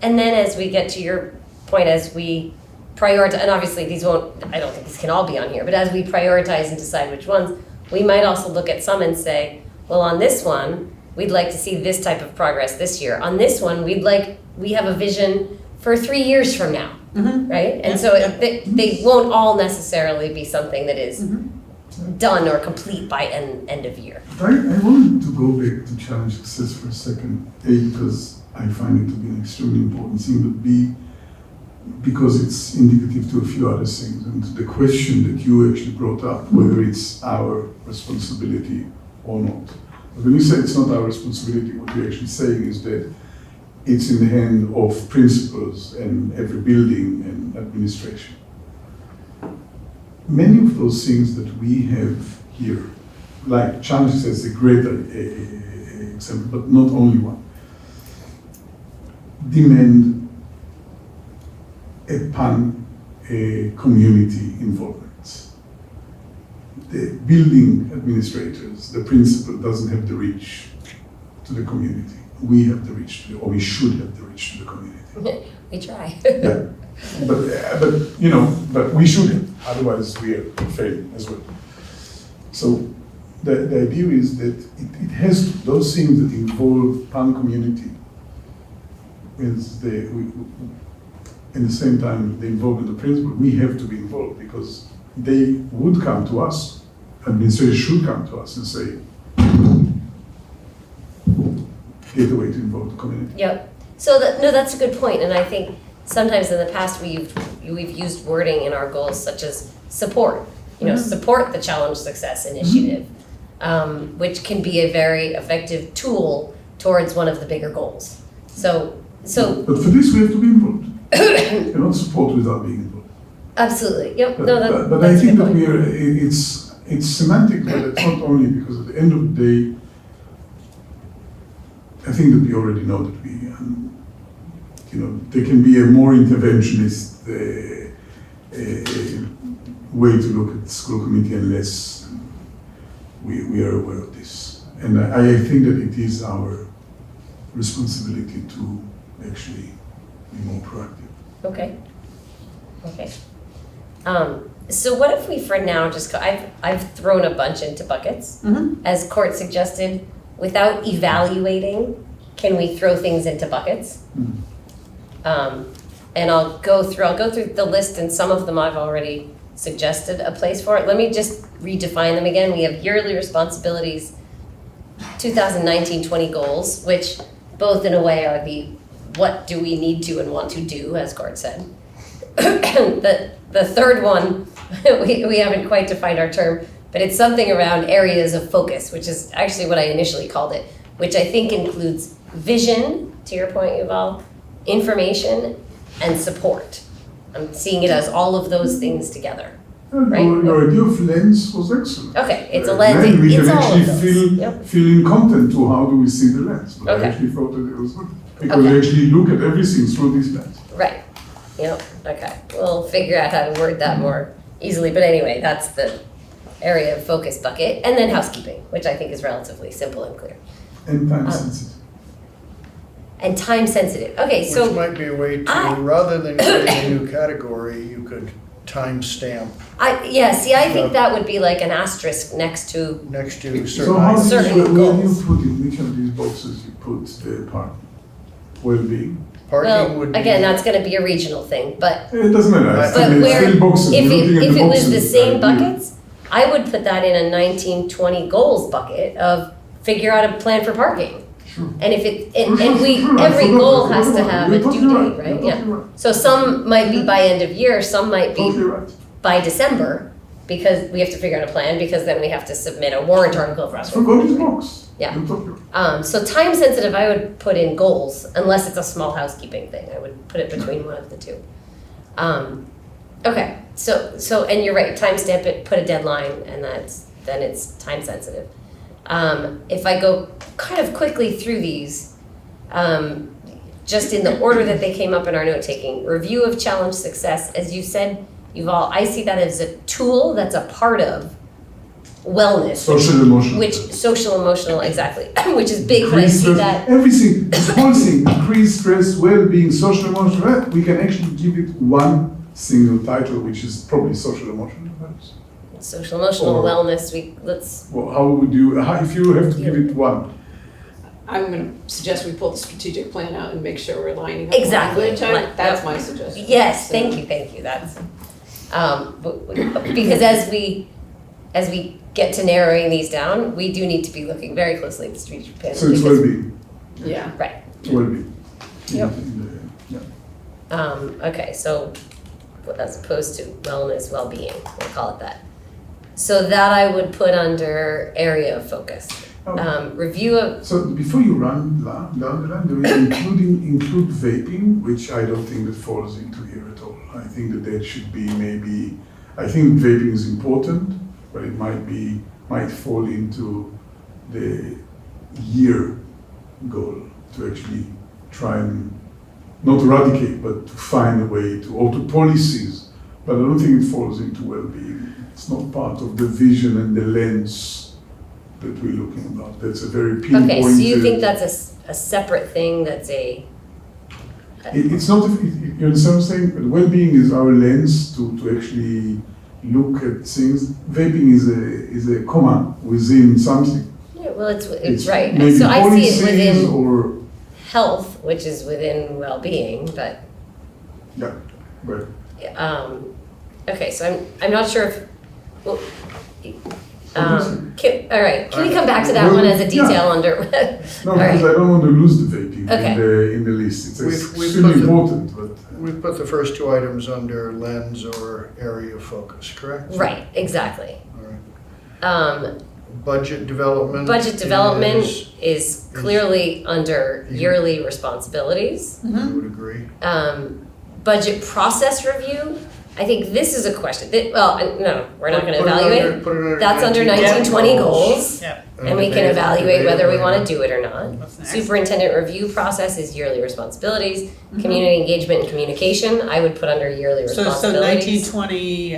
And then as we get to your point, as we prioritize, and obviously these won't, I don't think these can all be on here, but as we prioritize and decide which ones, we might also look at some and say, well, on this one, we'd like to see this type of progress this year. On this one, we have a vision for 3 years from now, right? And so they won't all necessarily be something that is done or complete by end of year. I wanted to go back to challenge success for a second. A, because I find it to be an extremely important thing, but B, because it's indicative to a few other things. And the question that you actually brought up, whether it's our responsibility or not. But when you say it's not our responsibility, what you're actually saying is that it's in the hand of principals and every building and administration. Many of those things that we have here, like challenge as a great example, but not only one, demand a community involvement. The building administrators, the principal doesn't have the reach to the community. We have the reach, or we should have the reach to the community. We try. Yeah. But we should have, otherwise we are failing as well. So the idea is that it has to, those things that involve pan-community is in the same time they involve the principal, we have to be involved because they would come to us, administrators should come to us and say, get a way to involve the community. Yep. So that's a good point, and I think sometimes in the past we've used wording in our goals such as support. Support the Challenge Success Initiative, which can be a very effective tool towards one of the bigger goals. So. But for this we have to be involved. You cannot support without being involved. Absolutely. Yep. But I think that it's semantic, but it's not only because at the end of the day, I think that we already know that there can be a more interventionist way to look at the school committee unless we are aware of this. And I think that it is our responsibility to actually be more proactive. Okay. So what if we for now just I've thrown a bunch into buckets, as Court suggested, without evaluating. Can we throw things into buckets? And I'll go through the list, and some of them I've already suggested a place for it. Let me just redefine them again. We have yearly responsibilities, 2019-20 goals, which both in a way are the what do we need to and want to do, as Gord said. The third one, we haven't quite defined our term, but it's something around areas of focus, which is actually what I initially called it, which I think includes vision, to your point, Yuval, information, and support. I'm seeing it as all of those things together. Right? Your idea of lens was excellent. Okay, it's a lens. Then we It's can all of actually those. feel in content to how do we see the lens. But Okay. I actually thought that it was good. Because we actually look at everything through this lens. Right. Yep. Okay. We'll figure out how to word that more easily. But anyway, that's the area of focus bucket. And then housekeeping, which I think is relatively simple and clear. And time sensitive. And time sensitive. Okay, so Which might be a way to, rather than creating a new category, you could timestamp I think that would be like an asterisk next to next to So certain how items. Certain where do you goals. put in which of these boxes you put the park? Well-being? Parking would be. again, that's going to be a regional thing, but It doesn't matter. But It's still where boxes. if You're looking at it the was the boxes, same idea. buckets, I would put that in a 19-20 goals bucket of figure out a plan for parking. Sure. And if it Sure, and sure, we sure, I every forgot goal about has to it. have You're a due totally date, You're right? Yeah. totally right. So some might be by end of year, some might be Totally right. by December, because we have to figure out a plan, because then we have to submit a warrant article for us. Forgot this box. Yeah. You're totally right. So time sensitive, I would put in goals, unless it's a small housekeeping thing. I would put it between one of the two. Okay, so and you're right. Timestamp it, put a deadline, and that's then it's time sensitive. If I go kind of quickly through these, just in the order that they came up in our note taking, review of challenge success, as you said, I see that as a tool that's a part of wellness. Social emotional. Which, social emotional, exactly, which is big, but I see that. Everything, the whole thing, decrease stress, well-being, social emotional, we can actually give it one single title, which is probably social emotional. perhaps. Social emotional Or- wellness, Well, how would you, if you have to give it one? I'm gonna suggest we pull the strategic plan out and make sure we're lining up. Exactly. language. That's Yep. my suggestion. yes, So- thank you, that's, because as we get to narrowing these down, we do need to be looking very closely at the strategic plan. So it's because- well-being, Yeah. Right, well-being. Yep. Yeah. okay, so as opposed to wellness, well-being, we'll call it that. So that I would put under area of focus. Oh. Review of, So before you run down the line, there is include vaping, which I don't think that falls into here at all. I think that should be maybe, I think vaping is important, but it might fall into the year goal to actually try and not eradicate, but to find a way to, or to policies. But I don't think it falls into well-being. It's not part of the vision and the lens that we're looking about. That's a very pinpointed. okay, so you think that's a separate thing, that's a, It's not, you understand what I'm saying? But well-being is our lens to actually look at things. Vaping is a comma within something. yeah, well, it's right. Maybe So I see it policies within or, health, which is within well-being, but, yeah, right. okay, so I'm not sure if, well, all right, can we come back to that Well, one as a detail yeah. under? No, All because right. I don't want to lose the vaping Okay. in the list. It's We've extremely put the- important, but. We put the first two items under lens or area of focus, correct? Right, exactly. All right. Budget development. Budget development is- is clearly under yearly responsibilities. I would agree. Budget process review, I think this is a question, well, no, we're not gonna Put it under- evaluate. put it under That's under 1920 goals, Yeah, and we can debate- evaluate whether we debate wanna later. do it or not. what's next? Superintendent review process is yearly responsibilities. Community engagement and communication, I would put under yearly So responsibilities. 1920,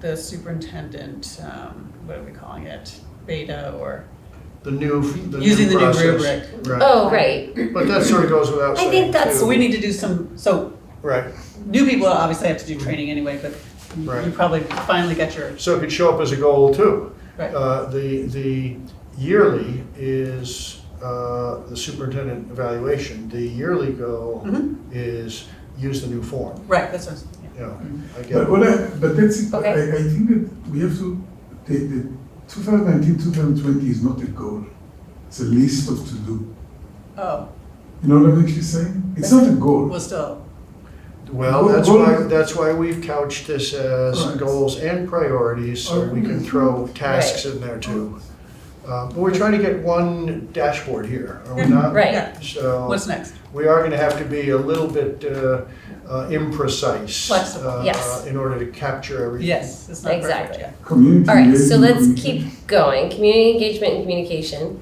the superintendent, what are we calling it? Beta or The new using the new process. rubric. Right. Oh, right, But that sort of goes without I saying. think that's- too. So we need to do so Right, new people obviously have to do training anyway, but Right. you probably finally got your, so it could show up as a goal too. Right. The yearly is the superintendent evaluation. The yearly goal Mhm. is use the new form. right, that's what, yeah. You know, I But, get, but that's it. Okay. I think that we have to, the 2019-2020 is not a goal. It's a list of to-do. Oh, You know what I'm actually saying? It's not a goal. well, still, well, that's why we've couched this as Right. goals and priorities, so we can throw tasks in there too. But we're trying to get one dashboard here, are we not? right. yeah. So What's next? we are gonna have to be a little bit imprecise. Flexible, yes. In order to capture everything. Yes, it's not perfect, Exactly. yeah. Community. All right, so engagement, let's communication. keep going. Community engagement and communication,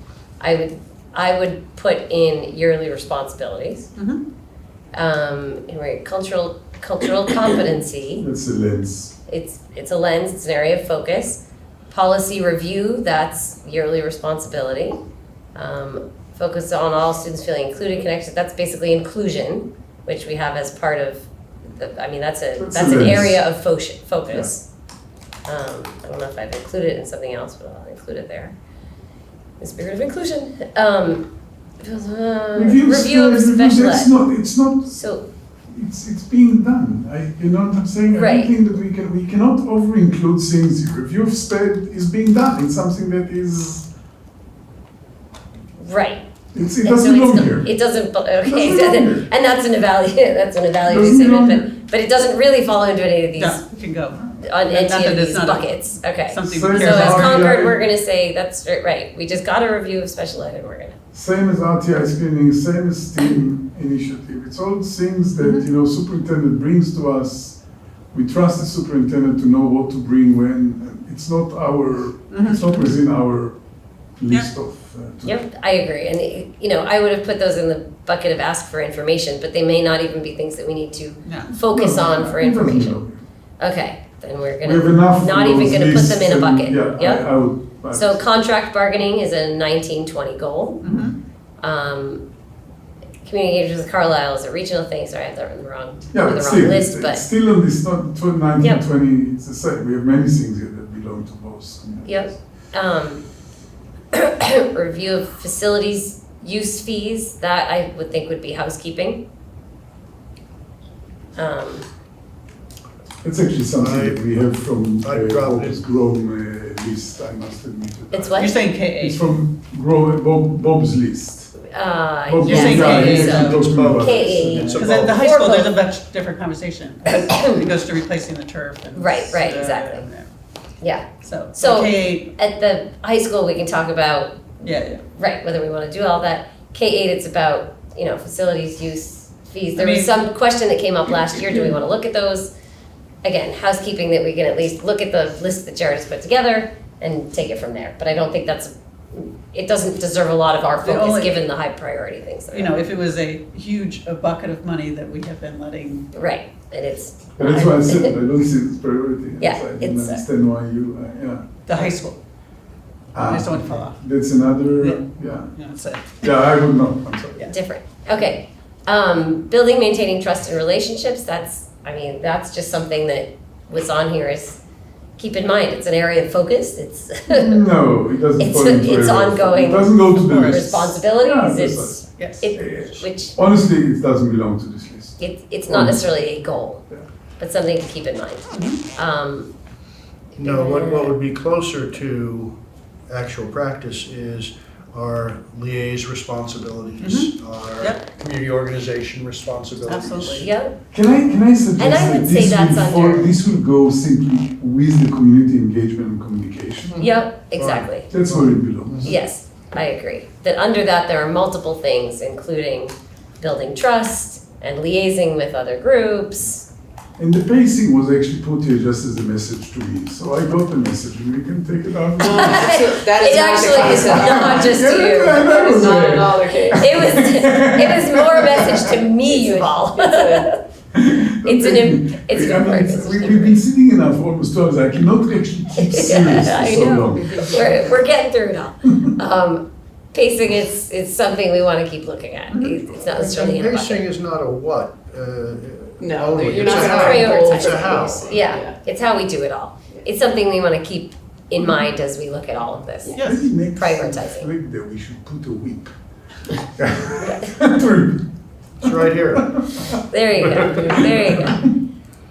I would put in yearly responsibilities. Mhm. And right, cultural competency, That's a lens. it's a lens, it's an area of focus. Policy review, that's yearly responsibility. Focus on all students feeling included, connected, that's basically inclusion, which we have as part of, that's That's an a lens. area of focus. I don't know if I've included it in something else, but I'll include it there. The spirit of inclusion. Review of special That's ed. not, it's not, So, it's being done. You know what I'm saying? I Right. don't think that we cannot over-include things here. Review of SPED is being done. It's something that is, right. it And so doesn't belong it's, here. it doesn't, okay, Doesn't so belong then, here. and that's an evaluation Doesn't statement, belong but it doesn't really fall into any of these, No, it can go. on any Not that of it's these not a- buckets, okay. Something So we it's So care as RTI about. Concord, we're gonna say, that's right, we just got a review of special ed and we're gonna, Same as RTI screening, same as STEAM initiative. It's all things that, superintendent brings to us we trust the superintendent to know what to bring when. And it's not it's not within our list of. To Yep, I agree. And, I would have put those in the bucket of ask for information, but they may not even be things that we need to No. focus No, on for it doesn't information. know. Okay, then we're We have gonna, enough. not of even those gonna put them lists in a and- bucket. Yeah, Yep. I would. so contract bargaining is a 1920 goal. Community engagement with Carlisle is a regional thing, sorry, I have that on the wrong, Yeah, on but the still, wrong list, it's but, still on this, not 1920, it's the same. We have many things here that belong to both communities. yep. Review of facilities use fees, that I would think would be housekeeping. It's actually something that we have from I'd drop Bob's it. Groom list, I must admit. It's what? You're saying It's K8. from Bob's list. You're You're saying Yeah, K8, he's so- talking about K8. this. It's Because about- at the high Or school, there's a both. much different conversation. It goes to replacing the turf and. Right, exactly. Yeah, So So- K8, at the high school, we can talk about, yeah. right, whether we wanna do all that. K8, it's about, facilities use fees. There I was mean- some question that came up last year, do we wanna look at those? Again, housekeeping, that we can at least look at the list that Jared has put together and take it from there. But I don't think it doesn't deserve a lot of our The focus, only- given the high priority things. that are- If it was a bucket of money that we have been letting, Right, and it's. And that's why I said, I don't see it as priority. Yeah, So I didn't it's- understand why you, yeah. the high school, I just don't want to fall off. That's another, Yeah. yeah. It's a, Yeah, I would not, I'm sorry. Yeah. Different, okay. Building, maintaining trust and relationships, that's just something that was on here is, keep in mind, it's an area of focus, it's No, it doesn't It's- fall into it's area. ongoing It doesn't go to the list. responsibilities, Yeah, it's, yes. which, Honestly, it doesn't belong to this list. it's not necessarily a goal, Yeah. but something to keep in mind. No, what would be closer to actual practice is our liaise responsibilities, our Yep. community organization responsibilities. Absolutely. Yeah, Can I suggest And I that would say that's under- this will go simply with the community engagement and communication? yep, exactly. That's where it belongs. Yes, I agree. That under that, there are multiple things, including building trust and liaising with other groups. And the pacing was actually put here just as a message to me, so I got the message, and we can take it out. That is It not the actually is case. not just Yeah, you. that That is was not it. at all the case. It was more a message to me, Yuval. It's I different. mean, we've been sitting in now for almost 2 hours, I cannot actually keep serious I for so know. long. We're getting through it all. Pacing is something we want to keep looking at. It's not necessarily in a And pacing bucket. is not a what? No, only. you're It's not a gonna how. write goals It's a or how. pacing. Yeah, it's how we do it all. It's something we want to keep in mind as we look at all of this. Yes. Maybe next Prioritizing. week that we should put a whip. It's right here. There you go. There you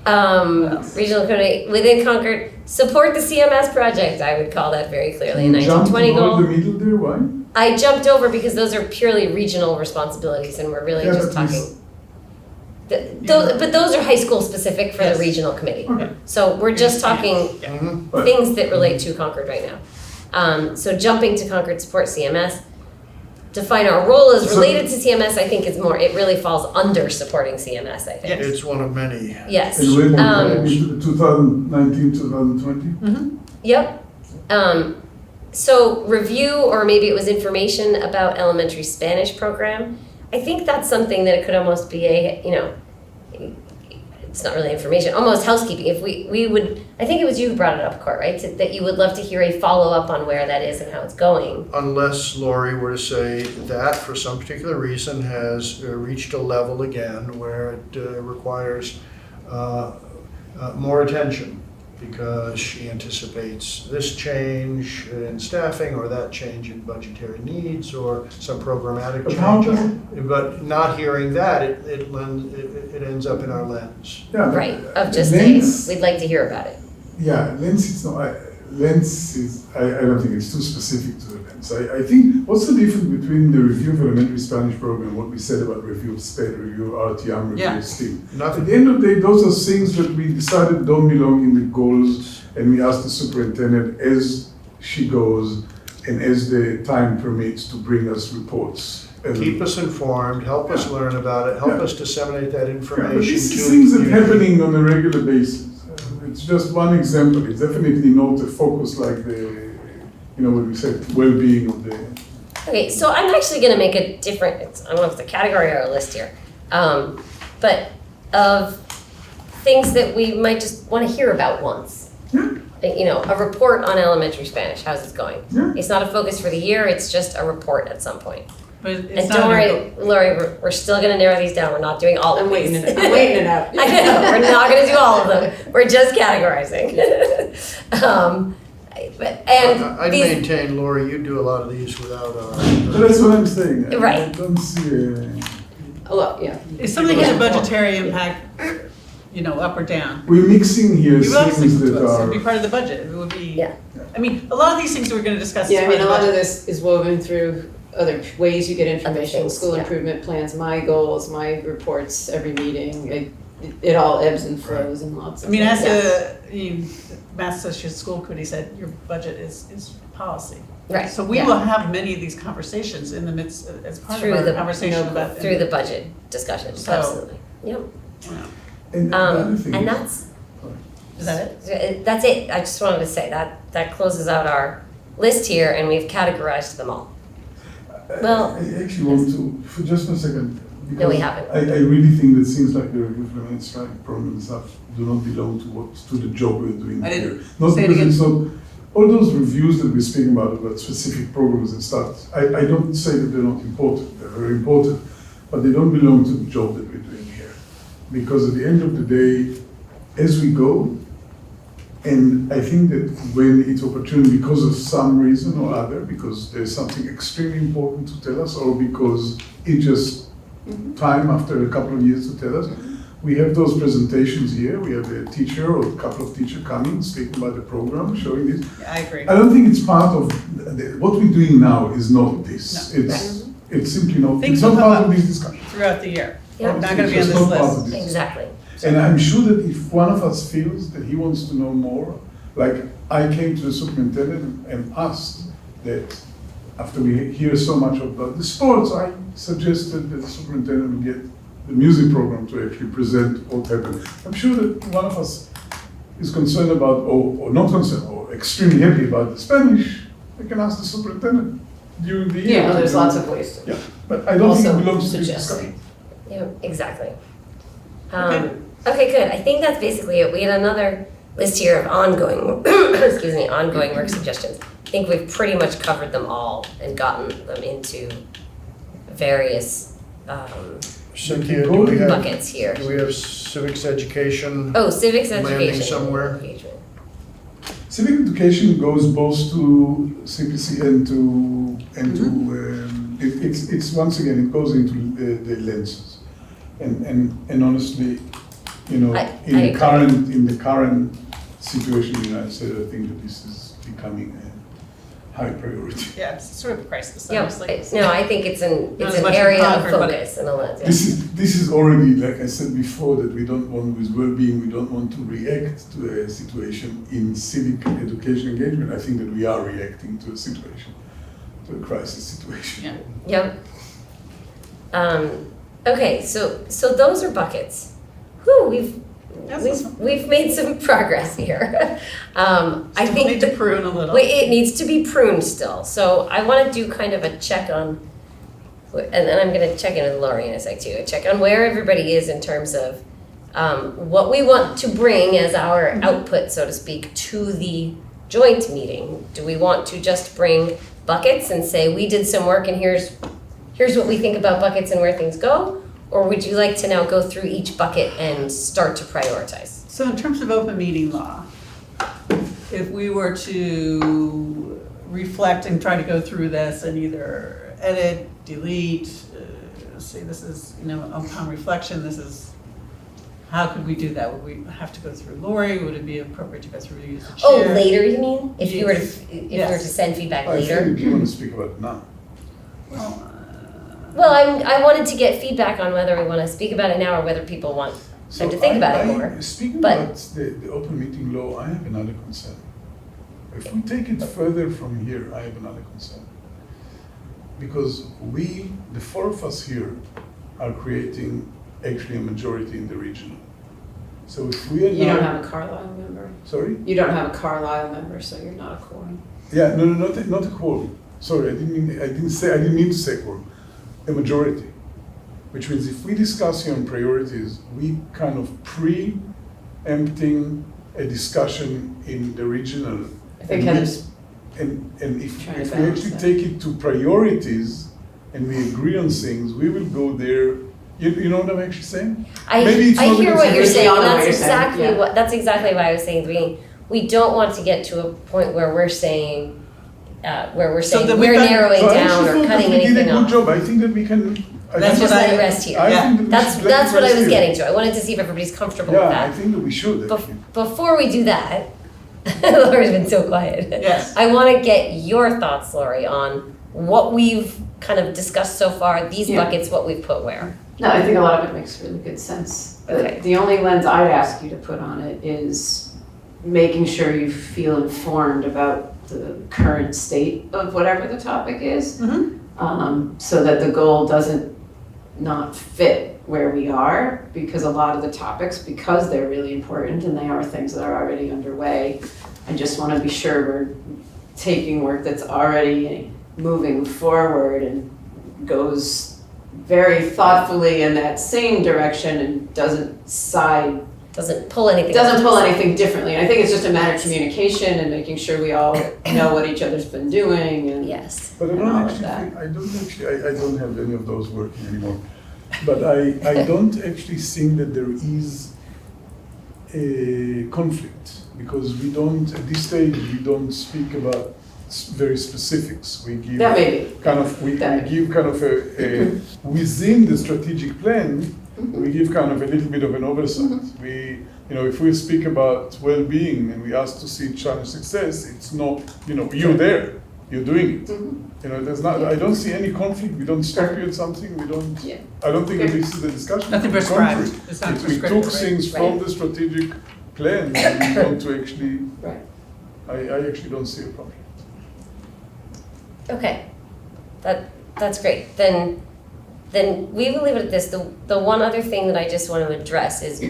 go. Regional community within Concord, support the CMS project. I would call that very clearly a Jump 1920 all the goal. middle there, why? I jumped over because those are purely regional responsibilities, and we're really Yeah, just but talking. But those are high school specific for the Yes. regional committee. Okay. So we're just talking But- things that relate to Concord right now. So jumping to Concord support CMS, define our role as So- related to CMS, I think is more, it really falls under supporting CMS, I think. It's one of many. Yes. And when Um, into 2019, 2020? Yep. So review, or maybe it was information about elementary Spanish program. I think that's something that it could almost be it's not really information, almost housekeeping. If we would, I think it was you who brought it up, Court, right? That you would love to hear a follow-up on where that is and how it's going. Unless Lori were to say that for some particular reason has reached a level again where it requires more attention because she anticipates this change in staffing or that change in budgetary needs or some programmatic But how change. does it? But not hearing that, it ends up in our lens. Yeah, but Right, of just saying, lens, we'd like to hear about it. yeah, lens is not, lens is, I don't think it's too specific to the lens. I think, what's the difference between the review of elementary Spanish program, what we said about review of SPED, review of RTM, review Yeah. of STEAM? At Nothing. the end of the day, those are things that we decided don't belong in the goals, and we ask the superintendent as she goes and as the time permits to bring us reports. And- Keep us informed, help us learn about it, help Yeah. us disseminate that Yeah, information but to this the is things that community. happening on a regular basis. it's just one example. It's definitely not a focus like when we said well-being of the. Okay, so I'm actually going to make a different, I don't know if it's a category or a list here, but of things that we might just want to hear about once. Yeah. A report on elementary Spanish, how's it going? Yeah. It's not a focus for the year, it's just a report at some point. But it's And not don't a- worry, Lori, we're still going to narrow these down, we're not doing all of I'm these. waiting it out. I know, we're not going to do all of them, we're just categorizing. I'd These, maintain, Lori, you do a lot of these without But that's what I'm saying. I Right. don't see. A lot, yeah. If something has a budgetary impact, up or down, We're mixing here you would obviously things come that to us, are. it'd be part of the budget, it would be. Yeah. I mean, a lot of these things we're gonna discuss as Yeah, I part mean, of a the lot of budget. this is woven through other ways you get information, things, school yeah. improvement plans, my goals, my reports, every meeting. It all ebbs and flows in lots I of. mean, ways. Mass Associates School Committee said your budget is policy. Right, So we yeah. will have many of these conversations in the midst, as part Through of our the- conversation about. through the budget discussions, So- absolutely. Yep. And the other thing And is- that's, Is that it? that's it, I just wanted to say that closes out our list here and we've categorized them all. Well- I actually want to, for just a second. No, we because haven't. I really think that things like the implement strike program and stuff do not belong to the job we're doing I here. didn't Not say it because again. it's not, all those reviews that we're speaking about specific programs and stuff, I don't say that they're not important, they're very important, but they don't belong to the job that we're doing here. Because at the end of the day, as we go, and I think that when it's opportune because of some reason or other, because there's something extremely important to tell us, or because it just time after a couple of years to tell us, we have those presentations here, we have a teacher or a couple of teachers coming, speaking about the program, showing this. I agree. I don't think it's part of, what we're doing now is not this. No. It's simply not, Things it's not will come part of up. this discussion. Throughout the year. Yeah. Not gonna be on It's this just not part list. of this. Exactly. And I'm sure that if one of us feels that he wants to know more, like I came to the superintendent and asked that after we hear so much about the sports, I suggested that the superintendent would get the music program to actually present what happened. I'm sure that one of us is concerned about, or not concerned, or extremely happy about the Spanish. We can ask the superintendent during the year. Yeah, there's lots of ways to. Yeah, but I don't think Also it belongs to this suggest. discussion. Yeah, exactly. Okay. Okay, good. I think that's basically it. We had another list here of ongoing, ongoing work suggestions. I think we've pretty much covered them all and gotten them into various Cynthia, do we have, buckets here. do we have civics education? Oh, civics Landing education. somewhere. Engagement. Civic education goes both to CPC and to it's once again it goes into the lenses, and honestly, in I the current situation in the United States, I think that this is becoming a high priority. Yeah, it's sort of a crisis, Yeah, honestly. no, I think it's an Not as much in area of Concord, but focus and a lens. Yeah. This is already, like I said before, that we don't want with well-being, we don't want to react to a situation in civic education engagement. I think that we are reacting to a situation, to a crisis situation. Yeah. Yep. Okay, so those are buckets. Whew, That's we've made some progress here. I Still think need to prune a little. it needs to be pruned still. So I want to do kind of a check on, and then I'm going to check in with Lori in a sec too. A check on where everybody is in terms of what we want to bring as our output, so to speak, to the joint meeting. Do we want to just bring buckets and say we did some work and here's what we think about buckets and where things go? Or would you like to now go through each bucket and start to prioritize? So in terms of open meeting law, if we were to reflect and try to go through this and either edit, delete, say this is, upon reflection, this is, how could we do that? Would we have to go through Lori? Would it be appropriate to go through you as the chair? Oh, later you mean? If you were to Yes. send feedback I later? think you want to speak about it now. Well, I wanted to get feedback on whether we want to speak about it now or whether people want time to think about it more. Speaking but- about the open meeting law, I have another concern. If we take it further from here, I have another concern. Because we, the four of us here, are creating actually a majority in the regional. So if we are You don't now, have a Carlisle member. sorry? You don't have a Carlisle member, so you're not a quorum. Yeah, no, not a quorum. Sorry, I didn't mean to say quorum. A majority. Which means if we discuss here on priorities, we kind of pre-empting a discussion in the regional. I think Heather's And if trying to we balance actually that. take it to priorities and we agree on things, we will go there. You know what I'm actually saying? Maybe it's I not hear gonna what say you're very saying, and beyond what that's you're saying, exactly yeah. that's exactly why I was saying we don't want to get to a point where we're saying So we're then we've done- narrowing So I down actually or thought that cutting we did a anything good off. job. I think that we can. That's Let's just what let I- it rest here. I Yeah. think that we That's should let that's it what I rest was here. getting to. I wanted to see if everybody's comfortable Yeah, with I that. think that we should actually. Before we do that, Lori's been so quiet. Yes. I want to get your thoughts, Lori, on what we've kind of discussed so far, these Yeah. buckets, what we've put where. No, I think a lot of it makes really good sense. Okay. The only lens I'd ask you to put on it is making sure you feel informed about the current state of whatever the topic is. So that the goal doesn't not fit where we are, because a lot of the topics, because they're really important and they are things that are already underway, I just want to be sure we're taking work that's already moving forward and goes very thoughtfully in that same direction and doesn't Pull anything. anything differently. And I think it's just a matter of communication and making sure we all know what each other's been doing and Yes. But I and don't all of actually that. think, I don't have any of those working anymore. But I don't actually think that there is a conflict, because we don't, at this stage, we don't speak about very specifics. We give That may be. kind of, we That may be. give kind of a, within the strategic plan, we give kind of a little bit of an oversight. We, if we speak about well-being and we ask to see challenge success, it's not, you're there, you're doing it. There's not, I don't see any conflict, we don't stop you at something, we don't, Yeah. I don't think that this is the discussion. Nothing On the prescribed. contrary, It's not we prescriptive, took right? things from Right. the strategic plan and we want to actually, Right. I actually don't see a problem. Okay, that's great. Then we will leave it at this. The one other thing that I just want to address is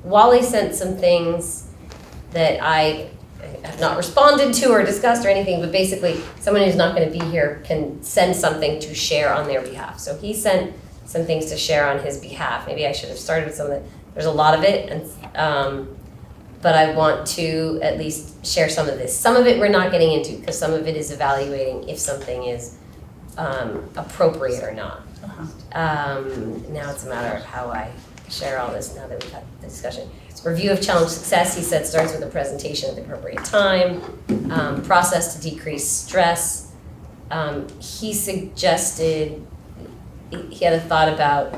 Wally sent some things that I have not responded to or discussed or anything, but basically someone who's not going to be here can send something to share on their behalf. So he sent some things to share on his behalf. Maybe I should have started with some of it. There's a lot of it, and but I want to at least share some of this. Some of it we're not getting into because some of it is evaluating if something is appropriate or not. Now it's a matter of how I share all this now that we've had the discussion. Review of challenge success, he said, starts with a presentation at the appropriate time. Process to decrease stress. He suggested, he had a thought about,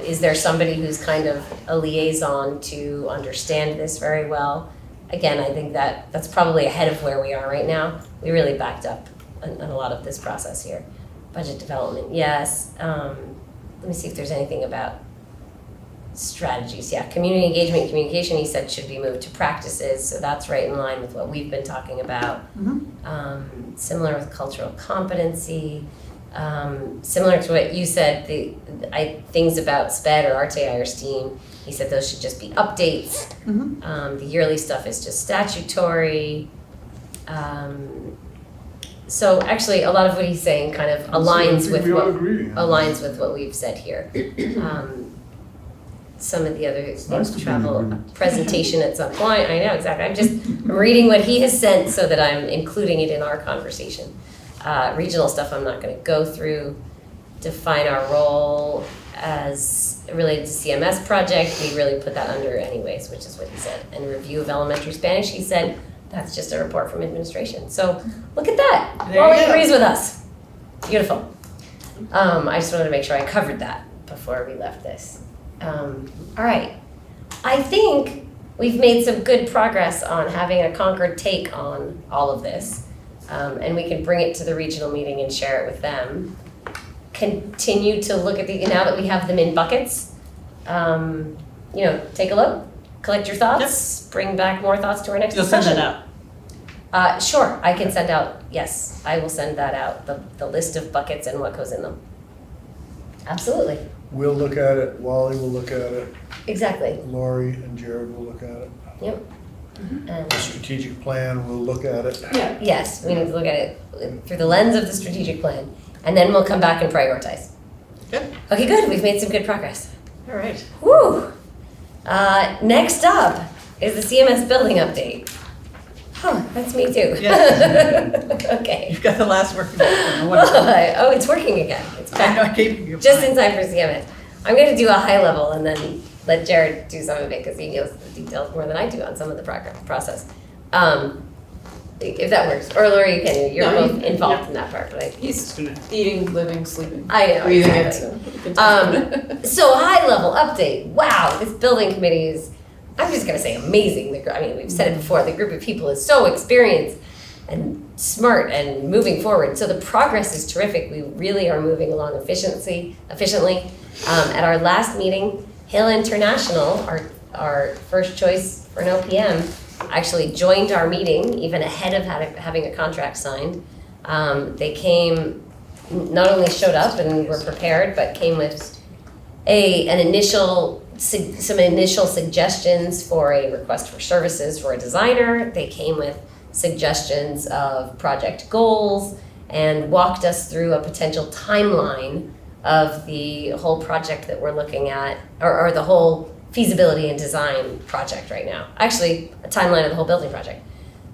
is there somebody who's kind of a liaison to understand this very well? Again, I think that's probably ahead of where we are right now. We really backed up on a lot of this process here. Budget development, yes. Let me see if there's anything about strategies. Yeah, community engagement and communication, he said, should be moved to practices. So that's right in line with what we've been talking about. Similar with cultural competency. Similar to what you said, things about SPED or RTI or STEAM, he said those should just be updates. The yearly stuff is just statutory. So actually, a lot of what he's saying kind of aligns with we all agree. what we've said here. Some of the other nice to be in travel agreement. presentation at some point. I know, exactly. I'm just reading what he has sent so that I'm including it in our conversation. Regional stuff I'm not going to go through. Define our role as related to CMS project. We really put that under anyways, which is what he said. And review of elementary Spanish, he said, that's just a report from administration. So look at that. There Wally you go. agrees with us. Beautiful. I just wanted to make sure I covered that before we left this. All right. I think we've made some good progress on having a Concord take on all of this. And we can bring it to the regional meeting and share it with them. Continue to look at now that we have them in buckets. Take a look, collect your thoughts, bring back more thoughts to our next You'll send discussion. that out. Sure, I can send out, yes, I will send that out, the list of buckets and what goes in them. Absolutely. We'll look at it, Wally will look at it, Exactly. Lori and Jared will look at it. And The strategic plan, we'll look at it. yes, we need to look at it through the lens of the strategic plan, and then we'll come back and prioritize. Good. Okay, good. We've made some good progress. All right. Woo! Next up is the CMS building update. Oh, that's me too. Okay. You've got the last working document. Wonderful. Oh, it's working again. It's I back. know, I gave you. Just in time for CMS. I'm going to do a high level and then let Jared do some of it because he knows the details more than I do on some of the process. If that works. Or Lori, you can. You're No, both involved in that part, right? He's eating, living, sleeping, I know. breathing it, exactly. so you can talk about it. So high level update. Wow, this building committee is, I'm just gonna say amazing. I mean, we've said it before, the group of people is so experienced and smart and moving forward. So the progress is terrific. We really are moving along efficiently. At our last meeting, Hill International, our first choice for an OPM, actually joined our meeting even ahead of having a contract signed. They came, not only showed up and were prepared, but came with some initial suggestions for a request for services for a designer. They came with suggestions of project goals and walked us through a potential timeline of the whole project that we're looking at, or the whole feasibility and design project right now. Actually, a timeline of the whole building project.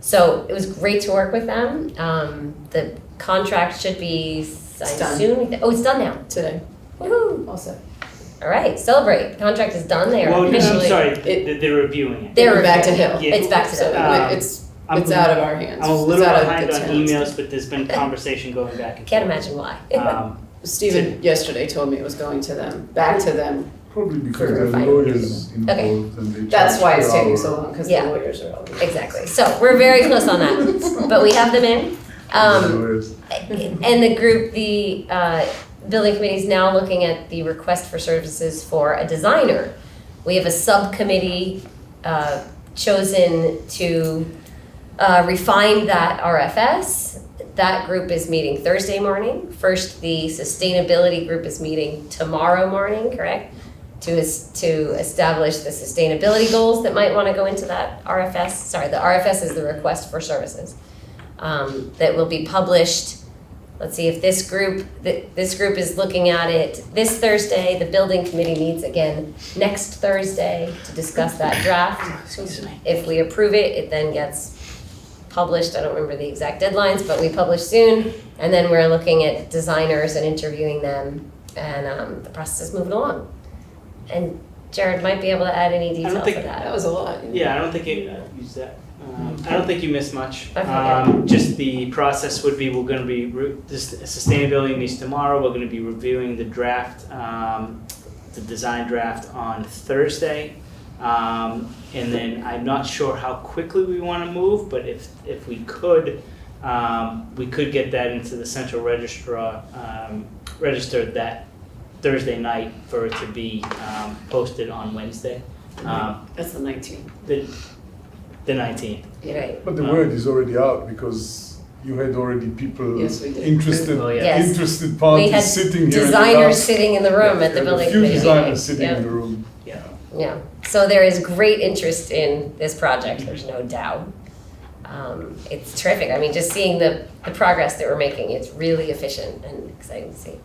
So it was great to work with them. The contract should be signed done. soon. Oh, it's done now. Today, Woohoo! all set. All right, celebrate. The contract is done. They are Well, I'm officially. sorry, they're reviewing it. They're Back to reviewing Hill. it. It's back to So them. it's out of our hands. I'm a It's little out of behind the on town's. emails, but there's been conversation going back and forth. Can't imagine why. Stephen yesterday told me it was going to them, back to them. Probably because For there are finding lawyers involved and they That's charge why it's per taking hour. so long, because the Yeah. lawyers are all. Exactly. So we're very close on that, but we have them in. Lawyers. And the group, the building committee is now looking at the request for services for a designer. We have a subcommittee chosen to refine that RFS. That group is meeting Thursday morning. First, the sustainability group is meeting tomorrow morning, correct? To establish the sustainability goals that might want to go into that RFS. Sorry, the RFS is the request for services. That will be published. Let's see if this group is looking at it this Thursday. The building committee meets again next Thursday to discuss that draft. Excuse me. If we approve it, it then gets published. I don't remember the exact deadlines, but we publish soon. And then we're looking at designers and interviewing them, and the process is moving along. And Jared might be able to add any details to think- that. That was a lot. Yeah, I don't think you use that. I don't think you missed much. Okay. Just the process would be, we're gonna be, this sustainability meets tomorrow, we're gonna be reviewing the draft, the design draft on Thursday. And then I'm not sure how quickly we wanna move, but if we could get that into the central register that Thursday night for it to be posted on Wednesday. That's the 19th. The 19th. You're right. But the word is already out because you had already people Yes, we did. interested, Oh, yeah. Yes. interested We parties had sitting here. in the designers last- sitting in the room at the and building a few committee designers meeting. sitting Yep. in the room. Yeah, so there is great interest in this project, there's no doubt. It's terrific, I mean, just seeing the progress that we're making, it's really efficient and exciting to see.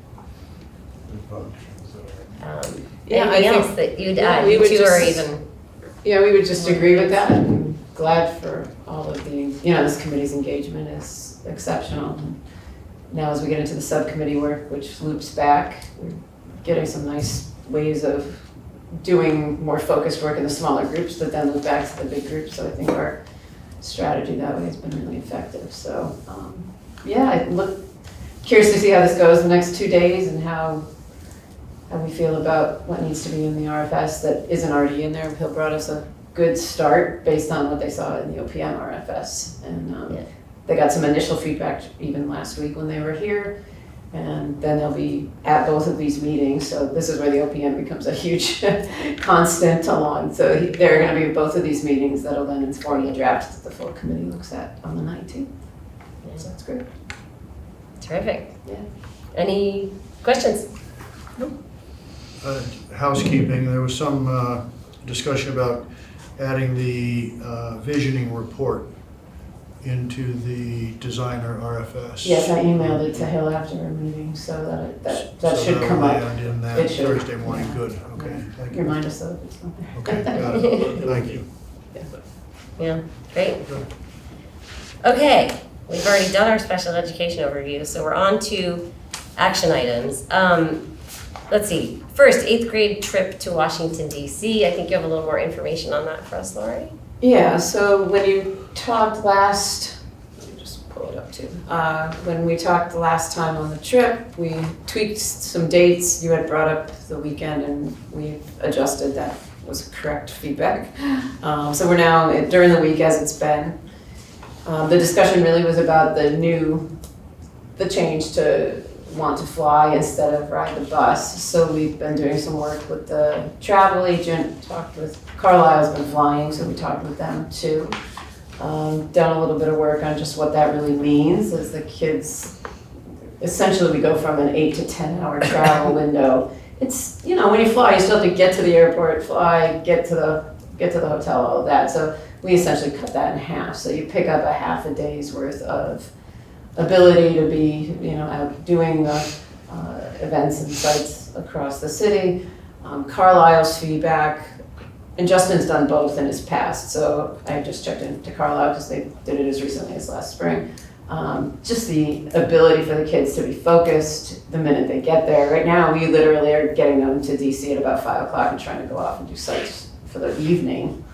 Yeah, I Anything think- else that you'd yeah, add, we you would two or just- even, Yeah, we would just agree with that. I'm glad for all of the, this committee's engagement is exceptional. Now, as we get into the subcommittee work, which loops back, we're getting some nice ways of doing more focused work in the smaller groups that then loop back to the big groups. So I think our strategy that way has been really effective. So, I look curious to see how this goes the next 2 days and how we feel about what needs to be in the RFS that isn't already in there. Hill brought us a good start based on what they saw in the OPM RFS. And Yeah. they got some initial feedback even last week when they were here. And then they'll be at both of these meetings. So this is where the OPM becomes a huge constant along. So they're going to be at both of these meetings that'll then inform the draft that the full committee looks at on the 19th. So that's great. terrific. Yeah. Any questions? housekeeping, there was some discussion about adding the visioning report into the designer RFS. Yes, I emailed it to Hill after our meeting, so that So should come that'll up. land in that It should. Thursday morning, good, okay, thank you. Remind us of it, it's not there. Okay, got it, thank you. Yeah, great. Okay, we've already done our special education overview, so we're on to action items. Let's see, first, 8th grade trip to Washington DC. I think you have a little more information on that for us, Lori. Yeah, so when you talked last, let me just pull it up too. When we talked the last time on the trip, we tweaked some dates. You had brought up the weekend and we've adjusted. That was correct feedback. So we're now during the week as it's been. The discussion really was about the change to want to fly instead of ride the bus. So we've been doing some work with the travel agent, talked with Carlisle's been flying, so we talked with them too. Done a little bit of work on just what that really means as the kids, essentially we go from an 8 to 10 hour travel window. It's, you know, when you fly, you still have to get to the airport, fly, get to the hotel, all of that. So we essentially cut that in half. So you pick up a half a day's worth of ability to be, you know, out doing events and sites across the city. Carlisle's feedback, and Justin's done both in his past, so I just checked into Carlisle because they did it as recently as last spring. Just the ability for the kids to be focused the minute they get there. Right now, we literally are getting them to DC at about 5 o'clock and trying to go off and do sites for the evening,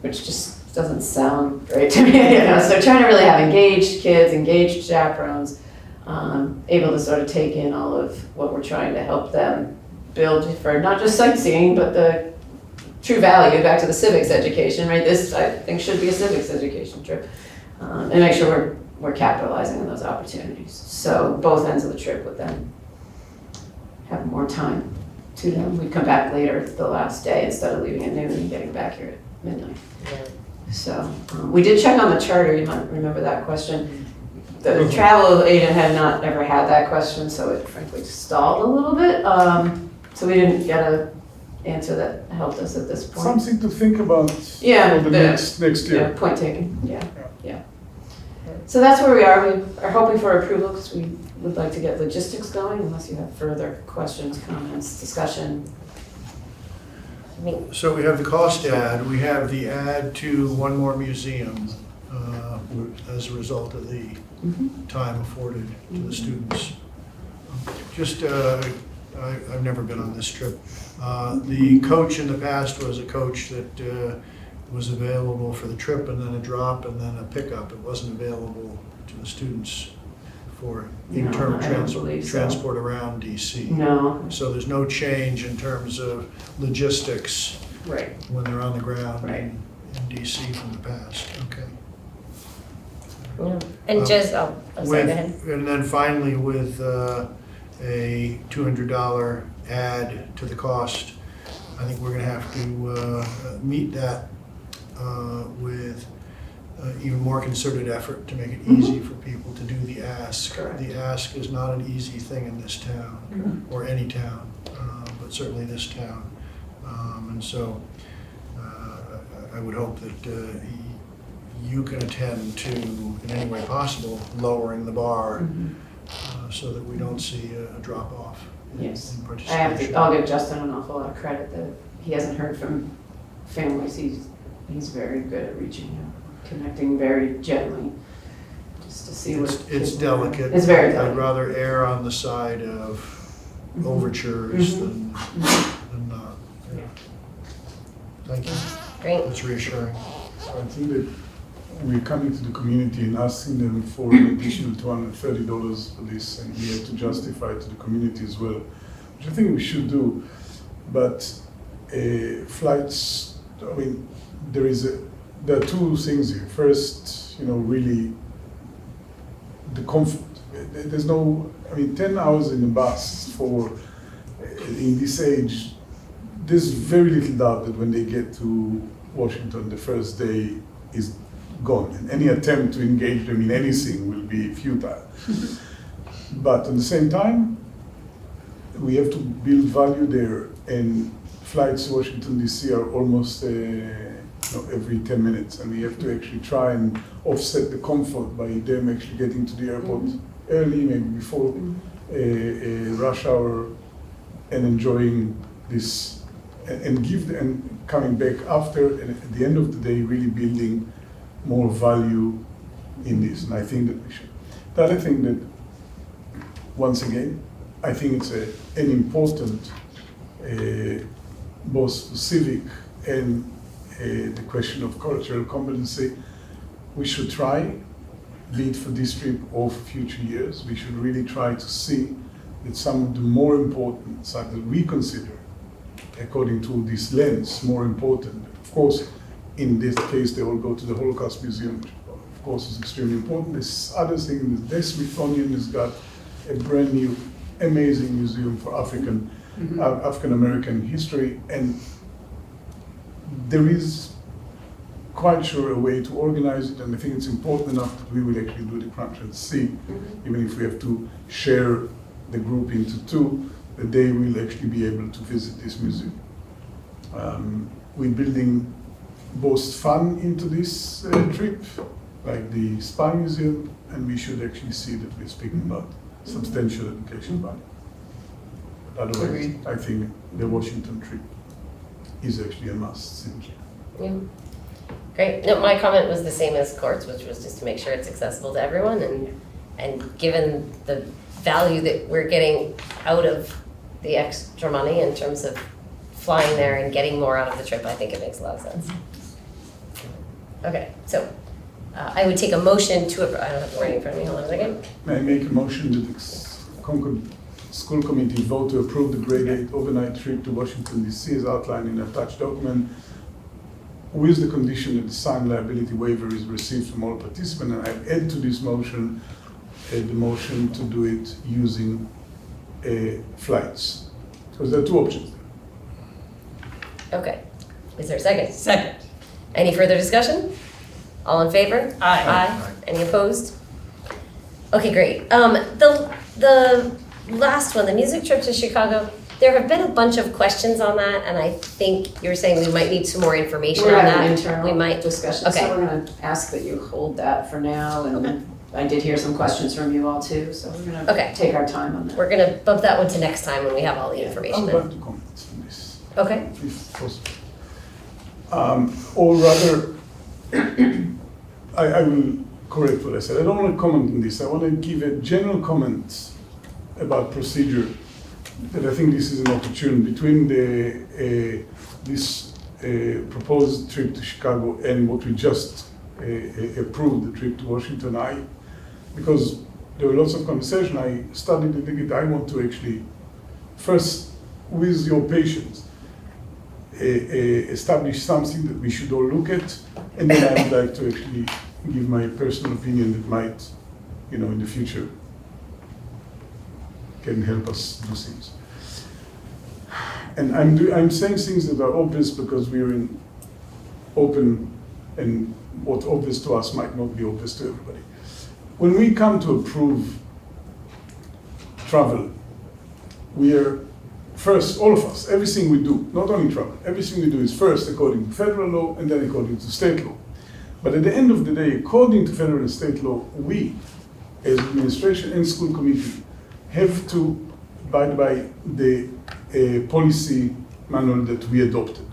which just doesn't sound great to me, you know. So trying to really have engaged kids, engaged chaperones, able to sort of take in all of what we're trying to help them build for not just sightseeing, but the true value back to the civics education, right? This, I think, should be a civics education trip, and make sure we're capitalizing on those opportunities. So both ends of the trip would then have more time to them. We'd come back later the last day instead of leaving at noon and getting back here at midnight. Yeah. So we did check on the charter, you might remember that question. The travel agent had not ever had that question, so it frankly stalled a little bit. So we didn't get a answer that helped us at this point. Something to think about Yeah, for the next year. Yeah, point taken, yeah. So that's where we are. We are hoping for approval because we would like to get logistics going unless you have further questions, comments, discussion. So we have the cost ad, we have the ad to one more museum as a result of the time afforded to the students. Just, I've never been on this trip. The coach in the past was a coach that was available for the trip and then a drop and then a pickup. It wasn't available to the students for internal I don't believe so. transport around DC. No, So there's no change in terms of logistics right. when they're on the ground Right. in DC from the past, okay. Yeah. And just, sorry, go ahead. And then finally with a $200 add to the cost, I think we're gonna have to meet that with even more concerted effort to make it easy for people to do the ask. Correct. The ask is not an easy thing in this town, or any town, but certainly this town. And so I would hope that you can attend to, in any way possible, lowering the bar so that we don't see a drop off Yes. in I participation. have to, I'll give Justin an awful lot of credit that he hasn't heard from families. He's very good at reaching out, connecting very gently, just to see what. It's kids want. delicate. It's very I'd delicate. rather err on the side of overtures than not. Yeah. Thank you. Great. That's reassuring. I think that we're coming to the community and asking them for an additional $230 for this, and we have to justify it to the community as well, which I think we should do. But flights, I mean, there are two things here. First, really the comfort. There's no, 10 hours in the bus in this age, there's very little doubt that when they get to Washington, the first day is gone, and any attempt to engage them in anything will be futile. But at the same time, we have to build value there, and flights to Washington DC are almost every 10 minutes, and we have to actually try and offset the comfort by them actually getting to the airport early, maybe before rush hour, and enjoying this, and coming back after, and at the end of the day, really building more value in this. And I think that we should. The other thing that, once again, I think it's an important, both civic and the question of cultural competency. We should try, be it for this trip or for future years, we should really try to see that some of the more important sites that we consider, according to this lens, more important. Of course, in this case, they all go to the Holocaust Museum, which of course is extremely important. This other thing, the Smithsonian has got a brand new, amazing museum for African American history, and there is quite sure a way to organize it, and I think it's important enough that we will actually do the crunch and see, even if we have to share the group into two, that they will actually be able to visit this museum. We're building both fun into this trip, like the Spy Museum, and we should actually see that we're speaking about substantial education value. But otherwise, Agreed. I think the Washington trip is actually a must. Yeah. Great. No, my comment was the same as Court's, which was just to make sure it's accessible to everyone, and given the value that we're getting out of the extra money in terms of flying there and getting more out of the trip, I think it makes a lot of sense. Okay, so I would take a motion to, I don't have the wording in front of me, hold on a second. May I make a motion that the Concord School Committee vote to approve the grade 8 overnight trip to Washington DC as outlined in the attached document, with the condition that the signed liability waiver is received from all participants, and I add to this motion the motion to do it using flights, because there are two options there. Okay, is there a second? Second. Any further discussion? All in favor? Aye. Aye. Any opposed? Okay, great. The last one, the music trip to Chicago, there have been a bunch of questions on that, and I think you're saying we might need some more information We're on that. having internal We might, discussion, okay. so we're gonna ask that you hold that for now, and I did hear some questions from you all too, so we're gonna Okay. take our time on that. We're gonna bump that one to next time when we have all the I'm information. glad to comment on this, Okay, if possible. Or rather, I will correct what I said. I don't want to comment on this. I want to give a general comment about procedure, that I think this is an opportunity between this proposed trip to Chicago and what we just approved, the trip to Washington. Because there were lots of conversation, I studied it a bit. I want to actually, first, with your patience, establish something that we should all look at, and then I would like to actually give my personal opinion that might, in the future, can help us do things. And I'm saying things that are obvious because we're in open, and what's obvious to us might not be obvious to everybody. When we come to approve travel, we are first, all of us, everything we do, not only travel, everything we do is first according to federal law and then according to state law. But at the end of the day, according to federal and state law, we, as administration and school committee, have to abide by the policy manual that we adopted.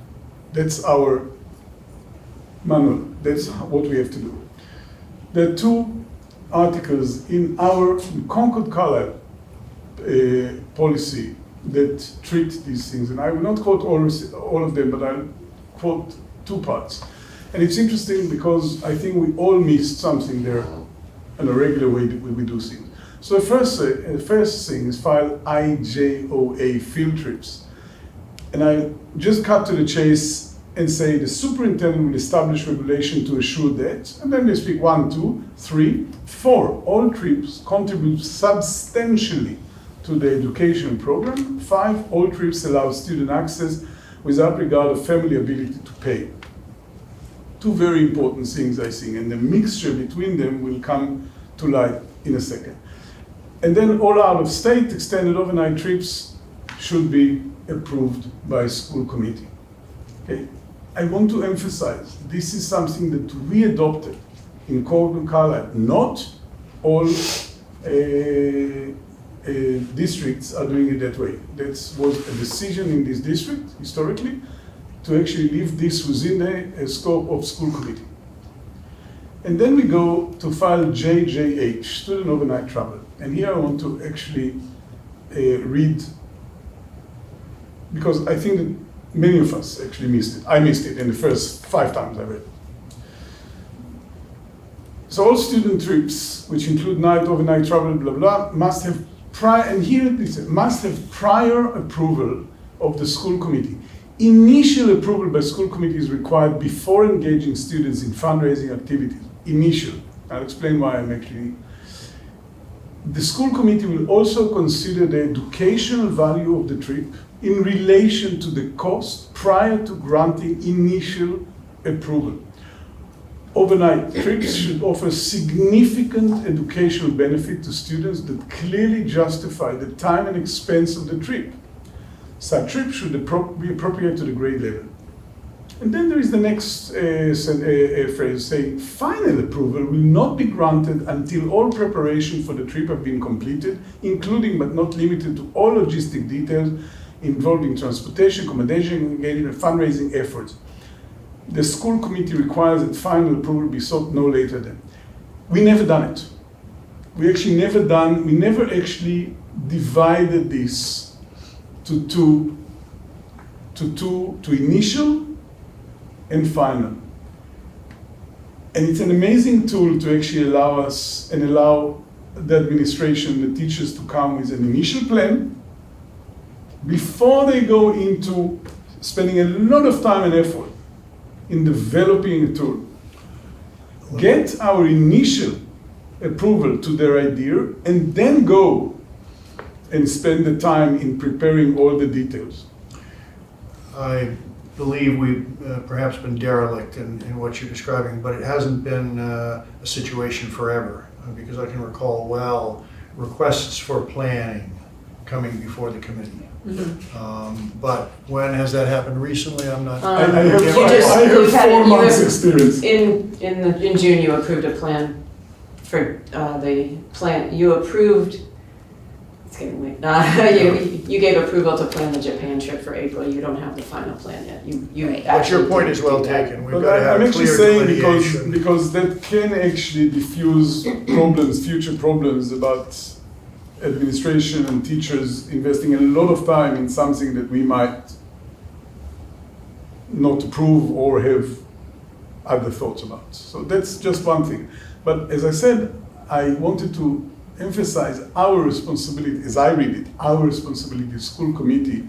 That's our manual. That's what we have to do. There are two articles in our Concord Color policy that treat these things, and I will not quote all of them, but I'll quote two parts. And it's interesting because I think we all missed something there in a regular way that we do things. So the first thing is file IJOA field trips. And I just cut to the chase and say the superintendent will establish regulation to assure that, and then they speak 1, 2, 3, 4. All trips contribute substantially to the education program. 5, all trips allow student access without regard of family ability to pay. Two very important things, I think, and the mixture between them will come to light in a second. And then all out of state extended overnight trips should be approved by school committee. Okay? I want to emphasize, this is something that we adopted in Concord and Carlisle. Not all districts are doing it that way. That was a decision in this district, historically, to actually leave this within the scope of school committee. And then we go to file JJH, student overnight travel. And here I want to actually read, because I think that many of us actually missed it. I missed it in the first 5 times I read it. So all student trips, which include night, overnight travel, blah, blah, must have and here it is, must have prior approval of the school committee. Initial approval by school committee is required before engaging students in fundraising activities. Initial. I'll explain why I'm actually. The school committee will also consider the educational value of the trip in relation to the cost prior to granting initial approval. Overnight trips should offer significant educational benefit to students that clearly justify the time and expense of the trip. Such trips should be appropriate to the grade level. And then there is the next phrase saying, final approval will not be granted until all preparation for the trip have been completed, including but not limited to all logistic details involving transportation, accommodation, engagement, and fundraising efforts. The school committee requires that final approval be sought no later than. We never done it. We never actually divided this to initial and final. And it's an amazing tool to actually allow us and allow the administration, the teachers to come with an initial plan before they go into spending a lot of time and effort in developing a tool. Get our initial approval to their idea and then go and spend the time in preparing all the details. I believe we've perhaps been derelict in what you're describing, but it hasn't been a situation forever, because I can recall well requests for planning coming before the committee. But when has that happened recently? I'm not. I have 4 months experience. In June, you approved a plan for the plan. You approved. It's getting late. You gave approval to plan the Japan trip for April. You don't have the final plan yet. You. But your point is well taken. We've But got to have I'm actually clear saying delineation. because that can actually diffuse problems, future problems about administration and teachers investing a lot of time in something that we might not approve or have other thoughts about. So that's just one thing. But as I said, I wanted to emphasize our responsibility, as I read it, our responsibility as school committee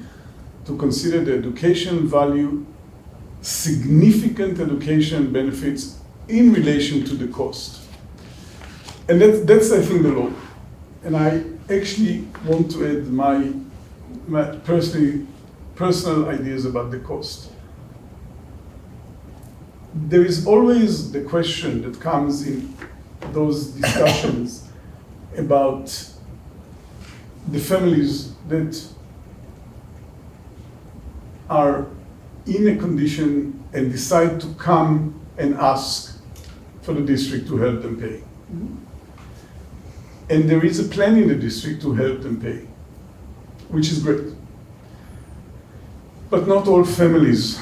to consider the educational value, significant education benefits in relation to the cost. And that's I think the law. And I actually want to add my personal ideas about the cost. There is always the question that comes in those discussions about the families that are in a condition and decide to come and ask for the district to help them pay. And there is a plan in the district to help them pay, which is great. But not all families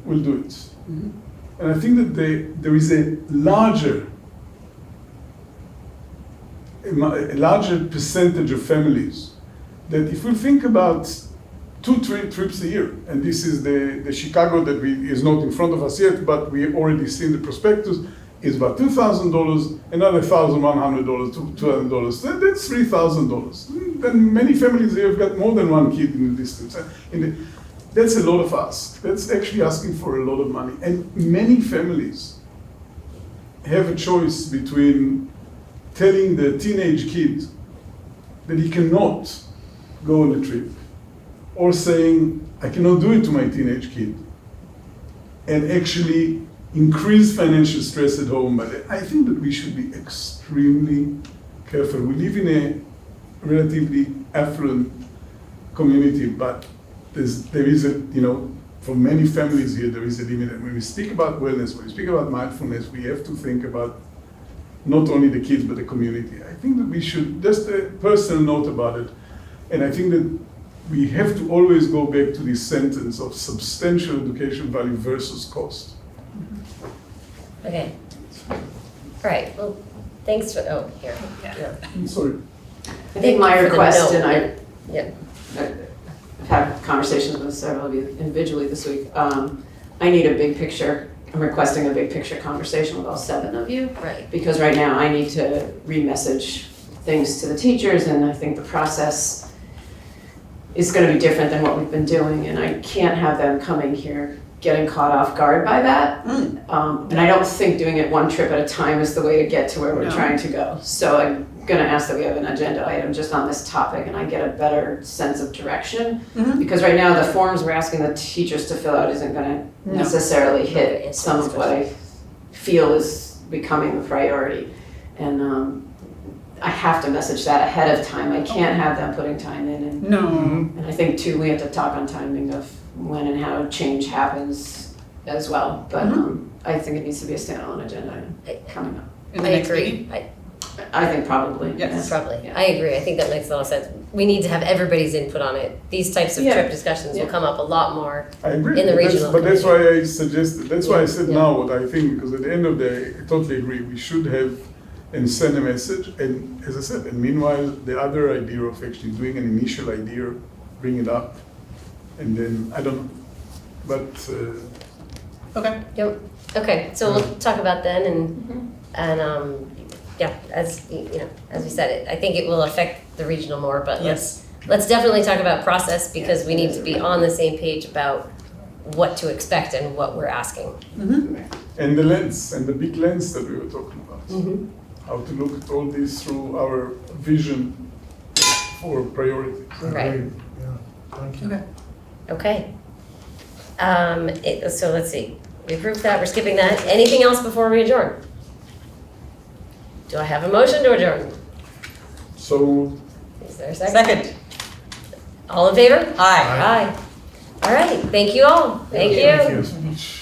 will do it. And I think that there is a larger percentage of families that if we think about 2 trips a year, and this is the Chicago that is not in front of us yet, but we already seen the prospectus, is about $2,000, another $1,100, $200. That's $3,000. Then many families here have got more than one kid in the distance. That's a lot of ask. That's actually asking for a lot of money. And many families have a choice between telling the teenage kid that he cannot go on a trip, or saying, I cannot do it to my teenage kid, and actually increase financial stress at home. But I think that we should be extremely careful. We live in a relatively affluent community, but there is a, you know, for many families here, there is a limit. And when we speak about wellness, when we speak about mindfulness, we have to think about not only the kids, but the community. I think that we should, just a personal note about it, and I think that we have to always go back to this sentence of substantial education value versus cost. Okay. All right, well, thanks for, oh, here. Yeah. I'm sorry. I Thank think my you for the request, note. and Yeah. I've had conversations with several of you individually this week. I need a big picture. I'm requesting a big picture conversation with all 7 of you. Right. Because right now I need to re-message things to the teachers, and I think the process is gonna be different than what we've been doing, and I can't have them coming here getting caught off guard by that. And I don't think doing it one trip at a time is the way to get to where we're No. trying to go. So I'm gonna ask that we have an agenda item just on this topic, and I get a better sense of direction. Because right now, the forms we're asking the teachers to fill out isn't gonna necessarily Okay, hit it's some of what I feel is becoming the priority. And I have to message that ahead of time. I can't have them putting time in. No. And I think too, we have to talk on timing of when and how change happens as well. But I think it needs to be a standalone agenda item coming up. In the I next agree. meeting? I think probably. Yes. Probably. Yeah. I agree. I think that makes a lot of sense. We need to have everybody's input on it. These types of Yeah. trip discussions will Yeah. come up a lot more. I agree. In the but that's- regional But that's why I suggested, that's why I said Yeah. now what I think, because at the end of the day, I totally agree, we should have and send a message, and as I said, and meanwhile, the other idea of actually doing an initial idea, bring it up, and then, I don't know, but, Okay. Yep. Okay, so we'll talk about then and yeah, as you know, as we said, I think it will affect the regional more, but let's definitely talk about process because we need to be on the same page about what to expect and what we're asking. and the lens, and the big lens that we were talking about. How to look at all this through our vision for priorities. Right. Yeah, thank you. Okay. Okay. So let's see. We approved that. We're skipping that. Anything else before we adjourn? Do I have a motion to adjourn? So, Is there a second? Second. All in favor? Aye. Aye. All right. Thank you all. Thank you. thank you so much.